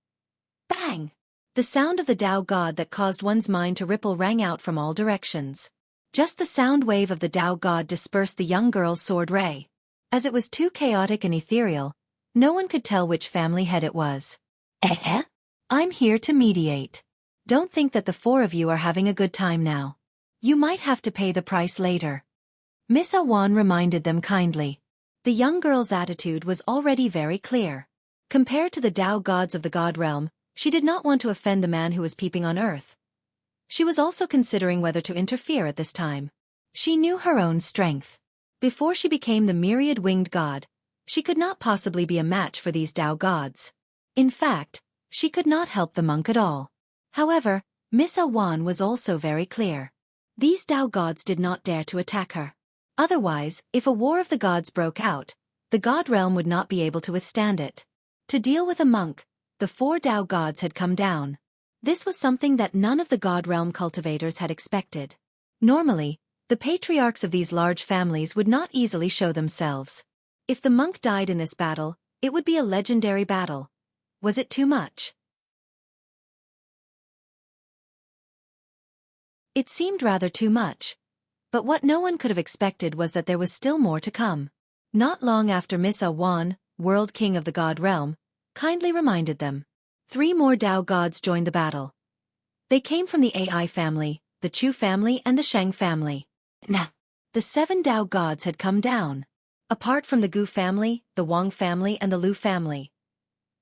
Bang! The sound of the Dao god that caused one's mind to ripple rang out from all directions. Just the sound wave of the Dao god dispersed the young girl's sword ray. As it was too chaotic and ethereal, no one could tell which family head it was. I'm here to mediate. Don't think that the 4 of you are having a good time now. You might have to pay the price later. Miss Xiaofan reminded them kindly. The young girl's attitude was already very clear. Compared to the Dao gods of the God realm, she did not want to offend the man who was peeping on earth. She was also considering whether to interfere at this time. She knew her own strength. Before she became the myriad-winged god, she could not possibly be a match for these Dao gods. In fact, she could not help the monk at all. However, Miss Xiaofan was also very clear. These Dao gods did not dare to attack her. Otherwise, if a war of the gods broke out, the god realm would not be able to withstand it. To deal with a monk, the 4 Dao gods had come down. This was something that none of the god realm cultivators had expected. Normally, the patriarchs of these large families would not easily show themselves. If the monk died in this battle, it would be a legendary battle. Was it too much? It seemed rather too much. But what no one could have expected was that there was still more to come. Not long after Miss Xiaofan, World King of the God Realm, kindly reminded them. 3 more Dao gods joined the battle. They came from the Ai family, the Chu family and the Sheng family. The 7 Dao gods had come down. Apart from the Gu family, the Wang family and the Lu family.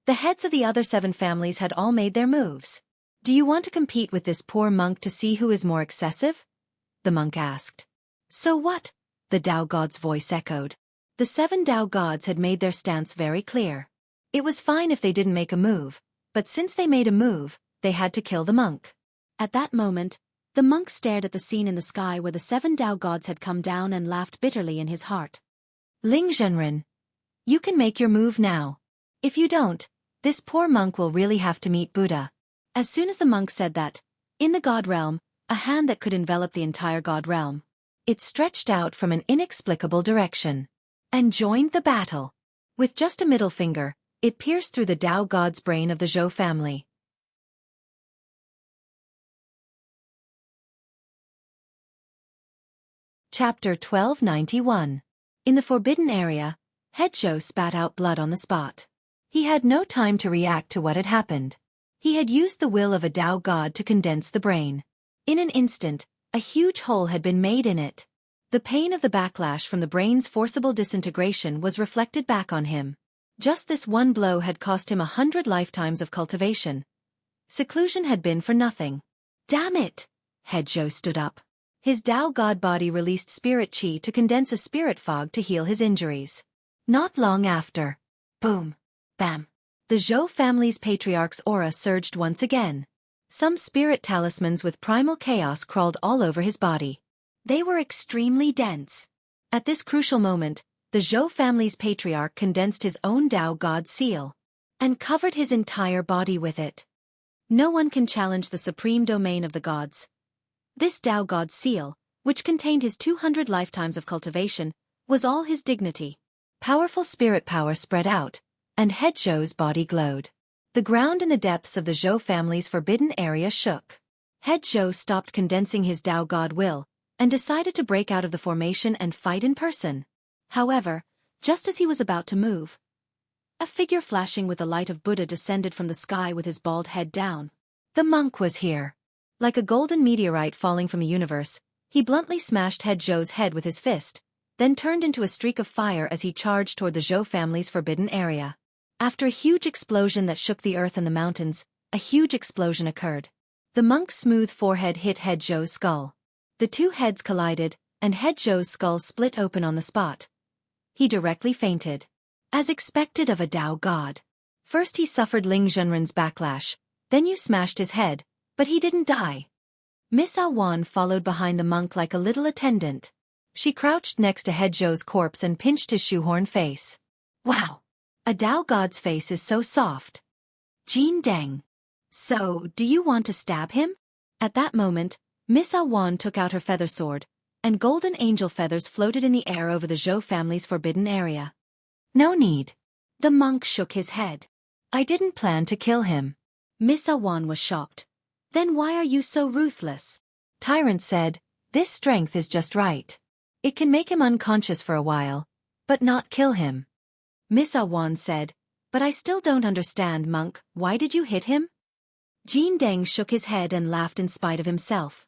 The heads of the other 7 families had all made their moves. Do you want to compete with this poor monk to see who is more excessive? The monk asked. So what? The Dao god's voice echoed. The 7 Dao gods had made their stance very clear. It was fine if they didn't make a move, but since they made a move, they had to kill the monk. At that moment, the monk stared at the scene in the sky where the 7 Dao gods had come down and laughed bitterly in his heart. Ling Zhenren, you can make your move now. If you don't, this poor monk will really have to meet Buddha. As soon as the monk said that, in the God realm, a hand that could envelop the entire God realm. It stretched out from an inexplicable direction and joined the battle. With just a middle finger, it pierced through the Dao god's brain of the Zhou family. Chapter 1291. In the forbidden area, Head Zhou spat out blood on the spot. He had no time to react to what had happened. He had used the will of a Dao god to condense the brain. In an instant, a huge hole had been made in it. The pain of the backlash from the brain's forcible disintegration was reflected back on him. Just this one blow had cost him 100 lifetimes of cultivation. Seclusion had been for nothing. Damn it! Head Zhou stood up. His Tao God body released spirit qi to condense a spirit fog to heal his injuries. Not long after. Boom. Bam. The Zhou family's patriarch's aura surged once again. Some spirit talismans with primal chaos crawled all over his body. They were extremely dense. At this crucial moment, the Zhou family's patriarch condensed his own Tao God seal and covered his entire body with it. No one can challenge the supreme domain of the gods. This Tao God seal, which contained his 200 lifetimes of cultivation, was all his dignity. Powerful spirit power spread out, and Head Zhou's body glowed. The ground in the depths of the Zhou family's forbidden area shook. Head Zhou stopped condensing his Tao God will, and decided to break out of the formation and fight in person. However, just as he was about to move, a figure flashing with the light of Buddha descended from the sky with his bald head down. The monk was here. Like a golden meteorite falling from the universe, he bluntly smashed Head Zhou's head with his fist, then turned into a streak of fire as he charged toward the Zhou family's forbidden area. After a huge explosion that shook the earth and the mountains, a huge explosion occurred. The monk's smooth forehead hit Head Zhou's skull. The two heads collided, and Head Zhou's skull split open on the spot. He directly fainted. As expected of a Tao god. First he suffered Ling Zhenren's backlash, then you smashed his head, but he didn't die. Miss Xiaofan followed behind the monk like a little attendant. She crouched next to Head Zhou's corpse and pinched his shoehorn face. Wow! A Tao god's face is so soft. Jin Deng. So, do you want to stab him? At that moment, Miss Xiaofan took out her feather sword, and golden angel feathers floated in the air over the Zhou family's forbidden area. No need. The monk shook his head. I didn't plan to kill him. Miss Xiaofan was shocked. Then why are you so ruthless? Tyrant said, this strength is just right. It can make him unconscious for a while, but not kill him. Miss Xiaofan said, but I still don't understand, monk, why did you hit him? Jin Deng shook his head and laughed in spite of himself.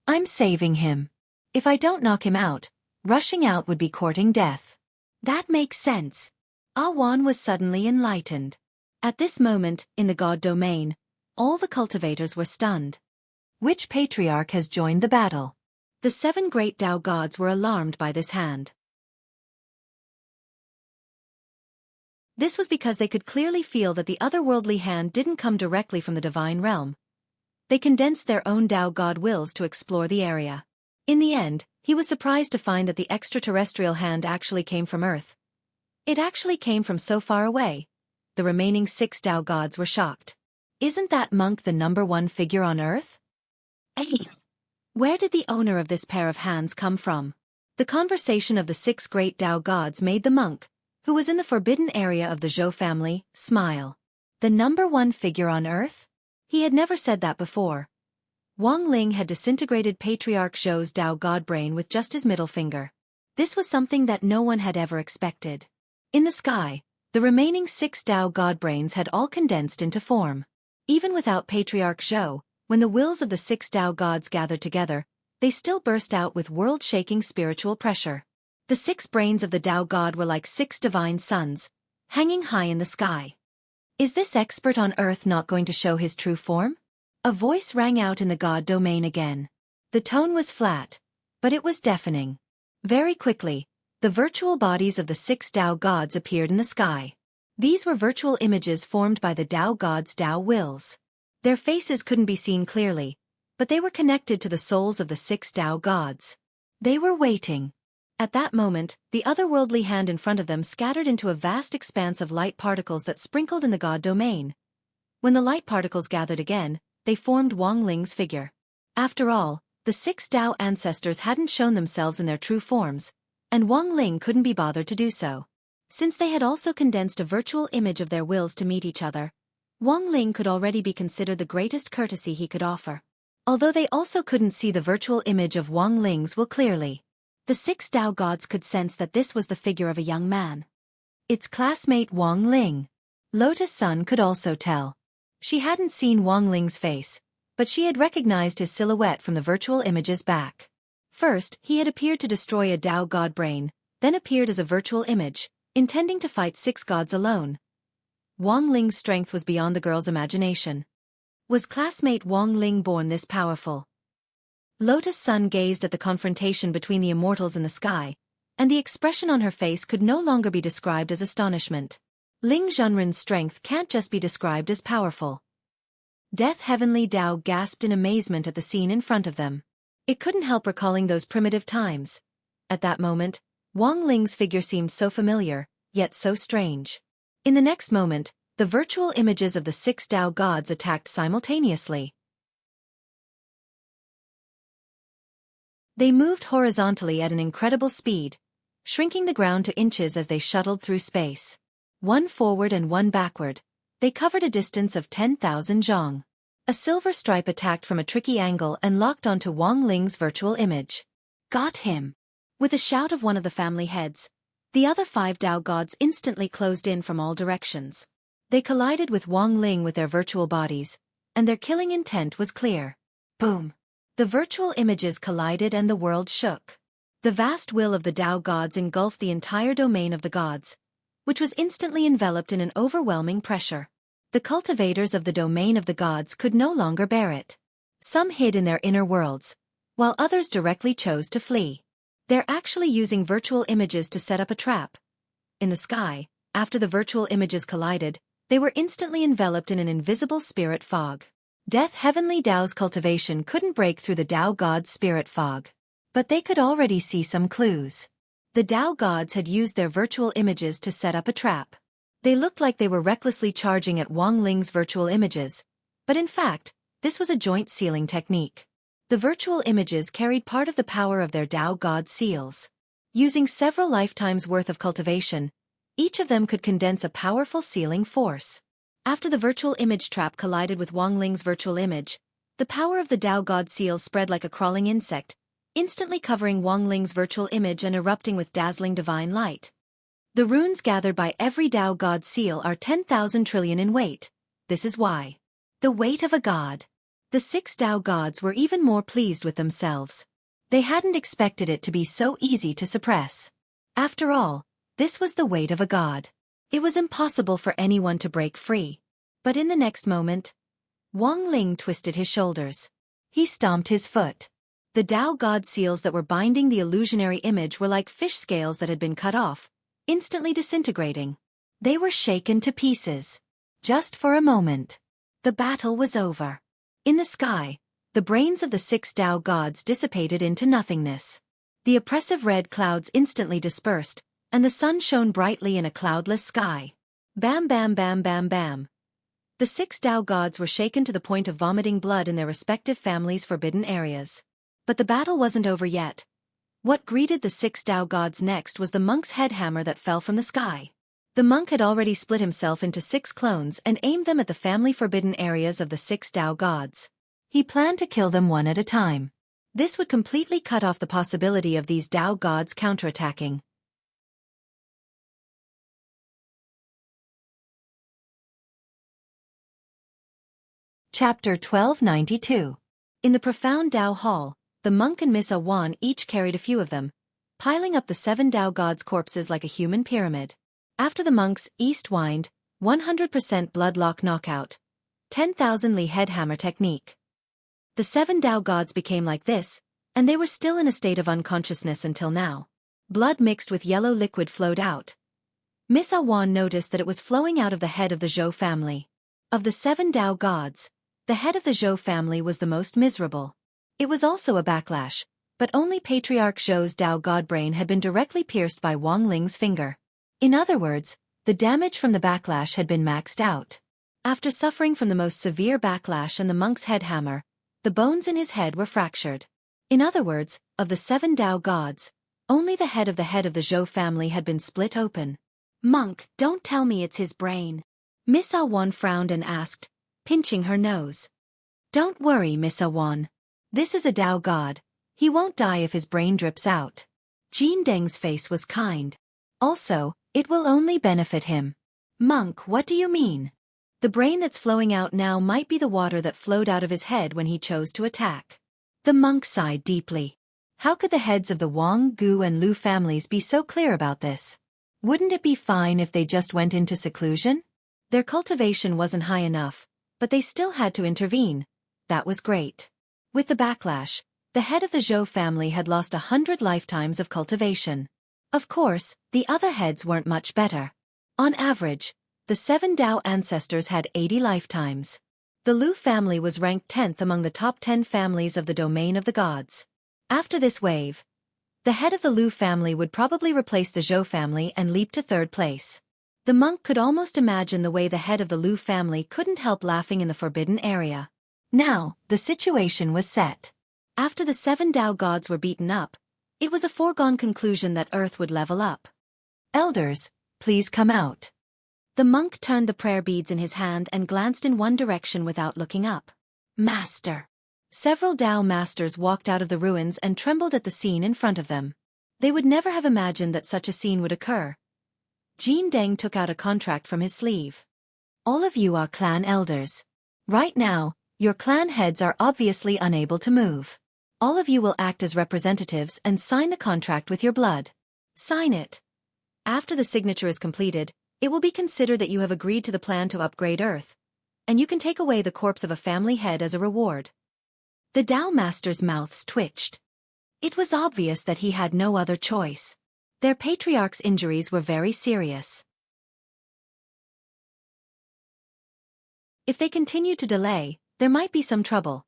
I'm saving him. If I don't knock him out, rushing out would be courting death. That makes sense. Wan was suddenly enlightened. At this moment, in the god domain, all the cultivators were stunned. Which patriarch has joined the battle? The 7 great Tao gods were alarmed by this hand. This was because they could clearly feel that the otherworldly hand didn't come directly from the divine realm. They condensed their own Tao god wills to explore the area. In the end, he was surprised to find that the extraterrestrial hand actually came from Earth. It actually came from so far away. The remaining 6 Tao gods were shocked. Isn't that monk the #1 figure on Earth? Hey! Where did the owner of this pair of hands come from? The conversation of the 6 great Tao gods made the monk, who was in the forbidden area of the Zhou family, smile. The #1 figure on Earth? He had never said that before. Wang Ling had disintegrated Patriarch Zhou's Tao God brain with just his middle finger. This was something that no one had ever expected. In the sky, the remaining 6 Tao God brains had all condensed into form. Even without Patriarch Zhou, when the wills of the 6 Tao gods gathered together, they still burst out with world-shaking spiritual pressure. The 6 brains of the Tao God were like 6 divine suns, hanging high in the sky. Is this expert on Earth not going to show his true form? A voice rang out in the god domain again. The tone was flat, but it was deafening. Very quickly, the virtual bodies of the 6 Tao gods appeared in the sky. These were virtual images formed by the Tao gods' Tao wills. Their faces couldn't be seen clearly, but they were connected to the souls of the 6 Tao gods. They were waiting. At that moment, the otherworldly hand in front of them scattered into a vast expanse of light particles that sprinkled in the god domain. When the light particles gathered again, they formed Wang Ling's figure. After all, the 6 Tao ancestors hadn't shown themselves in their true forms, and Wang Ling couldn't be bothered to do so. Since they had also condensed a virtual image of their wills to meet each other, Wang Ling could already be considered the greatest courtesy he could offer. Although they also couldn't see the virtual image of Wang Ling's will clearly, the 6 Tao gods could sense that this was the figure of a young man. Its classmate Wang Ling. Lotus Sun could also tell. She hadn't seen Wang Ling's face, but she had recognized his silhouette from the virtual image's back. First, he had appeared to destroy a Tao god brain, then appeared as a virtual image, intending to fight 6 gods alone. Wang Ling's strength was beyond the girl's imagination. Was classmate Wang Ling born this powerful? Lotus Sun gazed at the confrontation between the immortals in the sky, and the expression on her face could no longer be described as astonishment. Ling Zhenren's strength can't just be described as powerful. Death Heavenly Dao gasped in amazement at the scene in front of them. It couldn't help recalling those primitive times. At that moment, Wang Ling's figure seemed so familiar, yet so strange. In the next moment, the virtual images of the 6 Dao gods attacked simultaneously. They moved horizontally at an incredible speed, shrinking the ground to inches as they shuttled through space. One forward and one backward, they covered a distance of 10,000 zhong. A silver stripe attacked from a tricky angle and locked onto Wang Ling's virtual image. Got him! With a shout of one of the family heads, the other 5 Dao gods instantly closed in from all directions. They collided with Wang Ling with their virtual bodies, and their killing intent was clear. Boom! The virtual images collided and the world shook. The vast will of the Dao gods engulfed the entire domain of the gods, which was instantly enveloped in an overwhelming pressure. The cultivators of the domain of the gods could no longer bear it. Some hid in their inner worlds, while others directly chose to flee. They're actually using virtual images to set up a trap. In the sky, after the virtual images collided, they were instantly enveloped in an invisible spirit fog. Death Heavenly Dao's cultivation couldn't break through the Dao gods' spirit fog. But they could already see some clues. The Dao gods had used their virtual images to set up a trap. They looked like they were recklessly charging at Wang Ling's virtual images, but in fact, this was a joint sealing technique. The virtual images carried part of the power of their Dao god seals. Using several lifetimes' worth of cultivation, each of them could condense a powerful sealing force. After the virtual image trap collided with Wang Ling's virtual image, the power of the Dao god seals spread like a crawling insect, instantly covering Wang Ling's virtual image and erupting with dazzling divine light. The runes gathered by every Dao god seal are 10,000 trillion in weight. This is why. The weight of a god. The 6 Dao gods were even more pleased with themselves. They hadn't expected it to be so easy to suppress. After all, this was the weight of a god. It was impossible for anyone to break free. But in the next moment, Wang Ling twisted his shoulders. He stomped his foot. The Dao god seals that were binding the illusionary image were like fish scales that had been cut off, instantly disintegrating. They were shaken to pieces. Just for a moment. The battle was over. In the sky, the brains of the 6 Dao gods dissipated into nothingness. The oppressive red clouds instantly dispersed, and the sun shone brightly in a cloudless sky. Bam bam bam bam bam. The 6 Dao gods were shaken to the point of vomiting blood in their respective families' forbidden areas. But the battle wasn't over yet. What greeted the 6 Dao gods next was the monk's head hammer that fell from the sky. The monk had already split himself into 6 clones and aimed them at the family forbidden areas of the 6 Dao gods. He planned to kill them one at a time. This would completely cut off the possibility of these Dao gods counterattacking. Chapter 1292. In the profound Dao hall, the monk and Miss Awan each carried a few of them, piling up the 7 Dao gods' corpses like a human pyramid. After the monk's east wind, 100% bloodlock knockout, 10,000 Li head hammer technique. The 7 Dao gods became like this, and they were still in a state of unconsciousness until now. Blood mixed with yellow liquid flowed out. Miss Awan noticed that it was flowing out of the head of the Zhou family. Of the 7 Dao gods, the head of the Zhou family was the most miserable. It was also a backlash, but only Patriarch Zhou's Dao god brain had been directly pierced by Wang Ling's finger. In other words, the damage from the backlash had been maxed out. After suffering from the most severe backlash and the monk's head hammer, the bones in his head were fractured. In other words, of the 7 Dao gods, only the head of the Zhou family had been split open. Monk, don't tell me it's his brain. Miss Awan frowned and asked, pinching her nose. Don't worry, Miss Awan. This is a Dao god. He won't die if his brain drips out. Jean Deng's face was kind. Also, it will only benefit him. Monk, what do you mean? The brain that's flowing out now might be the water that flowed out of his head when he chose to attack. The monk sighed deeply. How could the heads of the Wang, Gu and Lu families be so clear about this? Wouldn't it be fine if they just went into seclusion? Their cultivation wasn't high enough, but they still had to intervene. That was great. With the backlash, The head of the Zhou family had lost 100 lifetimes of cultivation. Of course, the other heads weren't much better. On average, the 7 Dao ancestors had 80 lifetimes. The Lu family was ranked 10th among the top 10 families of the domain of the gods. After this wave, the head of the Lu family would probably replace the Zhou family and leap to 3rd place. The monk could almost imagine the way the head of the Lu family couldn't help laughing in the forbidden area. Now, the situation was set. After the 7 Dao gods were beaten up, it was a foregone conclusion that Earth would level up. Elders, please come out. The monk turned the prayer beads in his hand and glanced in one direction without looking up. Master. Several Dao masters walked out of the ruins and trembled at the scene in front of them. They would never have imagined that such a scene would occur. Jin Deng took out a contract from his sleeve. All of you are clan elders. Right now, your clan heads are obviously unable to move. All of you will act as representatives and sign the contract with your blood. Sign it. After the signature is completed, it will be considered that you have agreed to the plan to upgrade Earth, and you can take away the corpse of a family head as a reward. The Dao Master's mouths twitched. It was obvious that he had no other choice. Their patriarch's injuries were very serious. If they continued to delay, there might be some trouble.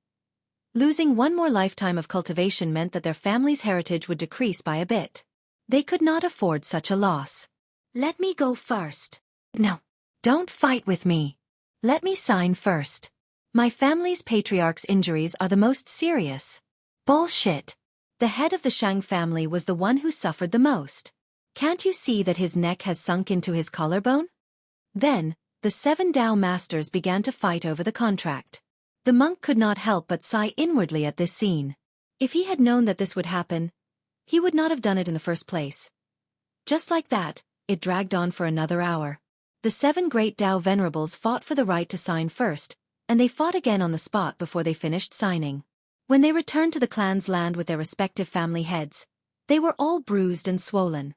Losing one more lifetime of cultivation meant that their family's heritage would decrease by a bit. They could not afford such a loss. Let me go first. No. Don't fight with me. Let me sign first. My family's patriarch's injuries are the most serious. Bullshit. The head of the Shang family was the one who suffered the most. Can't you see that his neck has sunk into his collarbone? Then, the 7 Dao masters began to fight over the contract. The monk could not help but sigh inwardly at this scene. If he had known that this would happen, he would not have done it in the first place. Just like that, it dragged on for another hour. The 7 great Dao venerables fought for the right to sign first, and they fought again on the spot before they finished signing. When they returned to the clan's land with their respective family heads, they were all bruised and swollen.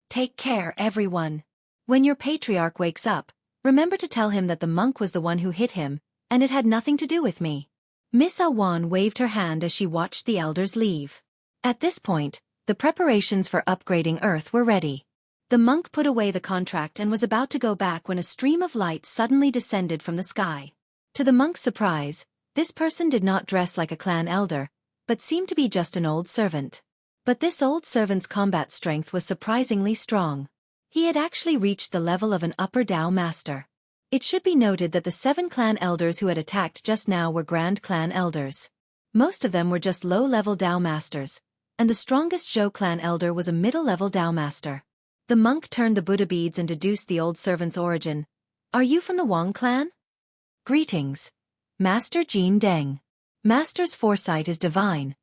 Take care, everyone. When your patriarch wakes up, remember to tell him that the monk was the one who hit him, and it had nothing to do with me. Miss Awan waved her hand as she watched the elders leave. At this point, the preparations for upgrading Earth were ready. The monk put away the contract and was about to go back when a stream of light suddenly descended from the sky. To the monk's surprise, this person did not dress like a clan elder, but seemed to be just an old servant. But this old servant's combat strength was surprisingly strong. He had actually reached the level of an upper Dao master. It should be noted that the 7 clan elders who had attacked just now were grand clan elders. Most of them were just low-level Dao masters, and the strongest Zhou clan elder was a middle-level Dao master. The monk turned the Buddha beads and deduced the old servant's origin. Are you from the Wang clan? Greetings. Master Jin Deng. Master's foresight is divine.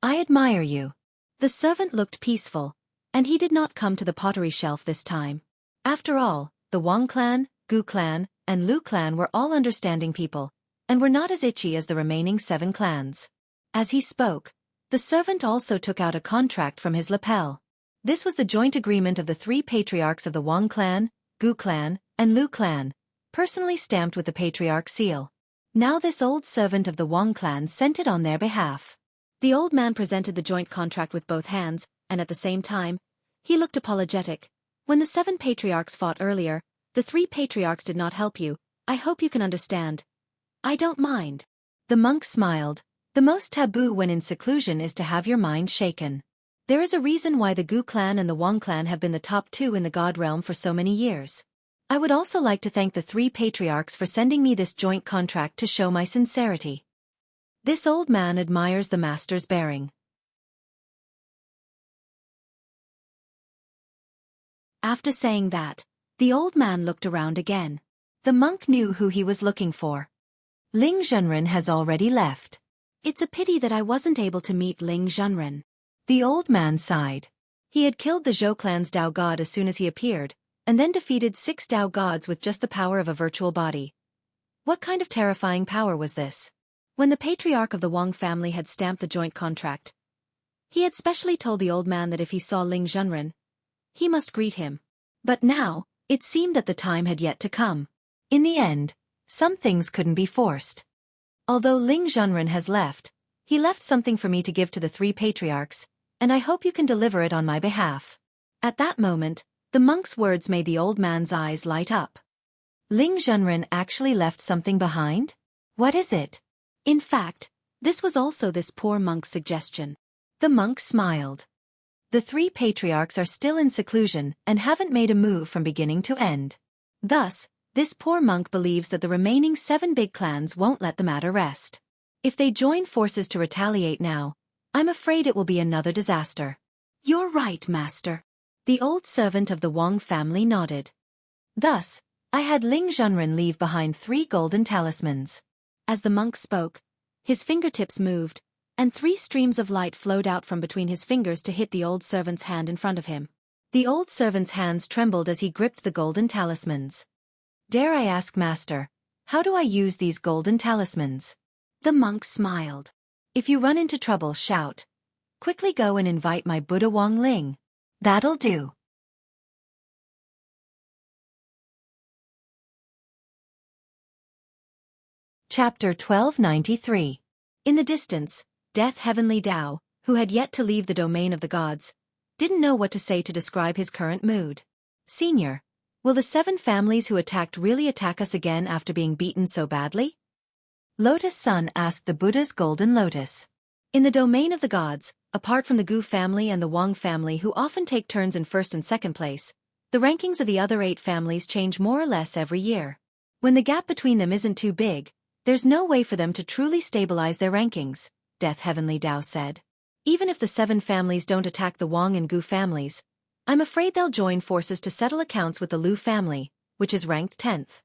I admire you. The servant looked peaceful, and he did not come to the pottery shelf this time. After all, the Wang clan, Gu clan, and Lu clan were all understanding people, and were not as itchy as the remaining 7 clans. As he spoke, the servant also took out a contract from his lapel. This was the joint agreement of the 3 patriarchs of the Wang clan, Gu clan, and Lu clan, personally stamped with the patriarch seal. Now this old servant of the Wang clan sent it on their behalf. The old man presented the joint contract with both hands, and at the same time, he looked apologetic. When the 7 patriarchs fought earlier, the 3 patriarchs did not help you. I hope you can understand. I don't mind. The monk smiled. The most taboo when in seclusion is to have your mind shaken. There is a reason why the Gu clan and the Wang clan have been the top 2 in the god realm for so many years. I would also like to thank the 3 patriarchs for sending me this joint contract to show my sincerity. This old man admires the master's bearing. After saying that, the old man looked around again. The monk knew who he was looking for. Ling Zhenren has already left. It's a pity that I wasn't able to meet Ling Zhenren. The old man sighed. He had killed the Zhou clan's Dao god as soon as he appeared, and then defeated 6 Dao gods with just the power of a virtual body. What kind of terrifying power was this? When the patriarch of the Wang family had stamped the joint contract, he had specially told the old man that if he saw Ling Zhenren, he must greet him. But now, it seemed that the time had yet to come. In the end, some things couldn't be forced. Although Ling Zhenren has left, He left something for me to give to the 3 patriarchs, and I hope you can deliver it on my behalf." At that moment, the monk's words made the old man's eyes light up. Ling Zhenren actually left something behind? What is it? In fact, this was also this poor monk's suggestion. The monk smiled. The 3 patriarchs are still in seclusion and haven't made a move from beginning to end. Thus, this poor monk believes that the remaining 7 big clans won't let the matter rest. If they join forces to retaliate now, I'm afraid it will be another disaster. "You're right, master." The old servant of the Wang family nodded. Thus, I had Ling Zhenren leave behind 3 golden talismans. As the monk spoke, his fingertips moved, and 3 streams of light flowed out from between his fingers to hit the old servant's hand in front of him. The old servant's hands trembled as he gripped the golden talismans. "Dare I ask, master, how do I use these golden talismans?" The monk smiled. "If you run into trouble, shout. Quickly go and invite my Buddha Wang Ling. That'll do." Chapter 1293. In the distance, Death Heavenly Tao, who had yet to leave the domain of the gods, didn't know what to say to describe his current mood. "Senior, will the 7 families who attacked really attack us again after being beaten so badly?" Lotus Sun asked the Buddha's golden lotus. In the domain of the gods, apart from the Gu family and the Wang family who often take turns in first and second place, the rankings of the other 8 families change more or less every year. When the gap between them isn't too big, there's no way for them to truly stabilize their rankings, Death Heavenly Tao said. "Even if the 7 families don't attack the Wang and Gu families, I'm afraid they'll join forces to settle accounts with the Lu family, which is ranked 10th.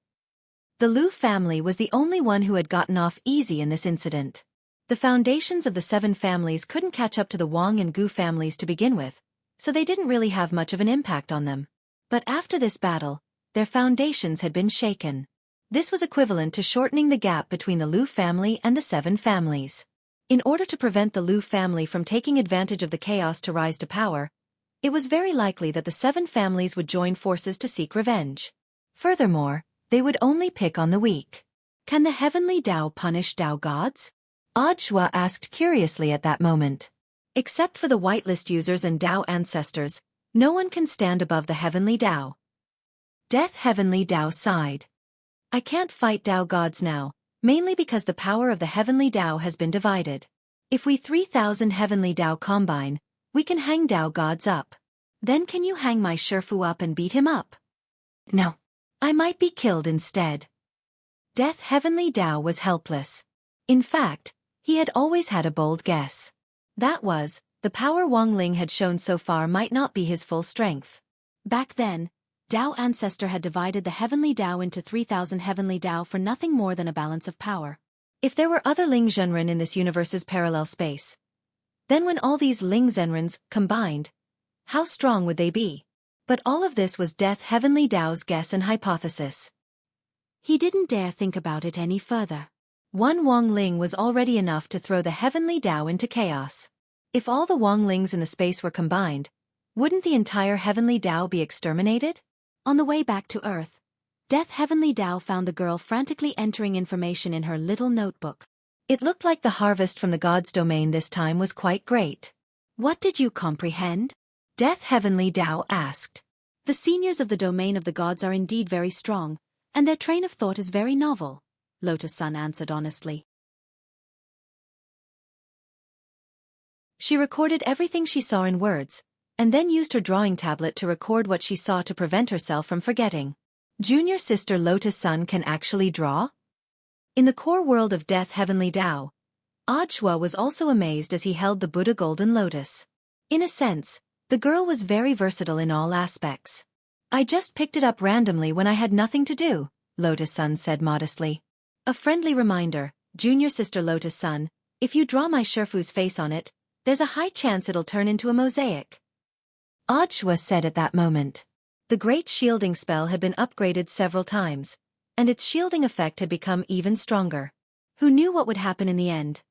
The Lu family was the only one who had gotten off easy in this incident. The foundations of the 7 families couldn't catch up to the Wang and Gu families to begin with, so they didn't really have much of an impact on them. But after this battle, their foundations had been shaken. This was equivalent to shortening the gap between the Lu family and the 7 families. In order to prevent the Lu family from taking advantage of the chaos to rise to power, it was very likely that the 7 families would join forces to seek revenge. Furthermore, they would only pick on the weak. Can the Heavenly Tao punish Tao gods? Audiobook asked curiously at that moment. Except for the whitelist users and Tao ancestors, no one can stand above the Heavenly Tao. Death Heavenly Tao sighed. "I can't fight Tao gods now, mainly because the power of the Heavenly Tao has been divided. If we 3,000 Heavenly Tao combine, we can hang Tao gods up. Then can you hang my Shifu up and beat him up?" "No. I might be killed instead." Death Heavenly Tao was helpless. In fact, he had always had a bold guess. That was, the power Wang Ling had shown so far might not be his full strength. Back then, Tao Ancestor had divided the Heavenly Tao into 3,000 Heavenly Tao for nothing more than a balance of power. If there were other Ling Zhenren in this universe's parallel space, then when all these Ling Zhenrens combined, how strong would they be? But all of this was Death Heavenly Tao's guess and hypothesis. He didn't dare think about it any further. One Wang Ling was already enough to throw the Heavenly Tao into chaos. If all the Wang Lings in the space were combined, wouldn't the entire Heavenly Tao be exterminated? On the way back to Earth, Death Heavenly Tao found the girl frantically entering information in her little notebook. It looked like the harvest from the gods' domain this time was quite great. "What did you comprehend?" Death Heavenly Tao asked. "The seniors of the domain of the gods are indeed very strong, and their train of thought is very novel," Lotus Sun answered honestly. She recorded everything she saw in words, and then used her drawing tablet to record what she saw to prevent herself from forgetting. Junior sister Lotus Sun can actually draw? In the core world of Death Heavenly Tao, Audiobook was also amazed as he held the Buddha Golden Lotus. In a sense, the girl was very versatile in all aspects. "I just picked it up randomly when I had nothing to do," Lotus Sun said modestly. "A friendly reminder, junior sister Lotus Sun, if you draw my Shifu's face on it, there's a high chance it'll turn into a mosaic." Audiobook said at that moment. The great shielding spell had been upgraded several times, and its shielding effect had become even stronger. Who knew what would happen in the end?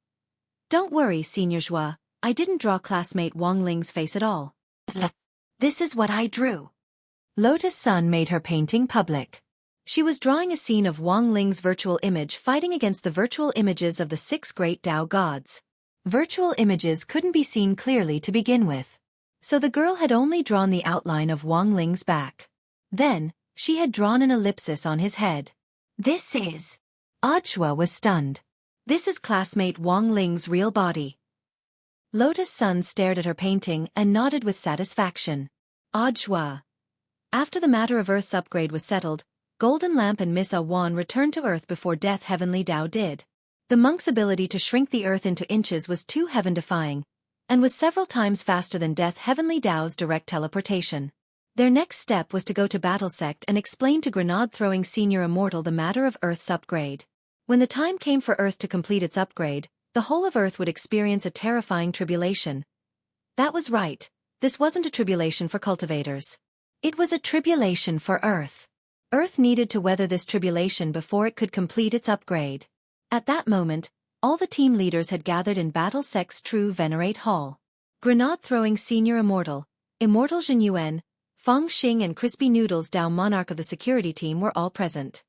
"Don't worry, Senior Zhua, I didn't draw classmate Wang Ling's face at all. This is what I drew." Lotus Sun made her painting public. She was drawing a scene of Wang Ling's virtual image fighting against the virtual images of the 6 great Tao gods. Virtual images couldn't be seen clearly to begin with. So the girl had only drawn the outline of Wang Ling's back. Then, she had drawn an ellipsis on his head. This is... Audiobook was stunned. This is classmate Wang Ling's real body. Lotus Sun stared at her painting and nodded with satisfaction. Audiobook. After the matter of Earth's upgrade was settled, Golden Lamp and Miss Awan returned to Earth before Death Heavenly Dao did. The monk's ability to shrink the Earth into inches was too heaven-defying, and was several times faster than Death Heavenly Dao's direct teleportation. Their next step was to go to Battle Sect and explain to Grenade-throwing Senior Immortal the matter of Earth's upgrade. When the time came for Earth to complete its upgrade, the whole of Earth would experience a terrifying tribulation. That was right, this wasn't a tribulation for cultivators. It was a tribulation for Earth. Earth needed to weather this tribulation before it could complete its upgrade. At that moment, all the team leaders had gathered in Battle Sect's True Venerate Hall. Grenade-throwing Senior Immortal, Immortal Zhen Yuan, Feng Xing and Crispy Noodles Dao Monarch of the security team were all present.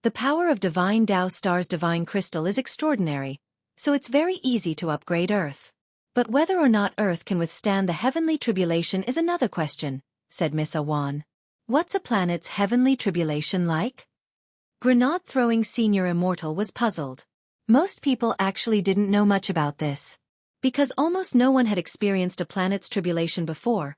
The power of Divine Dao Star's Divine Crystal is extraordinary, so it's very easy to upgrade Earth. But whether or not Earth can withstand the heavenly tribulation is another question, said Miss Awan. What's a planet's heavenly tribulation like? Grenade-throwing Senior Immortal was puzzled. Most people actually didn't know much about this. Because almost no one had experienced a planet's tribulation before.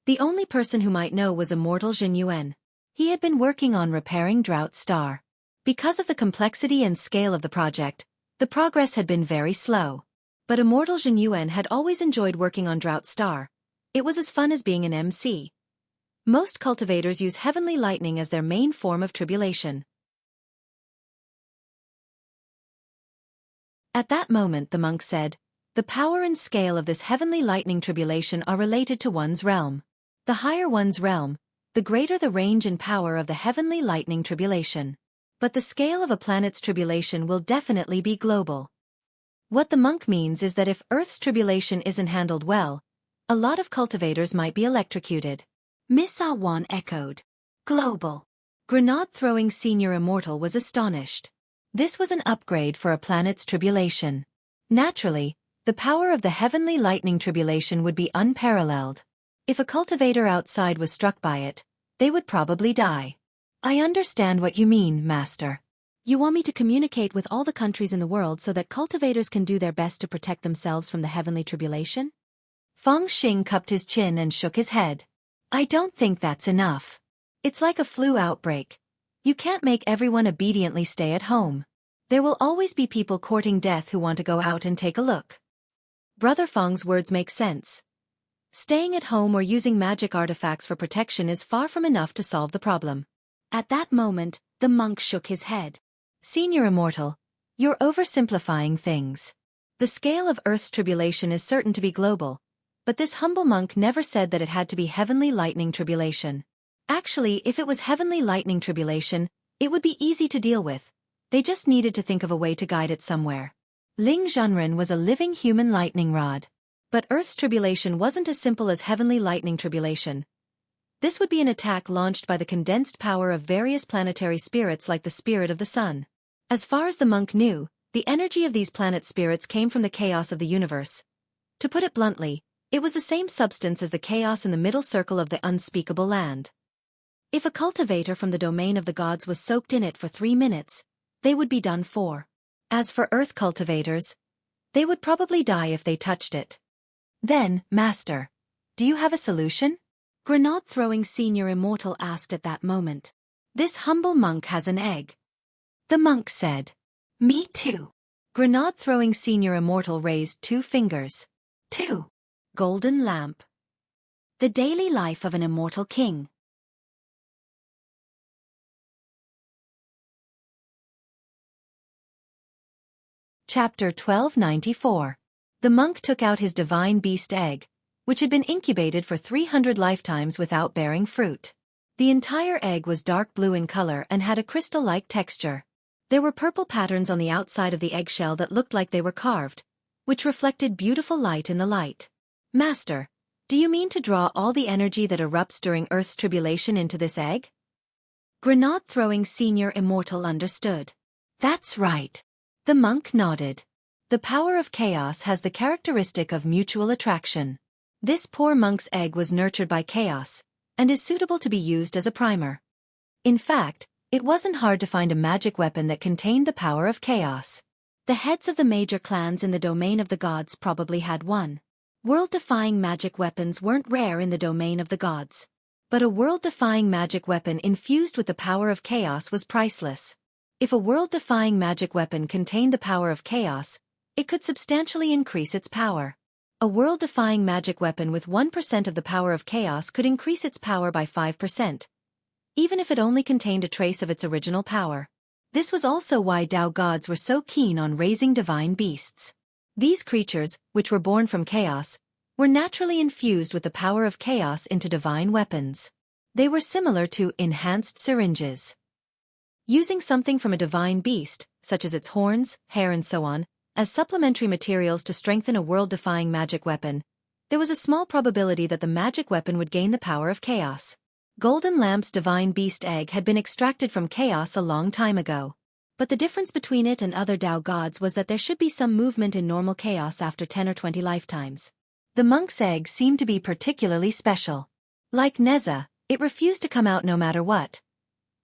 The only person who might know was Immortal Zhen Yuan. He had been working on repairing Drought Star. Because of the complexity and scale of the project, the progress had been very slow. But Immortal Zhen Yuan had always enjoyed working on Drought Star. It was as fun as being an MC. Most cultivators use heavenly lightning as their main form of tribulation. At that moment the monk said, the power and scale of this heavenly lightning tribulation are related to one's realm. The higher one's realm, the greater the range and power of the heavenly lightning tribulation. But the scale of a planet's tribulation will definitely be global. What the monk means is that if Earth's tribulation isn't handled well, a lot of cultivators might be electrocuted. Miss Awan echoed. Global. Grenade-throwing Senior Immortal was astonished. This was an upgrade for a planet's tribulation. Naturally, the power of the heavenly lightning tribulation would be unparalleled. If a cultivator outside was struck by it, they would probably die. I understand what you mean, Master. You want me to communicate with all the countries in the world so that cultivators can do their best to protect themselves from the heavenly tribulation? Feng Xing cupped his chin and shook his head. I don't think that's enough. It's like a flu outbreak. You can't make everyone obediently stay at home. There will always be people courting death who want to go out and take a look. Brother Feng's words make sense. Staying at home or using magic artifacts for protection is far from enough to solve the problem. At that moment, the monk shook his head. Senior Immortal, you're oversimplifying things. The scale of Earth's tribulation is certain to be global, but this humble monk never said that it had to be heavenly lightning tribulation. Actually, if it was heavenly lightning tribulation, it would be easy to deal with. They just needed to think of a way to guide it somewhere. Ling Zhenren was a living human lightning rod. But Earth's tribulation wasn't as simple as heavenly lightning tribulation. This would be an attack launched by the condensed power of various planetary spirits like the spirit of the sun. As far as the monk knew, the energy of these planet spirits came from the chaos of the universe. To put it bluntly, it was the same substance as the chaos in the middle circle of the unspeakable land. If a cultivator from the domain of the gods was soaked in it for 3 minutes, they would be done for. As for Earth cultivators, they would probably die if they touched it. Then, Master, do you have a solution? Grenade-throwing Senior Immortal asked at that moment. This humble monk has an egg. The monk said. Me too. Grenade-throwing Senior Immortal raised 2 fingers. 2. Golden Lamp. The daily life of an immortal king. Chapter 1294. The monk took out his divine beast egg, which had been incubated for 300 lifetimes without bearing fruit. The entire egg was dark blue in color and had a crystal-like texture. There were purple patterns on the outside of the eggshell that looked like they were carved, which reflected beautiful light in the light. Master, do you mean to draw all the energy that erupts during Earth's tribulation into this egg? Grenade-throwing Senior Immortal understood. That's right. The monk nodded. The power of chaos has the characteristic of mutual attraction. This poor monk's egg was nurtured by chaos, and is suitable to be used as a primer. In fact, it wasn't hard to find a magic weapon that contained the power of chaos. The heads of the major clans in the domain of the gods probably had one. World-defying magic weapons weren't rare in the domain of the gods. But a world-defying magic weapon infused with the power of chaos was priceless. If a world-defying magic weapon contained the power of chaos, it could substantially increase its power. A world-defying magic weapon with 1% of the power of chaos could increase its power by 5%, even if it only contained a trace of its original power. This was also why Tao gods were so keen on raising divine beasts. These creatures, which were born from chaos, were naturally infused with the power of chaos into divine weapons. They were similar to enhanced syringes. Using something from a divine beast, such as its horns, hair and so on, as supplementary materials to strengthen a world-defying magic weapon, there was a small probability that the magic weapon would gain the power of chaos. Golden Lamp's divine beast egg had been extracted from chaos a long time ago. But the difference between it and other Tao gods was that there should be some movement in normal chaos after 10 or 20 lifetimes. The monk's egg seemed to be particularly special. Like Neza, it refused to come out no matter what.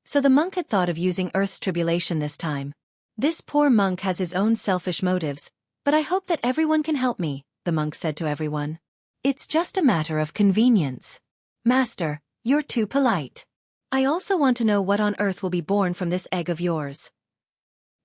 So the monk had thought of using Earth's tribulation this time. This poor monk has his own selfish motives, but I hope that everyone can help me, the monk said to everyone. It's just a matter of convenience. Master, you're too polite. I also want to know what on earth will be born from this egg of yours.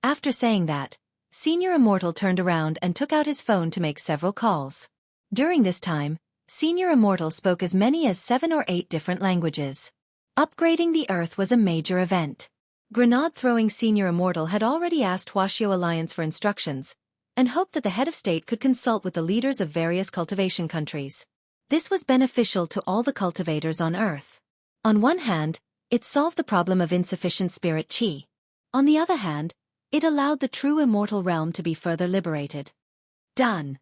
After saying that, Senior Immortal turned around and took out his phone to make several calls. During this time, Senior Immortal spoke as many as 7 or 8 different languages. Upgrading the Earth was a major event. Grenade-throwing Senior Immortal had already asked Wuxia Alliance for instructions, and hoped that the head of state could consult with the leaders of various cultivation countries. This was beneficial to all the cultivators on Earth. On one hand, it solved the problem of insufficient spirit chi. On the other hand, it allowed the true immortal realm to be further liberated. Done.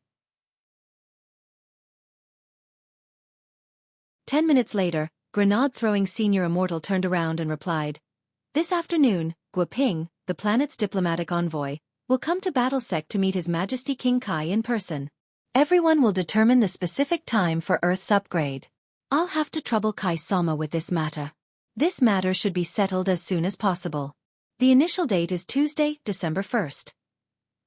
10 minutes later, Grenade-throwing Senior Immortal turned around and replied, "This afternoon, Guoping, the planet's diplomatic envoy, will come to Battlesec to meet His Majesty King Kai in person. Everyone will determine the specific time for Earth's upgrade. I'll have to trouble Kai-sama with this matter. This matter should be settled as soon as possible. The initial date is Tuesday, December 1st.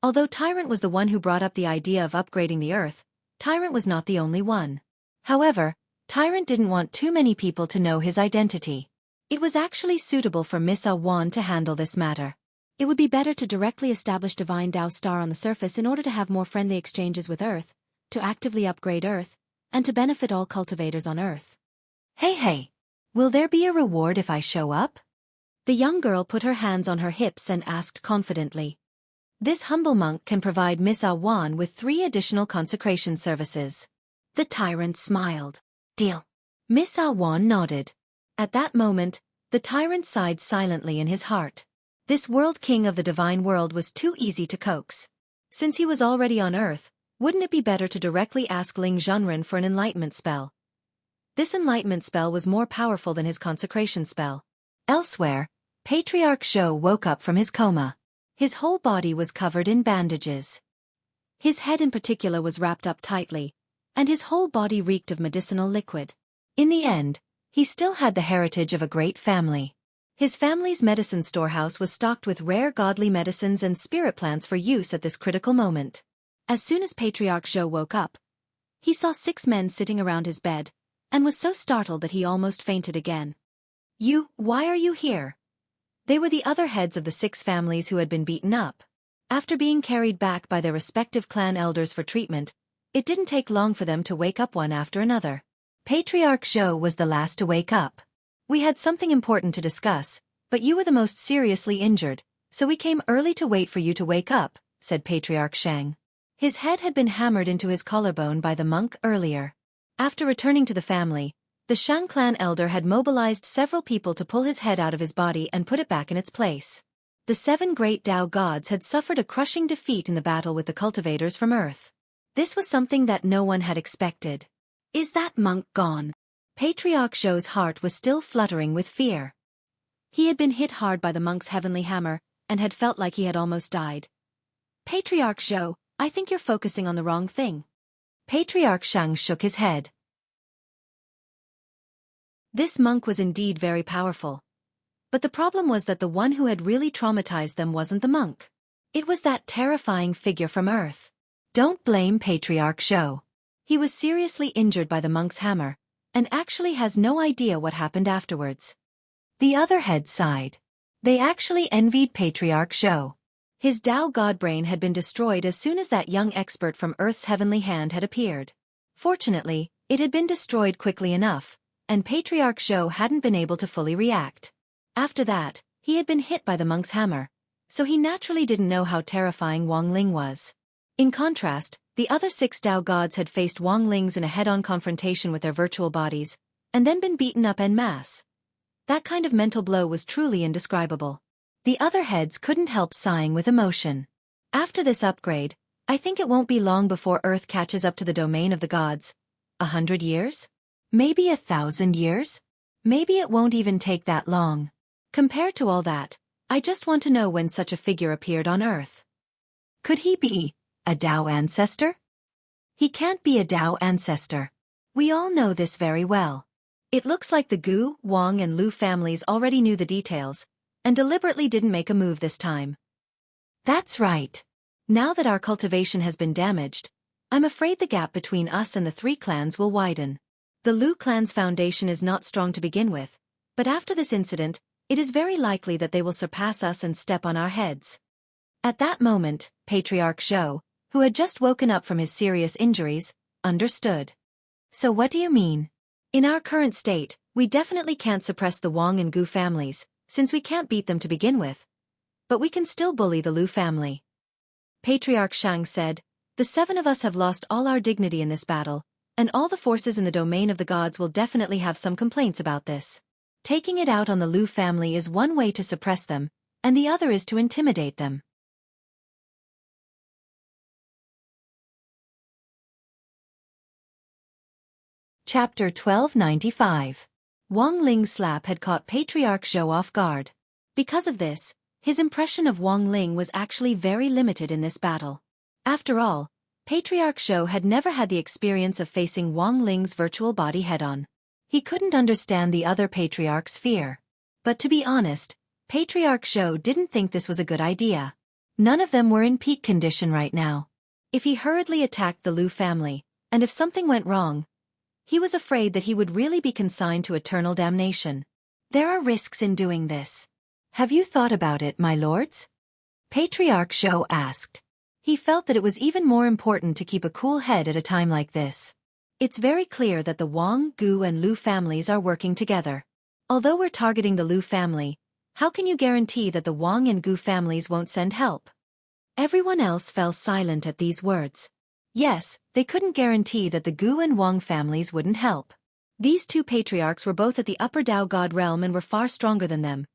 Although Tyrant was the one who brought up the idea of upgrading the Earth, Tyrant was not the only one. However, Tyrant didn't want too many people to know his identity. It was actually suitable for Miss Awan to handle this matter. It would be better to directly establish Divine Tao Star on the surface in order to have more friendly exchanges with Earth, to actively upgrade Earth, and to benefit all cultivators on Earth. Hey, will there be a reward if I show up?" The young girl put her hands on her hips and asked confidently. This humble monk can provide Miss Awan with 3 additional consecration services. The tyrant smiled. Deal. Miss Awan nodded. At that moment, the tyrant sighed silently in his heart. This world king of the divine world was too easy to coax. Since he was already on Earth, wouldn't it be better to directly ask Ling Zhenren for an enlightenment spell? This enlightenment spell was more powerful than his consecration spell. Elsewhere, Patriarch Zhou woke up from his coma. His whole body was covered in bandages. His head in particular was wrapped up tightly, and his whole body reeked of medicinal liquid. In the end, he still had the heritage of a great family. His family's medicine storehouse was stocked with rare godly medicines and spirit plants for use at this critical moment. As soon as Patriarch Zhou woke up, he saw 6 men sitting around his bed, and was so startled that he almost fainted again. Why are you here?" They were the other heads of the 6 families who had been beaten up. After being carried back by their respective clan elders for treatment, it didn't take long for them to wake up one after another. Patriarch Zhou was the last to wake up. "We had something important to discuss, but you were the most seriously injured, so we came early to wait for you to wake up," said Patriarch Shang. His head had been hammered into his collarbone by the monk earlier. After returning to the family, the Shang clan elder had mobilized several people to pull his head out of his body and put it back in its place. The 7 great Tao gods had suffered a crushing defeat in the battle with the cultivators from Earth. This was something that no one had expected. "Is that monk gone?" Patriarch Zhou's heart was still fluttering with fear. He had been hit hard by the monk's heavenly hammer, and had felt like he had almost died. "Patriarch Zhou, I think you're focusing on the wrong thing. Patriarch Shang shook his head. This monk was indeed very powerful. But the problem was that the one who had really traumatized them wasn't the monk. It was that terrifying figure from Earth. Don't blame Patriarch Zhou. He was seriously injured by the monk's hammer, and actually has no idea what happened afterwards. The other head sighed. They actually envied Patriarch Zhou. His Tao Godbrain had been destroyed as soon as that young expert from Earth's heavenly hand had appeared. Fortunately, it had been destroyed quickly enough, and Patriarch Zhou hadn't been able to fully react. After that, he had been hit by the monk's hammer, so he naturally didn't know how terrifying Wang Ling was. In contrast, the other 6 Tao gods had faced Wang Ling's in a head-on confrontation with their virtual bodies, and then been beaten up en masse. That kind of mental blow was truly indescribable. The other heads couldn't help sighing with emotion. After this upgrade, I think it won't be long before Earth catches up to the domain of the gods. 100 years? Maybe 1,000 years? Maybe it won't even take that long. Compared to all that, I just want to know when such a figure appeared on Earth. Could he be a Tao ancestor? He can't be a Tao ancestor. We all know this very well. It looks like the Gu, Wang and Lu families already knew the details, and deliberately didn't make a move this time. That's right. Now that our cultivation has been damaged, I'm afraid the gap between us and the 3 clans will widen. The Lu clan's foundation is not strong to begin with, but after this incident, it is very likely that they will surpass us and step on our heads. At that moment, Patriarch Zhou, who had just woken up from his serious injuries, understood. So what do you mean? In our current state, we definitely can't suppress the Wang and Gu families, since we can't beat them to begin with. But we can still bully the Lu family. Patriarch Shang said, the 7 of us have lost all our dignity in this battle, and all the forces in the domain of the gods will definitely have some complaints about this. Taking it out on the Lu family is one way to suppress them, and the other is to intimidate them. Chapter 1295. Wang Ling's slap had caught Patriarch Zhou off guard. Because of this, his impression of Wang Ling was actually very limited in this battle. After all, Patriarch Zhou had never had the experience of facing Wang Ling's virtual body head-on. He couldn't understand the other patriarch's fear. But to be honest, Patriarch Zhou didn't think this was a good idea. None of them were in peak condition right now. If he hurriedly attacked the Lu family, and if something went wrong, he was afraid that he would really be consigned to eternal damnation. There are risks in doing this. Have you thought about it, my lords? Patriarch Zhou asked. He felt that it was even more important to keep a cool head at a time like this. It's very clear that the Wang, Gu and Lu families are working together. Although we're targeting the Lu family, how can you guarantee that the Wang and Gu families won't send help? Everyone else fell silent at these words. Yes, they couldn't guarantee that the Gu and Wang families wouldn't help. These 2 patriarchs were both at the upper Tao God realm and were far stronger than them.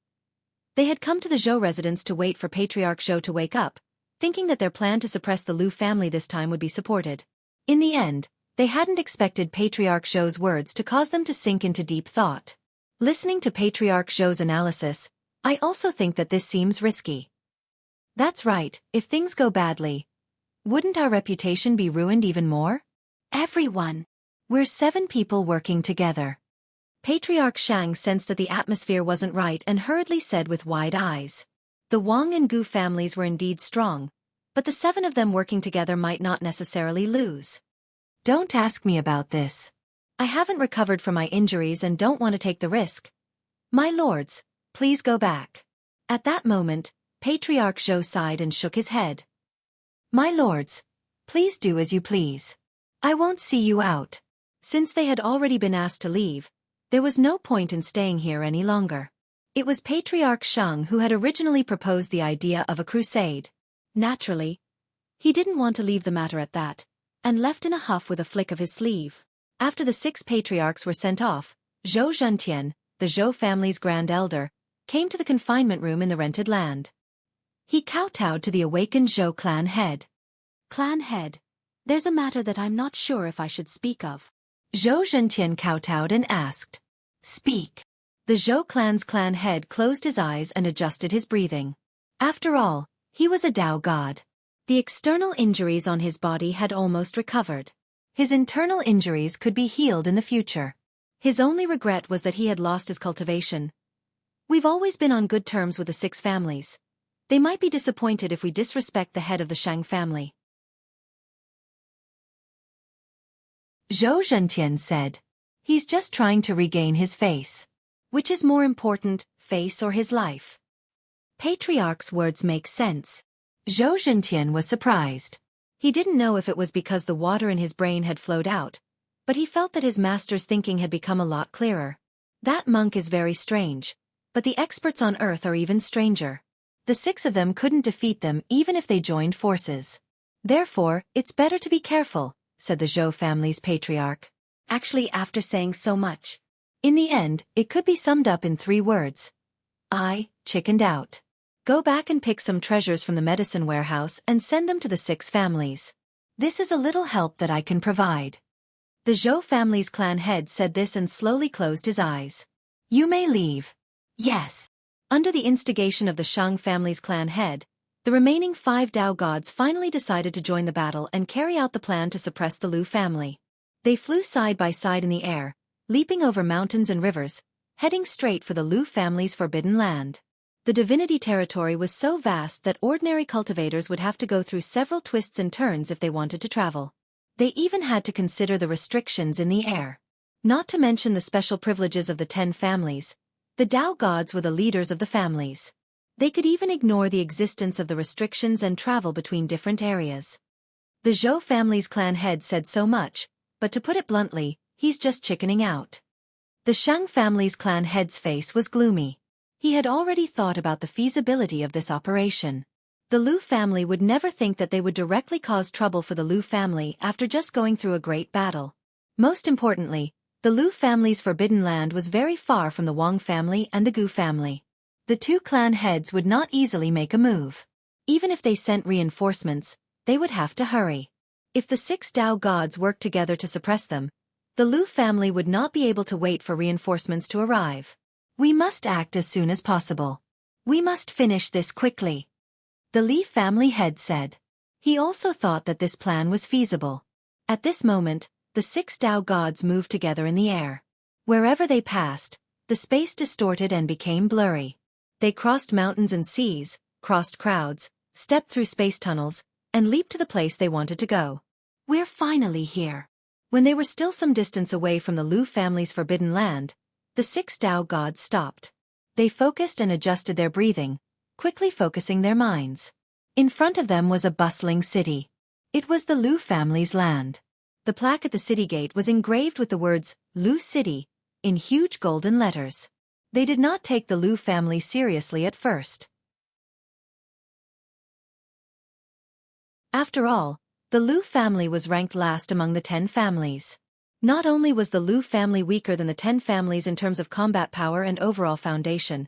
They had come to the Zhou residence to wait for Patriarch Zhou to wake up, thinking that their plan to suppress the Lu family this time would be supported. In the end, they hadn't expected Patriarch Zhou's words to cause them to sink into deep thought. Listening to Patriarch Zhou's analysis, I also think that this seems risky. That's right, if things go badly, wouldn't our reputation be ruined even more? Everyone. We're 7 people working together. Patriarch Shang sensed that the atmosphere wasn't right and hurriedly said with wide eyes. The Wang and Gu families were indeed strong, but the 7 of them working together might not necessarily lose. Don't ask me about this. I haven't recovered from my injuries and don't want to take the risk. My lords, please go back. At that moment, Patriarch Zhou sighed and shook his head. My lords, please do as you please. I won't see you out. Since they had already been asked to leave, there was no point in staying here any longer. It was Patriarch Shang who had originally proposed the idea of a crusade. Naturally, he didn't want to leave the matter at that, and left in a huff with a flick of his sleeve. After the 6 patriarchs were sent off, Zhou Zhentian, the Zhou family's grand elder, came to the confinement room in the rented land. He kowtowed to the awakened Zhou clan head. Clan head, there's a matter that I'm not sure if I should speak of. Zhou Zhentian kowtowed and asked. Speak. The Zhou clan's clan head closed his eyes and adjusted his breathing. After all, he was a Tao god. The external injuries on his body had almost recovered. His internal injuries could be healed in the future. His only regret was that he had lost his cultivation. We've always been on good terms with the 6 families. They might be disappointed if we disrespect the head of the Shang family. Zhou Zhentian said. He's just trying to regain his face. Which is more important, face or his life? Patriarch's words make sense. Zhou Zhentian was surprised. He didn't know if it was because the water in his brain had flowed out, but he felt that his master's thinking had become a lot clearer. That monk is very strange, but the experts on Earth are even stranger. The 6 of them couldn't defeat them even if they joined forces. Therefore, it's better to be careful, said the Zhou family's patriarch. Actually, after saying so much, in the end, it could be summed up in 3 words. I chickened out. Go back and pick some treasures from the medicine warehouse and send them to the 6 families. This is a little help that I can provide. The Zhou family's clan head said this and slowly closed his eyes. You may leave. Yes. Under the instigation of the Shang family's clan head, the remaining 5 Dao gods finally decided to join the battle and carry out the plan to suppress the Lu family. They flew side by side in the air, leaping over mountains and rivers, heading straight for the Lu family's forbidden land. The divinity territory was so vast that ordinary cultivators would have to go through several twists and turns if they wanted to travel. They even had to consider the restrictions in the air. Not to mention the special privileges of the 10 families, the Dao gods were the leaders of the families. They could even ignore the existence of the restrictions and travel between different areas. The Zhou family's clan head said so much, but to put it bluntly, he's just chickening out. The Shang family's clan head's face was gloomy. He had already thought about the feasibility of this operation. The Lu family would never think that they would directly cause trouble for the Lu family after just going through a great battle. Most importantly, the Lu family's forbidden land was very far from the Wang family and the Gu family. The 2 clan heads would not easily make a move. Even if they sent reinforcements, they would have to hurry. If the 6 Dao gods worked together to suppress them, the Lu family would not be able to wait for reinforcements to arrive. We must act as soon as possible. We must finish this quickly. The Li family head said. He also thought that this plan was feasible. At this moment, the 6 Dao gods moved together in the air. Wherever they passed, the space distorted and became blurry. They crossed mountains and seas, crossed crowds, stepped through space tunnels, and leaped to the place they wanted to go. We're finally here. When they were still some distance away from the Lu family's forbidden land, the 6 Dao gods stopped. They focused and adjusted their breathing, quickly focusing their minds. In front of them was a bustling city. It was the Lu family's land. The plaque at the city gate was engraved with the words, Lu City, in huge golden letters. They did not take the Lu family seriously at first. After all, the Lu family was ranked last among the 10 families. Not only was the Lu family weaker than the 10 families in terms of combat power and overall foundation,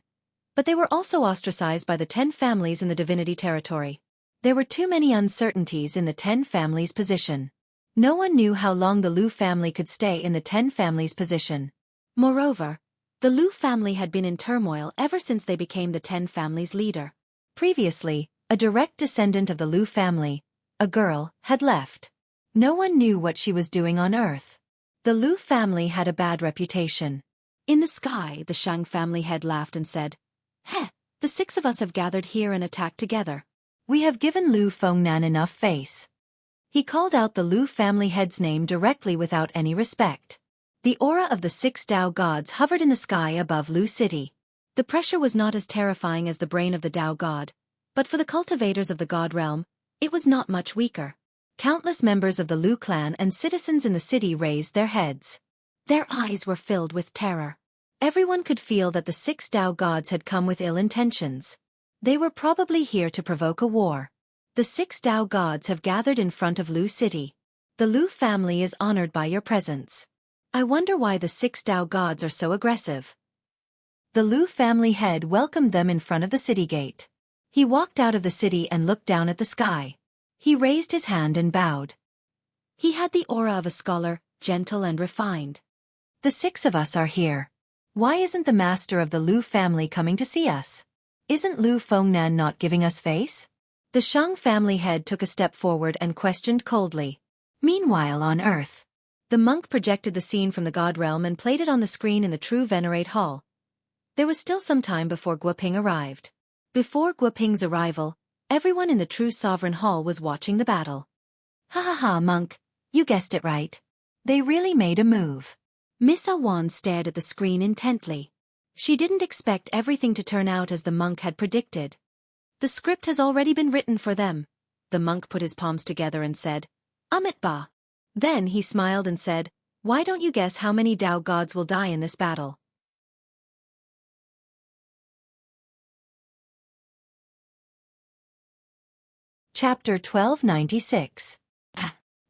but they were also ostracized by the 10 families in the divinity territory. There were too many uncertainties in the 10 families' position. No one knew how long the Lu family could stay in the 10 families' position. Moreover, the Lu family had been in turmoil ever since they became the 10 families' leader. Previously, a direct descendant of the Lu family, a girl, had left. No one knew what she was doing on Earth. The Lu family had a bad reputation. In the sky, the Shang family head laughed and said, Heh, the 6 of us have gathered here and attacked together. We have given Lu Fengnan enough face. He called out the Lu family head's name directly without any respect. The aura of the 6 Dao gods hovered in the sky above Lu City. The pressure was not as terrifying as the brain of the Dao god, but for the cultivators of the god realm, it was not much weaker. Countless members of the Lu clan and citizens in the city raised their heads. Their eyes were filled with terror. Everyone could feel that the 6 Dao gods had come with ill intentions. They were probably here to provoke a war. The 6 Dao gods have gathered in front of Lu City. The Lu family is honored by your presence. I wonder why the 6 Dao gods are so aggressive. The Lu family head welcomed them in front of the city gate. He walked out of the city and looked down at the sky. He raised his hand and bowed. He had the aura of a scholar, gentle and refined. The 6 of us are here. Why isn't the master of the Lu family coming to see us? Isn't Lu Fengnan not giving us face? The Shang family head took a step forward and questioned coldly. Meanwhile on Earth, the monk projected the scene from the god realm and played it on the screen in the true Venerate Hall. There was still some time before Guoping arrived. Before Guoping's arrival, everyone in the true Sovereign Hall was watching the battle. Ha ha ha, monk, you guessed it right. They really made a move. Miss Awan stared at the screen intently. She didn't expect everything to turn out as the monk had predicted. The script has already been written for them. The monk put his palms together and said, Amit Ba. Then he smiled and said, why don't you guess how many Tao gods will die in this battle? Chapter 1296.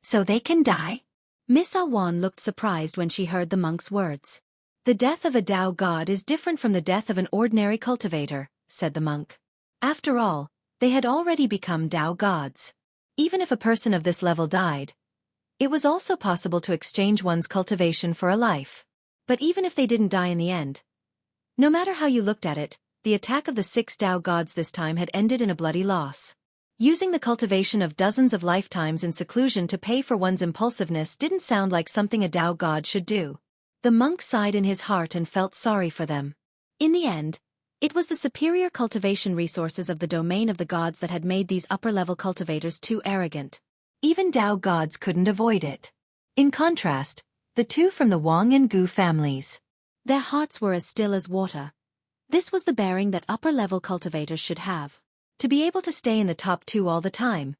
So they can die? Miss Awan looked surprised when she heard the monk's words. The death of a Tao god is different from the death of an ordinary cultivator, said the monk. After all, they had already become Tao gods. Even if a person of this level died, it was also possible to exchange one's cultivation for a life. But even if they didn't die in the end, no matter how you looked at it, the attack of the 6 Tao gods this time had ended in a bloody loss. Using the cultivation of dozens of lifetimes in seclusion to pay for one's impulsiveness didn't sound like something a Tao god should do. The monk sighed in his heart and felt sorry for them. In the end, it was the superior cultivation resources of the domain of the gods that had made these upper-level cultivators too arrogant. Even Tao gods couldn't avoid it. In contrast, the two from the Wang and Gu families, their hearts were as still as water. This was the bearing that upper-level cultivators should have. To be able to stay in the top 2 all the time.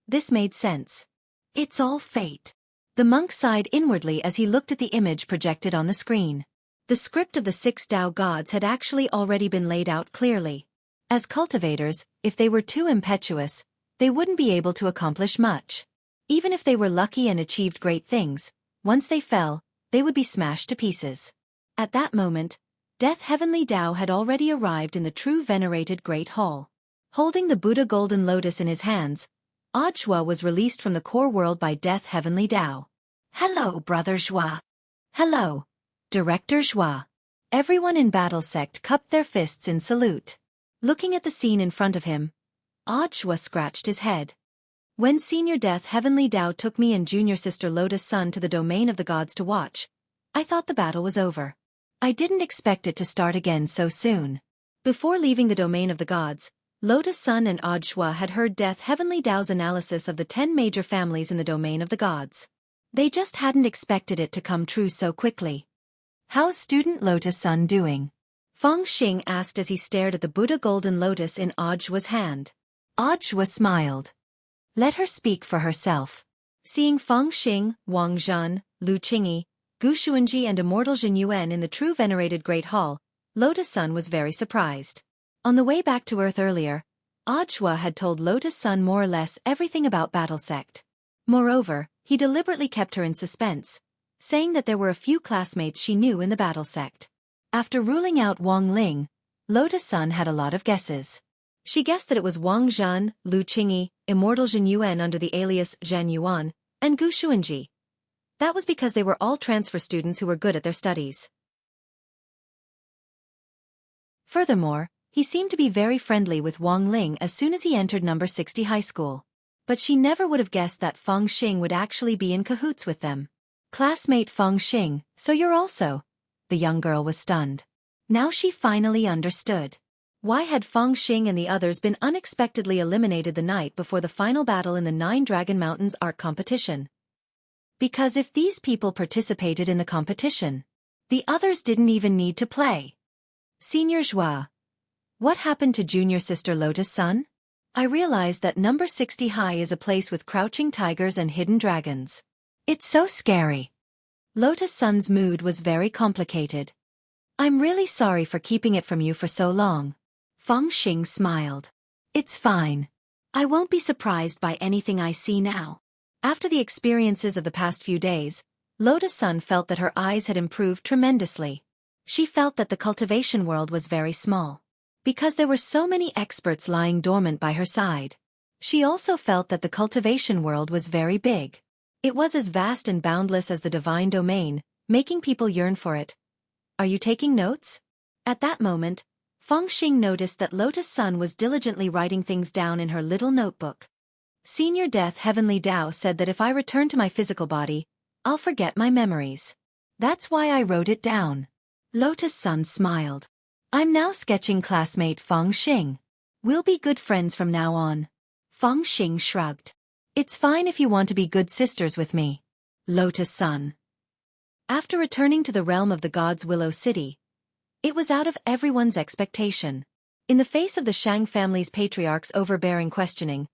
This made sense. It's all fate. The monk sighed inwardly as he looked at the image projected on the screen. The script of the 6 Tao gods had actually already been laid out clearly. As cultivators, if they were too impetuous, they wouldn't be able to accomplish much. Even if they were lucky and achieved great things, once they fell, they would be smashed to pieces. At that moment, Death Heavenly Tao had already arrived in the true venerated Great Hall. Holding the Buddha Golden Lotus in his hands, Audiobook was released from the core world by Death Heavenly Tao. Hello, Brother Zhua. Hello, Director Zhua. Everyone in Battle Sect cupped their fists in salute. Looking at the scene in front of him, Audiobook scratched his head. When Senior Death Heavenly Tao took me and Junior Sister Lotus Sun to the domain of the gods to watch, I thought the battle was over. I didn't expect it to start again so soon. Before leaving the domain of the gods, Lotus Sun and Audiobook had heard Death Heavenly Tao's analysis of the 10 major families in the domain of the gods. They just hadn't expected it to come true so quickly. How's student Lotus Sun doing? Feng Xing asked as he stared at the Buddha Golden Lotus in Audiobook's hand. Audiobook smiled. Let her speak for herself. Seeing Feng Xing, Wang Zhan, Lu Qingyi, Gu Xuanji and Immortal Jin Yuan in the true venerated Great Hall, Lotus Sun was very surprised. On the way back to Earth earlier, Audiobook had told Lotus Sun more or less everything about Battle Sect. Moreover, he deliberately kept her in suspense, saying that there were a few classmates she knew in the Battle Sect. After ruling out Wang Ling, Lotus Sun had a lot of guesses. She guessed that it was Wang Zhan, Lu Qingyi, Immortal Jin Yuan under the alias Zhan Yuan, and Gu Xuanji. That was because they were all transfer students who were good at their studies. Furthermore, he seemed to be very friendly with Wang Ling as soon as he entered number 60 high school. But she never would have guessed that Feng Xing would actually be in cahoots with them. Classmate Feng Xing, so you're also? The young girl was stunned. Now she finally understood. Why had Feng Xing and the others been unexpectedly eliminated the night before the final battle in the 9 Dragon Mountains art competition? Because if these people participated in the competition, the others didn't even need to play. Senior Zhua. What happened to Junior Sister Lotus Sun? I realized that number 60 high is a place with crouching tigers and hidden dragons. It's so scary. Lotus Sun's mood was very complicated. I'm really sorry for keeping it from you for so long. Feng Xing smiled. It's fine. I won't be surprised by anything I see now. After the experiences of the past few days, Lotus Sun felt that her eyes had improved tremendously. She felt that the cultivation world was very small. Because there were so many experts lying dormant by her side. She also felt that the cultivation world was very big. It was as vast and boundless as the divine domain, making people yearn for it. Are you taking notes? At that moment, Feng Xing noticed that Lotus Sun was diligently writing things down in her little notebook. Senior Death Heavenly Tao said that if I return to my physical body, I'll forget my memories. That's why I wrote it down. Lotus Sun smiled. I'm now sketching classmate Feng Xing. We'll be good friends from now on. Feng Xing shrugged. It's fine if you want to be good sisters with me. Lotus Sun. After returning to the realm of the gods' Willow City, it was out of everyone's expectation. In the face of the Shang family's patriarch's overbearing questioning,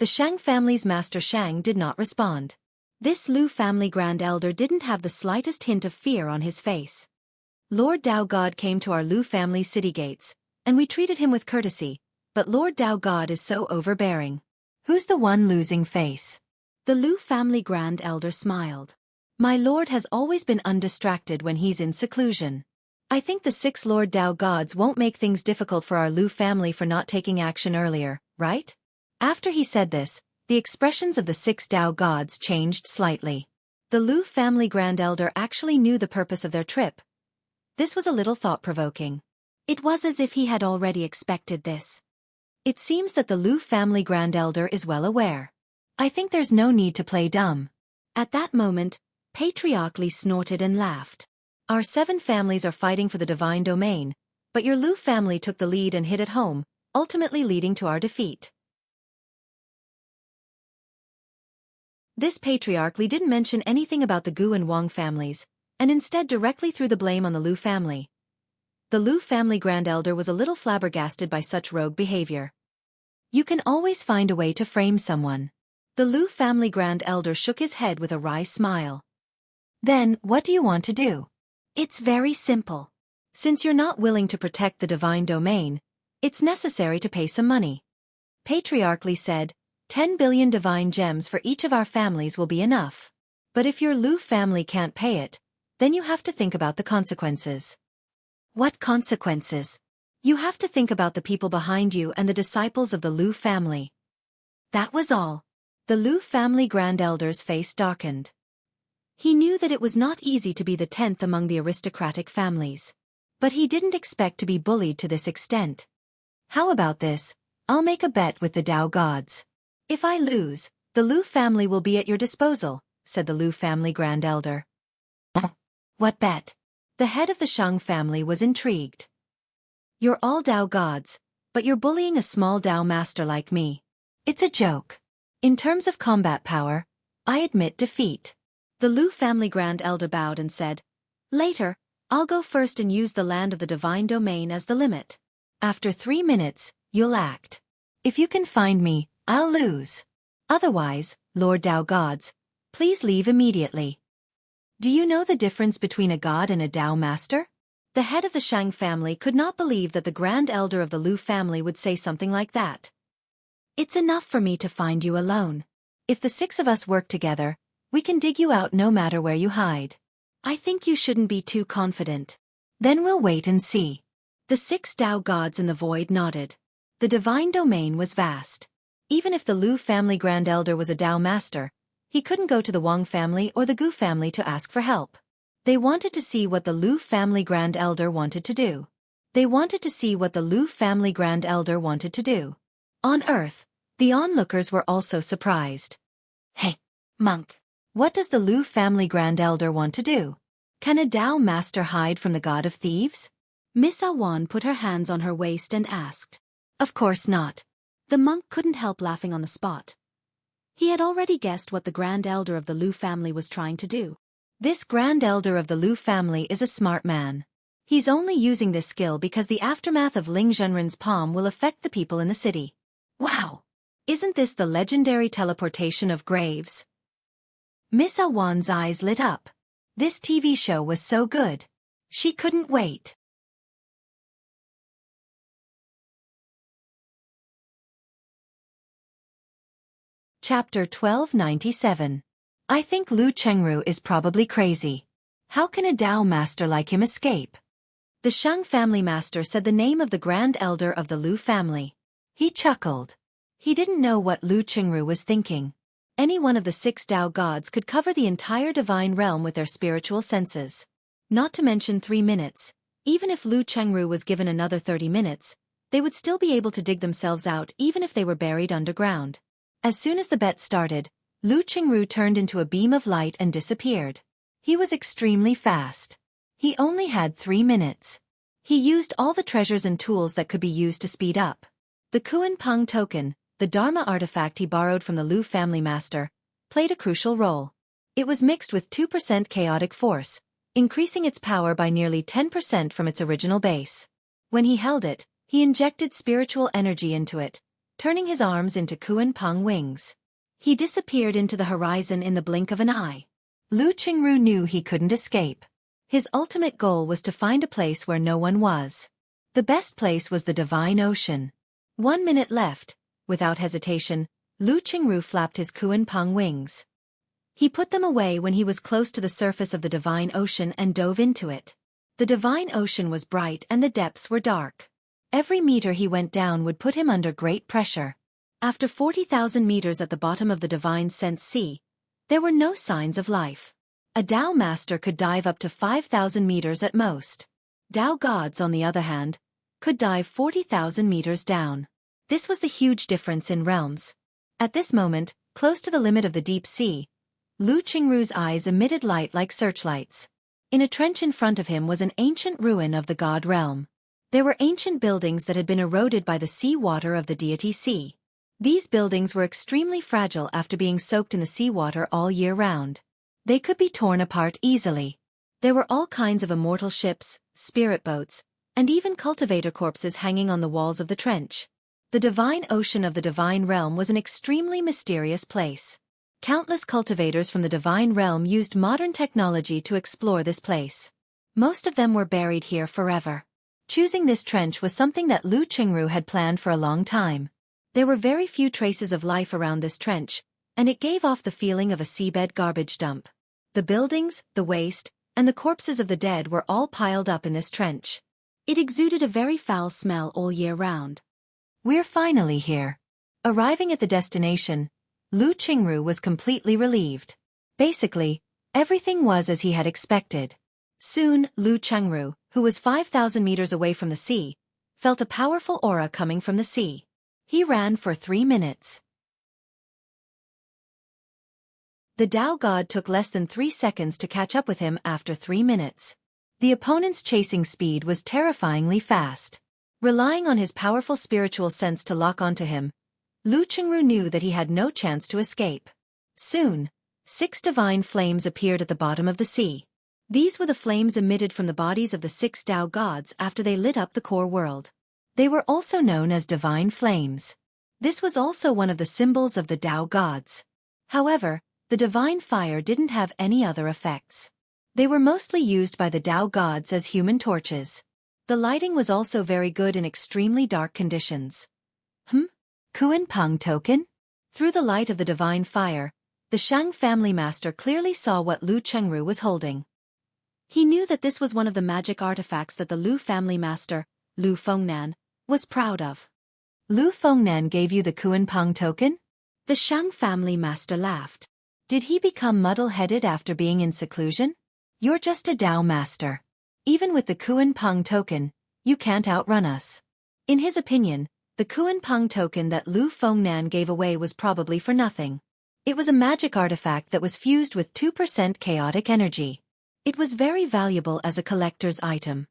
the Shang family's master Shang did not respond. This Lu family grand elder didn't have the slightest hint of fear on his face. Lord Dao God came to our Lu family city gates, and we treated him with courtesy, but Lord Dao God is so overbearing. Who's the one losing face? The Lu family grand elder smiled. My lord has always been undistracted when he's in seclusion. I think the 6 Lord Dao gods won't make things difficult for our Lu family for not taking action earlier, right? After he said this, the expressions of the 6 Dao gods changed slightly. The Lu family grand elder actually knew the purpose of their trip. This was a little thought-provoking. It was as if he had already expected this. It seems that the Lu family grand elder is well aware. I think there's no need to play dumb. At that moment, Patriarch Li snorted and laughed. Our 7 families are fighting for the divine domain, but your Lu family took the lead and hit it home, ultimately leading to our defeat. This Patriarch Li didn't mention anything about the Gu and Wang families, and instead directly threw the blame on the Lu family. The Lu family grand elder was a little flabbergasted by such rogue behavior. You can always find a way to frame someone. The Lu family grand elder shook his head with a wry smile. Then, what do you want to do? It's very simple. Since you're not willing to protect the divine domain, it's necessary to pay some money. Patriarch Li said, 10 billion divine gems for each of our families will be enough. But if your Lu family can't pay it, then you have to think about the consequences. What consequences? You have to think about the people behind you and the disciples of the Lu family. That was all. The Lu family grand elder's face darkened. He knew that it was not easy to be the 10th among the aristocratic families. But he didn't expect to be bullied to this extent. How about this? I'll make a bet with the Dao gods. If I lose, the Lu family will be at your disposal, said the Lu family grand elder. What bet? The head of the Shang family was intrigued. You're all Dao gods, but you're bullying a small Dao master like me. It's a joke. In terms of combat power, I admit defeat. The Lu family grand elder bowed and said, Later, I'll go first and use the land of the divine domain as the limit. After 3 minutes, you'll act. If you can find me, I'll lose. Otherwise, Lord Dao gods, please leave immediately. Do you know the difference between a god and a Dao master? The head of the Shang family could not believe that the grand elder of the Lu family would say something like that. It's enough for me to find you alone. If the 6 of us work together, we can dig you out no matter where you hide. I think you shouldn't be too confident. Then we'll wait and see. The 6 Dao gods in the void nodded. The divine domain was vast. Even if the Lu family grand elder was a Dao master, he couldn't go to the Wang family or the Gu family to ask for help. They wanted to see what the Lu family grand elder wanted to do. On Earth, the onlookers were also surprised. Hey, monk, what does the Lu family grand elder want to do? Can a Dao master hide from the god of thieves? Miss Awan put her hands on her waist and asked. Of course not. The monk couldn't help laughing on the spot. He had already guessed what the grand elder of the Lu family was trying to do. This grand elder of the Lu family is a smart man. He's only using this skill because the aftermath of Ling Zhenren's palm will affect the people in the city. Wow! Isn't this the legendary teleportation of graves? Miss Awan's eyes lit up. This TV show was so good. She couldn't wait. Chapter 1297. I think Lu Chengru is probably crazy. How can a Dao master like him escape? The Shang family master said the name of the grand elder of the Lu family. He chuckled. He didn't know what Lu Chengru was thinking. Any one of the 6 Dao gods could cover the entire divine realm with their spiritual senses. Not to mention 3 minutes, Even if Lu Chengru was given another 30 minutes, they would still be able to dig themselves out even if they were buried underground. As soon as the bet started, Lu Chengru turned into a beam of light and disappeared. He was extremely fast. He only had 3 minutes. He used all the treasures and tools that could be used to speed up. The Kuan Peng token, the Dharma artifact he borrowed from the Lu family master, played a crucial role. It was mixed with 2% chaotic force, increasing its power by nearly 10% from its original base. When he held it, he injected spiritual energy into it, turning his arms into Kuan Peng wings. He disappeared into the horizon in the blink of an eye. Lu Chengru knew he couldn't escape. His ultimate goal was to find a place where no one was. The best place was the divine ocean. 1 minute left. Without hesitation, Lu Chengru flapped his Kuan Peng wings. He put them away when he was close to the surface of the divine ocean and dove into it. The divine ocean was bright and the depths were dark. Every meter he went down would put him under great pressure. After 40,000 meters at the bottom of the divine sense sea, there were no signs of life. A Tao master could dive up to 5,000 meters at most. Tao gods, on the other hand, could dive 40,000 meters down. This was the huge difference in realms. At this moment, close to the limit of the deep sea, Lu Chengru's eyes emitted light like searchlights. In a trench in front of him was an ancient ruin of the god realm. There were ancient buildings that had been eroded by the sea water of the deity sea. These buildings were extremely fragile after being soaked in the seawater all year round. They could be torn apart easily. There were all kinds of immortal ships, spirit boats, and even cultivator corpses hanging on the walls of the trench. The divine ocean of the divine realm was an extremely mysterious place. Countless cultivators from the divine realm used modern technology to explore this place. Most of them were buried here forever. Choosing this trench was something that Lu Chengru had planned for a long time. There were very few traces of life around this trench, and it gave off the feeling of a seabed garbage dump. The buildings, the waste, and the corpses of the dead were all piled up in this trench. It exuded a very foul smell all year round. We're finally here. Arriving at the destination, Lu Chengru was completely relieved. Basically, everything was as he had expected. Soon, Lu Chengru, who was 5,000 meters away from the sea, felt a powerful aura coming from the sea. He ran for 3 minutes. The Tao god took less than 3 seconds to catch up with him after 3 minutes. The opponent's chasing speed was terrifyingly fast. Relying on his powerful spiritual sense to lock onto him, Lu Chengru knew that he had no chance to escape. Soon, 6 divine flames appeared at the bottom of the sea. These were the flames emitted from the bodies of the 6 Tao gods after they lit up the core world. They were also known as divine flames. This was also one of the symbols of the Tao gods. However, the divine fire didn't have any other effects. They were mostly used by the Tao gods as human torches. The lighting was also very good in extremely dark conditions. Kuan Peng token? Through the light of the divine fire, the Shang family master clearly saw what Lu Chengru was holding. He knew that this was one of the magic artifacts that the Lu family master, Lu Fengnan, was proud of. Lu Fengnan gave you the Kuan Peng token? The Shang family master laughed. Did he become muddle-headed after being in seclusion? You're just a Tao master. Even with the Kuan Peng token, you can't outrun us. In his opinion, the Kuan Peng token that Lu Fengnan gave away was probably for nothing. It was a magic artifact that was fused with 2% chaotic energy. It was very valuable as a collector's item.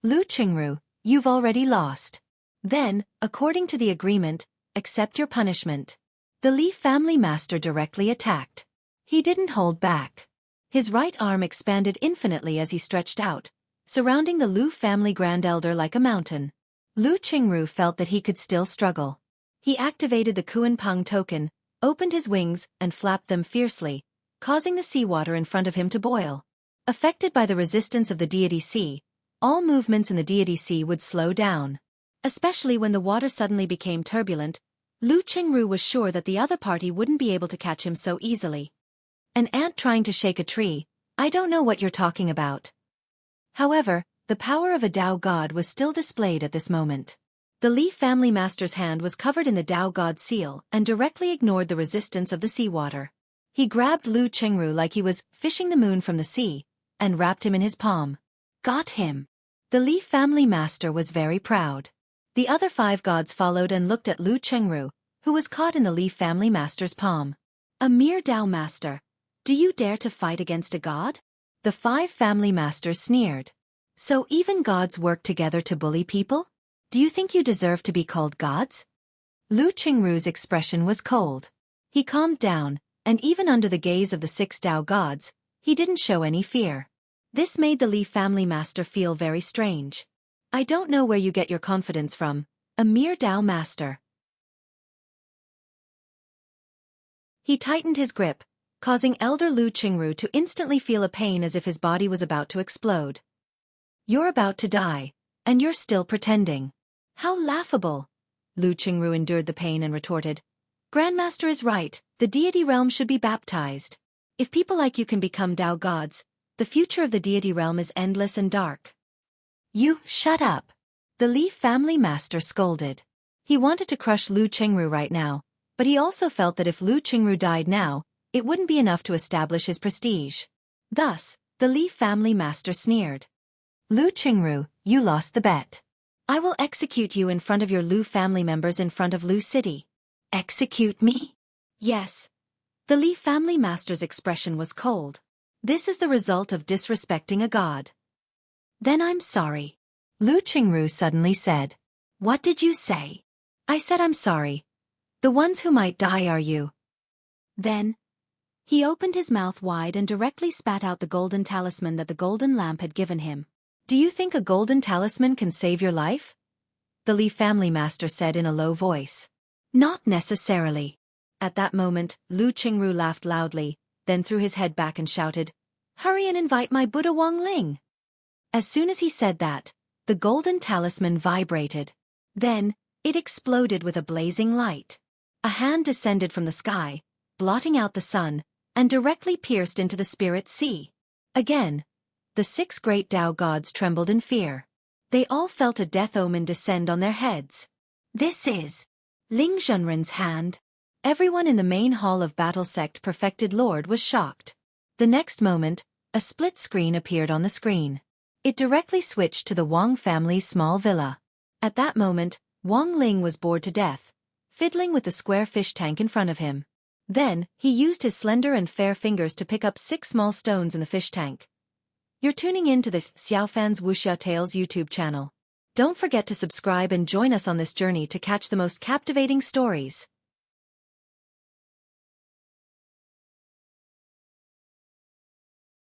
Lu Chengru, you've already lost. Then, according to the agreement, accept your punishment. The Li family master directly attacked. He didn't hold back. His right arm expanded infinitely as he stretched out, surrounding the Lu family grand elder like a mountain. Lu Chengru felt that he could still struggle. He activated the Kuan Peng token, opened his wings, and flapped them fiercely, causing the seawater in front of him to boil. Affected by the resistance of the deity sea, all movements in the deity sea would slow down. Especially when the water suddenly became turbulent, Lu Chengru was sure that the other party wouldn't be able to catch him so easily. An ant trying to shake a tree, I don't know what you're talking about. However, the power of a Tao god was still displayed at this moment. The Li family master's hand was covered in the Tao god seal and directly ignored the resistance of the seawater. He grabbed Lu Chengru like he was fishing the moon from the sea, and wrapped him in his palm. Got him. The Li family master was very proud. The other 5 gods followed and looked at Lu Chengru, who was caught in the Li family master's palm. A mere Dao master. Do you dare to fight against a god? The 5 family masters sneered. So even gods work together to bully people? Do you think you deserve to be called gods? Lu Chengru's expression was cold. He calmed down, and even under the gaze of the 6 Dao gods, he didn't show any fear. This made the Li family master feel very strange. I don't know where you get your confidence from, a mere Dao master. He tightened his grip, causing Elder Lu Chengru to instantly feel a pain as if his body was about to explode. You're about to die, and you're still pretending. How laughable! Lu Chengru endured the pain and retorted. Grandmaster is right, the deity realm should be baptized. If people like you can become Dao gods, the future of the deity realm is endless and dark. You, shut up! The Li family master scolded. He wanted to crush Lu Chengru right now, but he also felt that if Lu Chengru died now, it wouldn't be enough to establish his prestige. Thus, the Li family master sneered. Lu Chengru, you lost the bet. I will execute you in front of your Lu family members in front of Lu City. Execute me? Yes. The Li family master's expression was cold. This is the result of disrespecting a god. Then I'm sorry. Lu Chengru suddenly said. What did you say? I said I'm sorry. The ones who might die are you. Then, he opened his mouth wide and directly spat out the golden talisman that the golden lamp had given him. Do you think a golden talisman can save your life? The Li family master said in a low voice. Not necessarily. At that moment, Lu Chengru laughed loudly, then threw his head back and shouted, Hurry and invite my Buddha Wang Ling. As soon as he said that, the golden talisman vibrated. Then, it exploded with a blazing light. A hand descended from the sky, blotting out the sun, and directly pierced into the spirit sea. Again, the 6 great Dao gods trembled in fear. They all felt a death omen descend on their heads. This is Ling Zhenren's hand. Everyone in the main hall of Battle Sect Perfected Lord was shocked. The next moment, a split screen appeared on the screen. It directly switched to the Wang family's small villa. At that moment, Wang Ling was bored to death, fiddling with the square fish tank in front of him. Then, he used his slender and fair fingers to pick up 6 small stones in the fish tank. You're tuning in to the Xiaofan's Wuxia Tales YouTube channel. Don't forget to subscribe and join us on this journey to catch the most captivating stories.